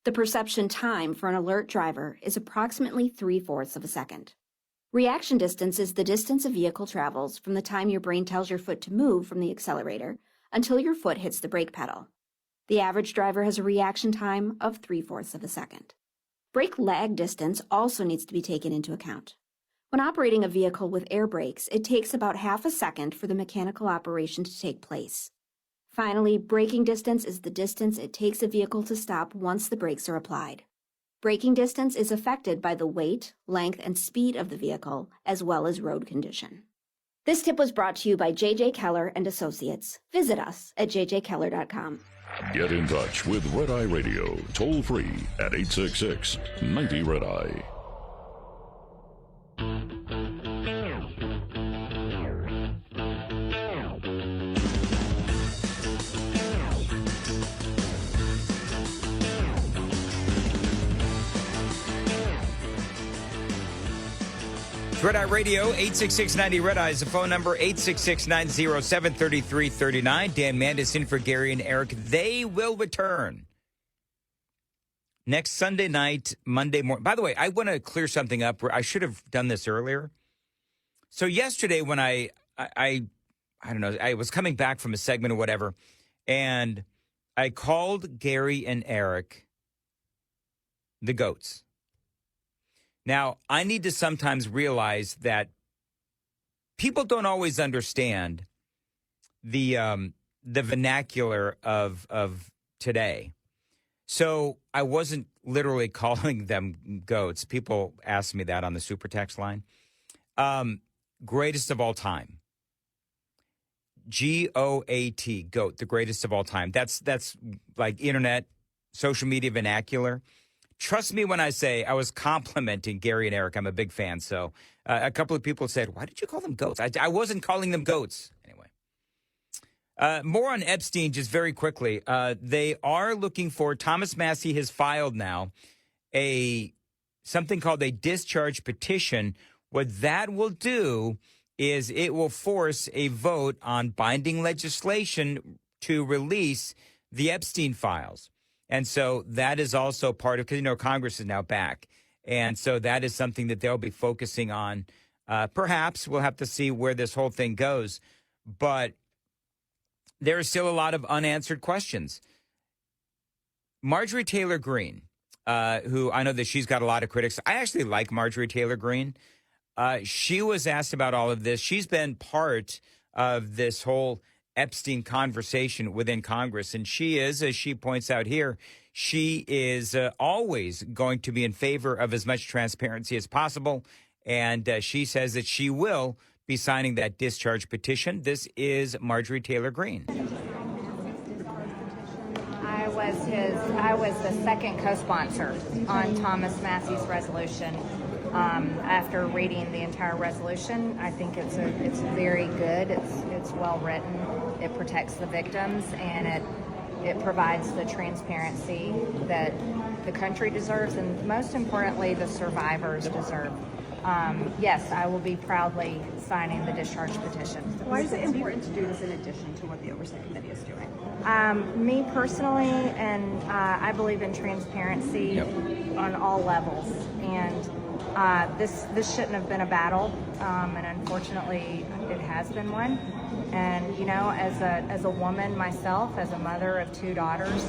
The perception time for an alert driver is approximately 3/4 of a second. Reaction distance is the distance a vehicle travels from the time your brain tells your foot to move from the accelerator until your foot hits the brake pedal. The average driver has a reaction time of 3/4 of a second. Brake lag distance also needs to be taken into account. When operating a vehicle with air brakes, it takes about half a second for the mechanical operation to take place. Finally, braking distance is the distance it takes a vehicle to stop once the brakes are applied. Braking distance is affected by the weight, length, and speed of the vehicle, as well as road condition. This tip was brought to you by JJ Keller and Associates. Visit us at jjkeller.com. Get in touch with Red Eye Radio, toll free at 866-90-RED-EYE. Red Eye Radio, 866-90-RED-EYE is the phone number, 866-907-3339. Dan Mandis in for Gary and Eric. They will return next Sunday night, Monday morning. By the way, I want to clear something up. I should have done this earlier. So yesterday when I don't know, I was coming back from a segment or whatever, and I called Gary and Eric the goats. Now, I need to sometimes realize that people don't always understand the vernacular of today. So I wasn't literally calling them goats. People ask me that on the super text line. Greatest of all time. G-O-A-T, GOAT, the greatest of all time. That's like internet, social media vernacular. Trust me when I say I was complimenting Gary and Eric. I'm a big fan. So a couple of people said, why did you call them goats? I wasn't calling them goats. Anyway. More on Epstein just very quickly. They are looking for, Thomas Massie has filed now something called a discharge petition. What that will do is it will force a vote on binding legislation to release the Epstein files. And so that is also part of, because, Congress is now back. And so that is something that they'll be focusing on. Perhaps we'll have to see where this whole thing goes. But there are still a lot of unanswered questions. Marjorie Taylor Greene, who I know that she's got a lot of critics. I actually like Marjorie Taylor Greene. She was asked about all of this. She's been part of this whole Epstein conversation within Congress. And she is, as she points out here, she is always going to be in favor of as much transparency as possible. And she says that she will be signing that discharge petition. This is Marjorie Taylor Greene. I was the second co-sponsor on Thomas Massie's resolution. After reading the entire resolution, I think it's very good. It's well written. It protects the victims, and it provides the transparency that the country deserves, and most importantly, the survivors deserve. Yes, I will be proudly signing the discharge petition. Why is it important to do this in addition to what the Oversight Committee is doing? Me personally, and I believe in transparency on all levels, and this shouldn't have been a battle, and unfortunately, it has been one. And as a woman myself, as a mother of 2 daughters,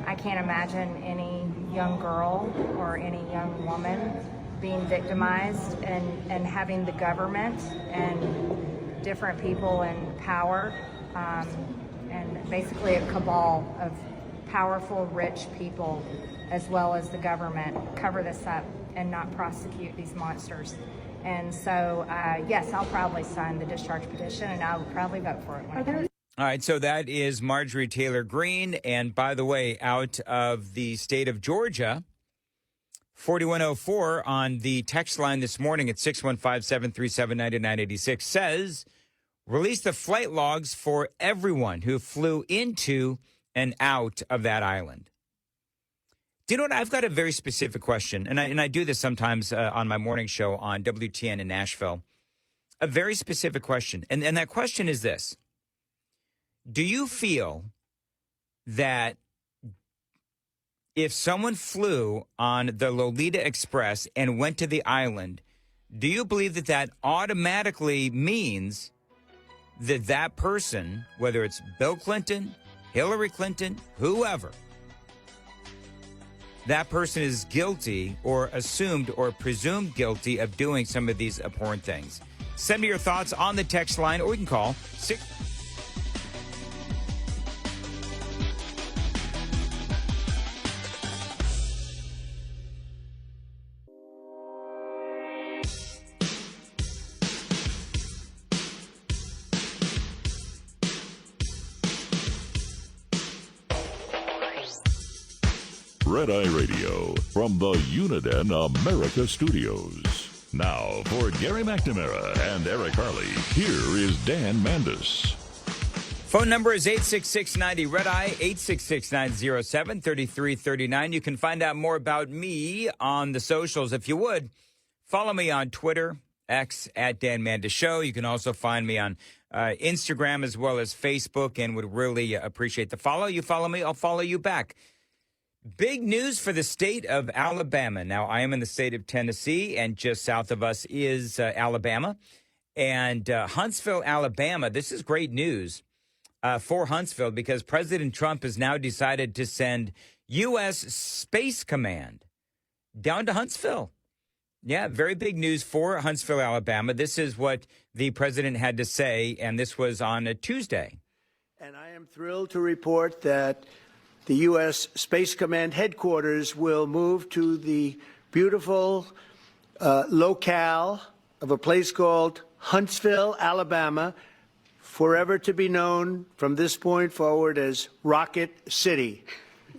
I can't imagine any young girl or any young woman being victimized and having the government and different people in power and basically a cabal of powerful, rich people, as well as the government, cover this up and not prosecute these monsters. And so, yes, I'll probably sign the discharge petition, and I'll probably vote for it when it comes. All right, so that is Marjorie Taylor Greene. And by the way, out of the state of Georgia, 4104 on the text line this morning at 615-737-9986 says, release the flight logs for everyone who flew into and out of that island. Do you know what? I've got a very specific question, and I do this sometimes on my morning show on WTN in Nashville. A very specific question, and that question is this. Do you feel that if someone flew on the Lolita Express and went to the island, do you believe that that automatically means that that person, whether it's Bill Clinton, Hillary Clinton, whoever, that person is guilty or assumed or presumed guilty of doing some of these abhorrent things? Send me your thoughts on the text line, or you can call 6. Red Eye Radio from the Uniden America Studios. Now, for Gary McNamara and Eric Harley, here is Dan Mandis. Phone number is 866-90 Red Eye, 866-907-3339. You can find out more about me on the socials. If you would, follow me on Twitter, X, at Dan Mandis Show. You can also find me on Instagram as well as Facebook, and would really appreciate the follow. You follow me, I'll follow you back. Big news for the state of Alabama. Now, I am in the state of Tennessee, and just south of us is Alabama. And Huntsville, Alabama, this is great news for Huntsville, because President Trump has now decided to send U.S. Space Command down to Huntsville. Yeah, very big news for Huntsville, Alabama. This is what the president had to say, and this was on a Tuesday. And I am thrilled to report that the U.S. Space Command headquarters will move to the beautiful locale of a place called Huntsville, Alabama, forever to be known from this point forward as Rocket City.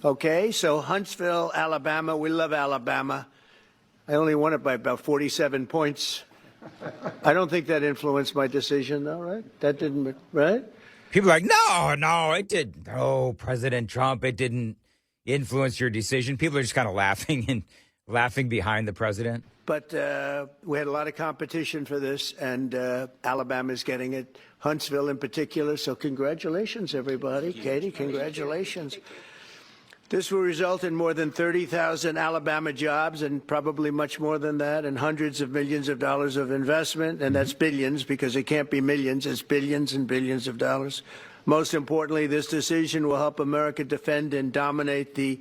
Okay, so Huntsville, Alabama, we love Alabama. I only won it by about 47 points. I don't think that influenced my decision, though, right? That didn't, right? People are like, no, it didn't. Oh, President Trump, it didn't influence your decision. People are just kind of laughing behind the president. But we had a lot of competition for this, and Alabama's getting it, Huntsville in particular. So congratulations, everybody. Katie, congratulations. This will result in more than 30,000 Alabama jobs and probably much more than that, and hundreds of millions of dollars of investment. And that's billions, because it can't be millions. It's billions and billions of dollars. Most importantly, this decision will help America defend and dominate the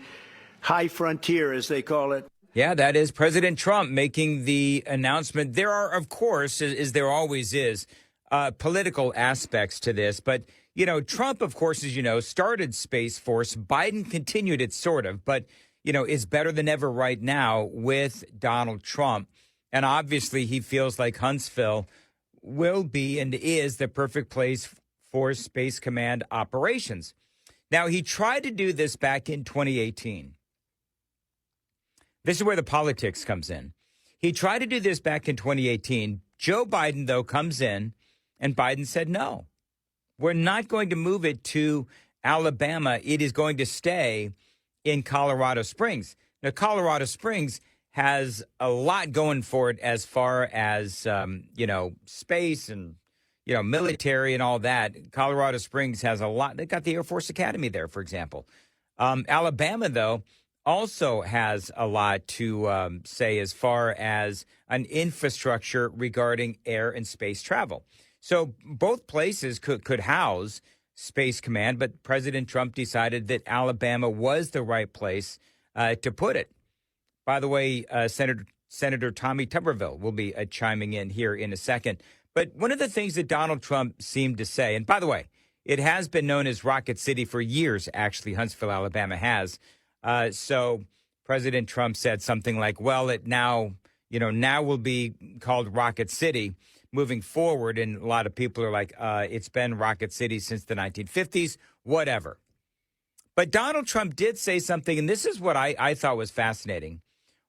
high frontier, as they call it. Yeah, that is President Trump making the announcement. There are, of course, as there always is, political aspects to this. But, you know, Trump, of course, as you know, started Space Force. Biden continued it sort of, but, you know, is better than ever right now with Donald Trump. And obviously he feels like Huntsville will be and is the perfect place for Space Command operations. Now, he tried to do this back in 2018. This is where the politics comes in. He tried to do this back in 2018. Joe Biden, though, comes in, and Biden said, no, we're not going to move it to Alabama. It is going to stay in Colorado Springs. Now, Colorado Springs has a lot going for it as far as, space and, military and all that. Colorado Springs has a lot. They got the Air Force Academy there, for example. Alabama, though, also has a lot to say as far as an infrastructure regarding air and space travel. So both places could house Space Command, but President Trump decided that Alabama was the right place to put it. By the way, Senator Tommy Tuberville will be chiming in here in a second. But one of the things that Donald Trump seemed to say, and by the way, it has been known as Rocket City for years, actually, Huntsville, Alabama has. So President Trump said something like, well, it now will be called Rocket City moving forward. And a lot of people are like, it's been Rocket City since the 1950s, whatever. But Donald Trump did say something, and this is what I thought was fascinating,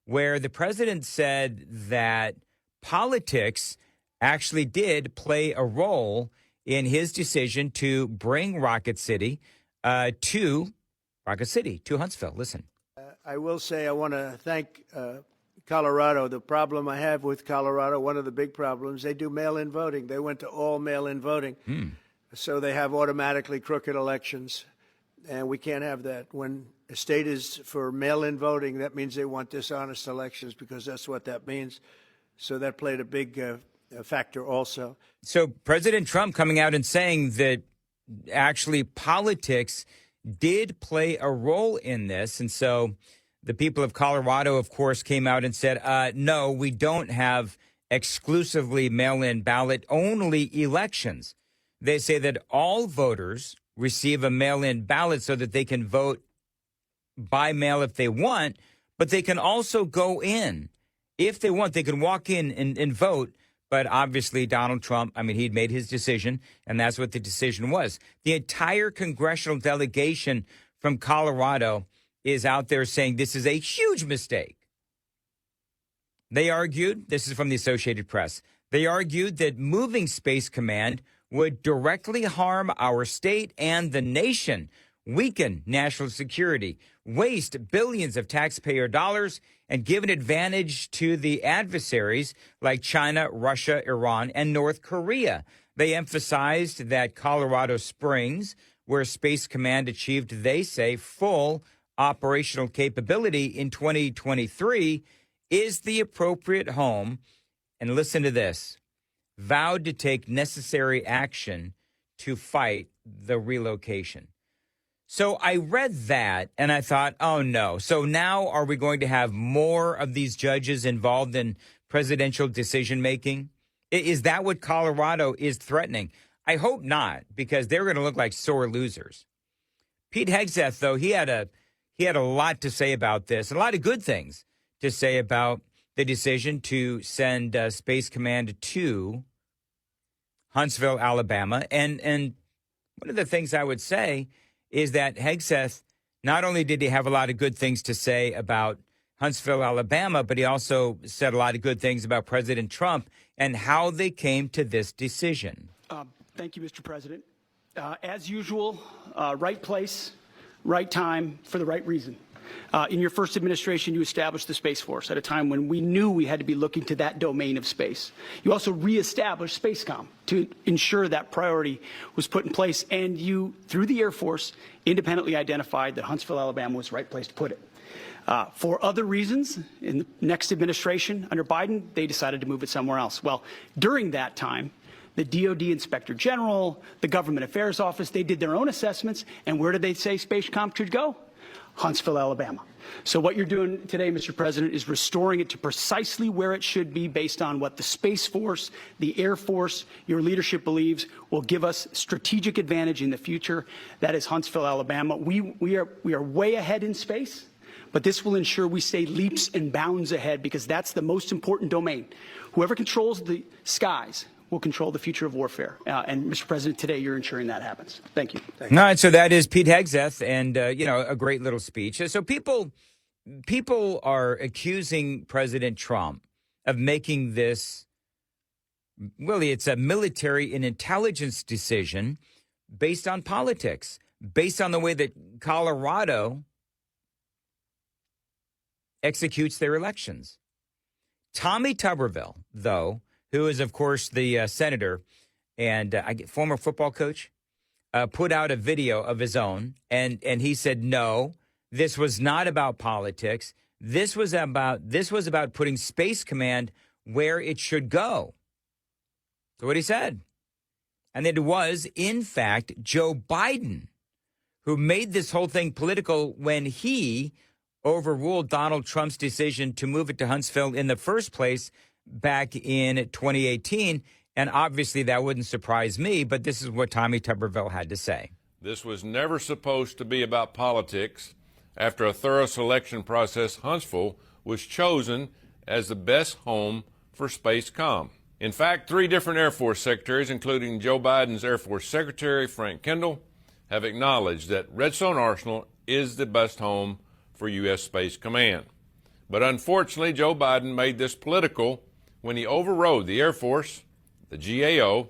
where the president said that politics actually did play a role in his decision to bring Rocket City to Huntsville. Listen. I will say I want to thank Colorado. The problem I have with Colorado, one of the big problems, they do mail-in voting. They went to all mail-in voting. So they have automatically crooked elections. And we can't have that. When a state is for mail-in voting, that means they want dishonest elections, because that's what that means. So that played a big factor also. So President Trump coming out and saying that actually politics did play a role in this. And so the people of Colorado, of course, came out and said, no, we don't have exclusively mail-in ballot only elections. They say that all voters receive a mail-in ballot so that they can vote by mail if they want, but they can also go in if they want. They can walk in and vote. But obviously, Donald Trump, he'd made his decision, and that's what the decision was. The entire congressional delegation from Colorado is out there saying this is a huge mistake. They argued, this is from the Associated Press, they argued that moving Space Command would directly harm our state and the nation, weaken national security, waste billions of taxpayer dollars, and give an advantage to the adversaries like China, Russia, Iran, and North Korea. They emphasized that Colorado Springs, where Space Command achieved, they say, full operational capability in 2023, is the appropriate home. And listen to this. Vowed to take necessary action to fight the relocation. So I read that and I thought, oh, no. So now are we going to have more of these judges involved in presidential decision making? Is that what Colorado is threatening? I hope not, because they're going to look like sore losers. Pete Hegseth, though, he had a lot to say about this, a lot of good things to say about the decision to send Space Command to Huntsville, Alabama. And one of the things I would say is that Hegseth, not only did he have a lot of good things to say about Huntsville, Alabama, but he also said a lot of good things about President Trump and how they came to this decision. Thank you, Mr. President. As usual, right place, right time, for the right reason. In your first administration, you established the Space Force at a time when we knew we had to be looking to that domain of space. You also reestablished SpaceCom to ensure that priority was put in place, and you, through the Air Force, independently identified that Huntsville, Alabama was the right place to put it. For other reasons, in the next administration under Biden, they decided to move it somewhere else. Well, during that time, the DOD Inspector General, the Government Affairs Office, they did their own assessments, and where did they say SpaceCom should go? Huntsville, Alabama. So what you're doing today, Mr. President, is restoring it to precisely where it should be based on what the Space Force, the Air Force, your leadership believes will give us strategic advantage in the future. That is Huntsville, Alabama. We are way ahead in space, but this will ensure we stay leaps and bounds ahead because that's the most important domain. Whoever controls the skies will control the future of warfare. And, Mr. President, today you're ensuring that happens. Thank you. All right, so that is Pete Hegseth, and, a great little speech. So people are accusing President Trump of making this, really, it's a military and intelligence decision based on politics, based on the way that Colorado executes their elections. Tommy Tuberville, though, who is, of course, the senator and former football coach, put out a video of his own, and he said, no, this was not about politics. This was about putting Space Command where it should go. So what he said. And it was, in fact, Joe Biden who made this whole thing political when he overruled Donald Trump's decision to move it to Huntsville in the first place back in 2018. And obviously that wouldn't surprise me, but this is what Tommy Tuberville had to say. This was never supposed to be about politics. After a thorough selection process, Huntsville was chosen as the best home for SpaceCom. In fact, 3 different Air Force secretaries, including Joe Biden's Air Force Secretary, Frank Kendall, have acknowledged that Redstone Arsenal is the best home for U.S. Space Command. But unfortunately, Joe Biden made this political when he overrode the Air Force, the GAO,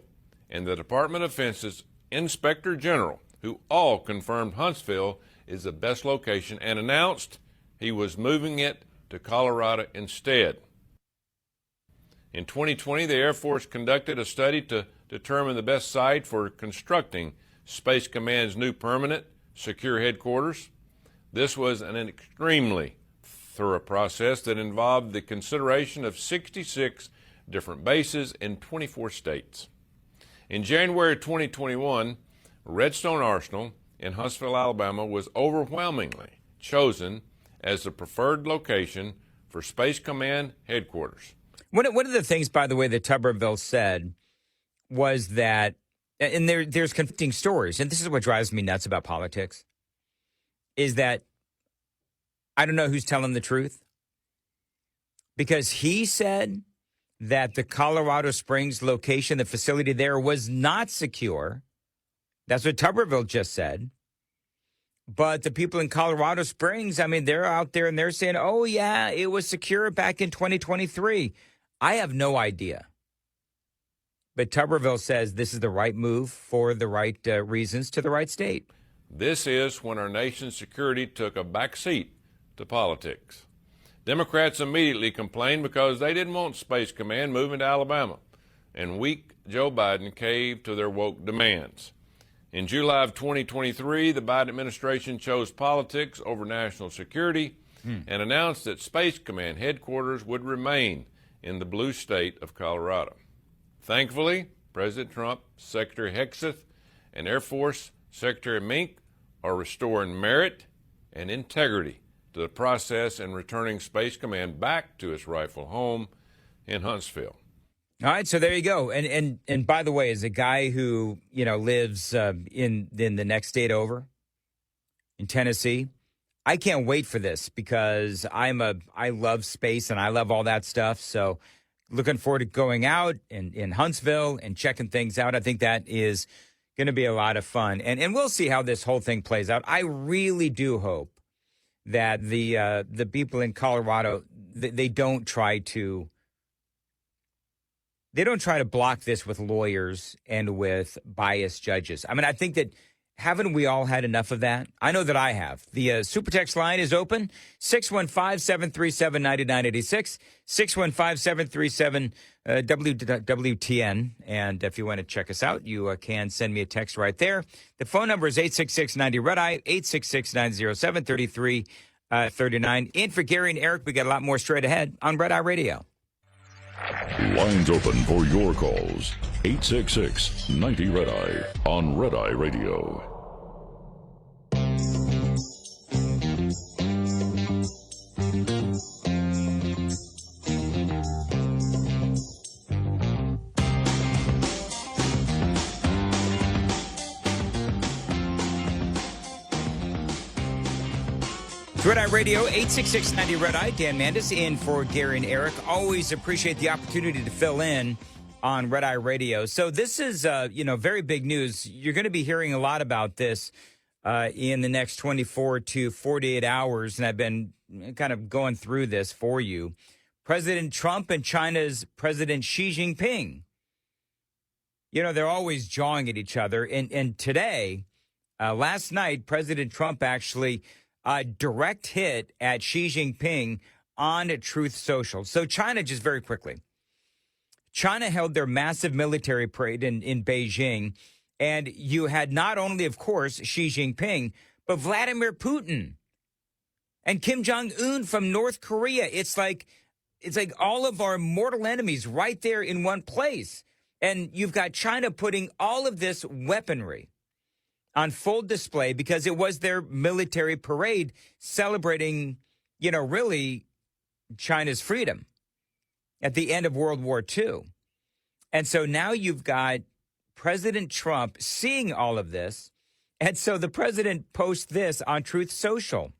and the Department of Defense's Inspector General, who all confirmed Huntsville is the best location and announced he was moving it to Colorado instead. In 2020, the Air Force conducted a study to determine the best site for constructing Space Command's new permanent, secure headquarters. This was an extremely thorough process that involved the consideration of 66 different bases in 24 states. In January 2021, Redstone Arsenal in Huntsville, Alabama was overwhelmingly chosen as the preferred location for Space Command headquarters. One of the things, by the way, that Tuberville said was that, and there's conflicting stories, and this is what drives me nuts about politics, is that I don't know who's telling the truth. Because he said that the Colorado Springs location, the facility there, was not secure. That's what Tuberville just said. But the people in Colorado Springs, I mean, they're out there and they're saying, oh, yeah, it was secure back in 2023. I have no idea. But Tuberville says this is the right move for the right reasons to the right state. This is when our nation's security took a back seat to politics. Democrats immediately complained because they didn't want Space Command moving to Alabama, and weak Joe Biden caved to their woke demands. In July of 2023, the Biden administration chose politics over national security and announced that Space Command headquarters would remain in the blue state of Colorado. Thankfully, President Trump, Secretary Hegseth, and Air Force Secretary Mink are restoring merit and integrity to the process and returning Space Command back to its rightful home in Huntsville. All right, so there you go. And by the way, as a guy who, lives in the next state over, in Tennessee, I can't wait for this because I love space and I love all that stuff. So looking forward to going out in Huntsville and checking things out. I think that is going to be a lot of fun. And we'll see how this whole thing plays out. I really do hope that the people in Colorado, they don't try to block this with lawyers and with biased judges. I mean, I think that haven't we all had enough of that? I know that I have. The Super Text line is open, 615-737-9986, 615-737-WTN. And if you want to check us out, you can send me a text right there. The phone number is 866-90-RED-EYE, 866-907-3339. In for Gary and Eric, we got a lot more straight ahead on Red Eye Radio. Lines open for your calls. 866-90-RED-EYE on Red Eye Radio. Red Eye Radio, 866-90-RED-EYE. Dan Mandis in for Gary and Eric. Always appreciate the opportunity to fill in on Red Eye Radio. So this is, very big news. You're going to be hearing a lot about this in the next 24 to 48 hours, and I've been kind of going through this for you. President Trump and China's President Xi Jinping. They're always jawing at each other. And today, last night, President Trump actually direct hit at Xi Jinping on Truth Social. So China, just very quickly, China held their massive military parade in Beijing, and you had not only, of course, Xi Jinping, but Vladimir Putin and Kim Jong-un from North Korea. It's like all of our mortal enemies right there in one place. And you've got China putting all of this weaponry on full display because it was their military parade celebrating, really China's freedom at the end of World War II. And so now you've got President Trump seeing all of this. And so the president posts this on Truth Social,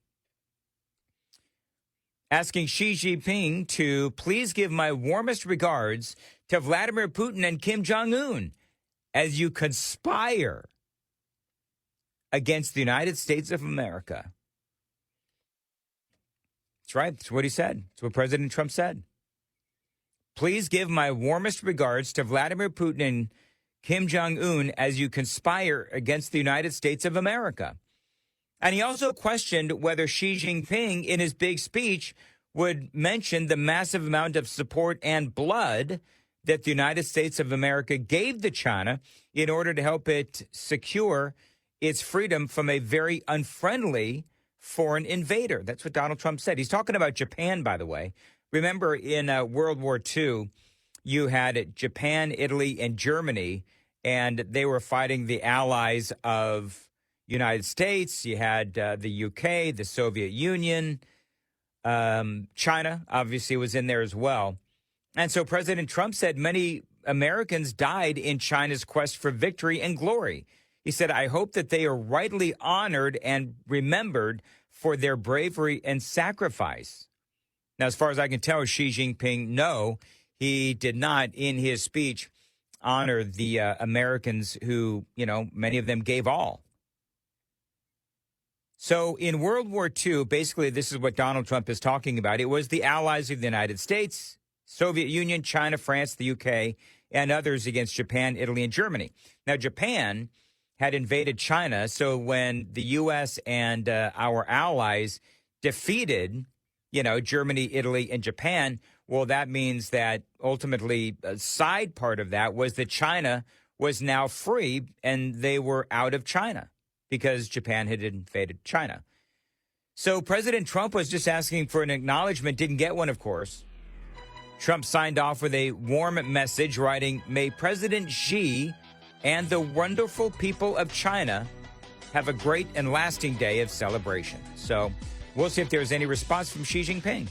asking Xi Jinping to please give my warmest regards to Vladimir Putin and Kim Jong-un as you conspire against the United States of America. That's right. That's what he said. That's what President Trump said. Please give my warmest regards to Vladimir Putin and Kim Jong-un as you conspire against the United States of America. And he also questioned whether Xi Jinping, in his big speech, would mention the massive amount of support and blood that the United States of America gave to China in order to help it secure its freedom from a very unfriendly foreign invader. That's what Donald Trump said. He's talking about Japan, by the way. Remember, in World War II, you had Japan, Italy, and Germany, and they were fighting the allies of United States. You had the UK, the Soviet Union. China, obviously, was in there as well. And so President Trump said many Americans died in China's quest for victory and glory. He said, I hope that they are rightly honored and remembered for their bravery and sacrifice. Now, as far as I can tell, Xi Jinping, no, he did not in his speech honor the Americans who, many of them gave all. So in World War II, basically, this is what Donald Trump is talking about. It was the allies of the United States, Soviet Union, China, France, the UK, and others against Japan, Italy, and Germany. Now, Japan had invaded China. So when the U.S. and our allies defeated, Germany, Italy, and Japan, well, that means that ultimately a side part of that was that China was now free and they were out of China because Japan had invaded China. So President Trump was just asking for an acknowledgement, didn't get one, of course. Trump signed off with a warm message writing, "May President Xi and the wonderful people of China have a great and lasting day of celebration." So we'll see if there's any response from Xi Jinping.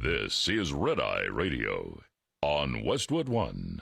This is Red Eye Radio on Westwood One.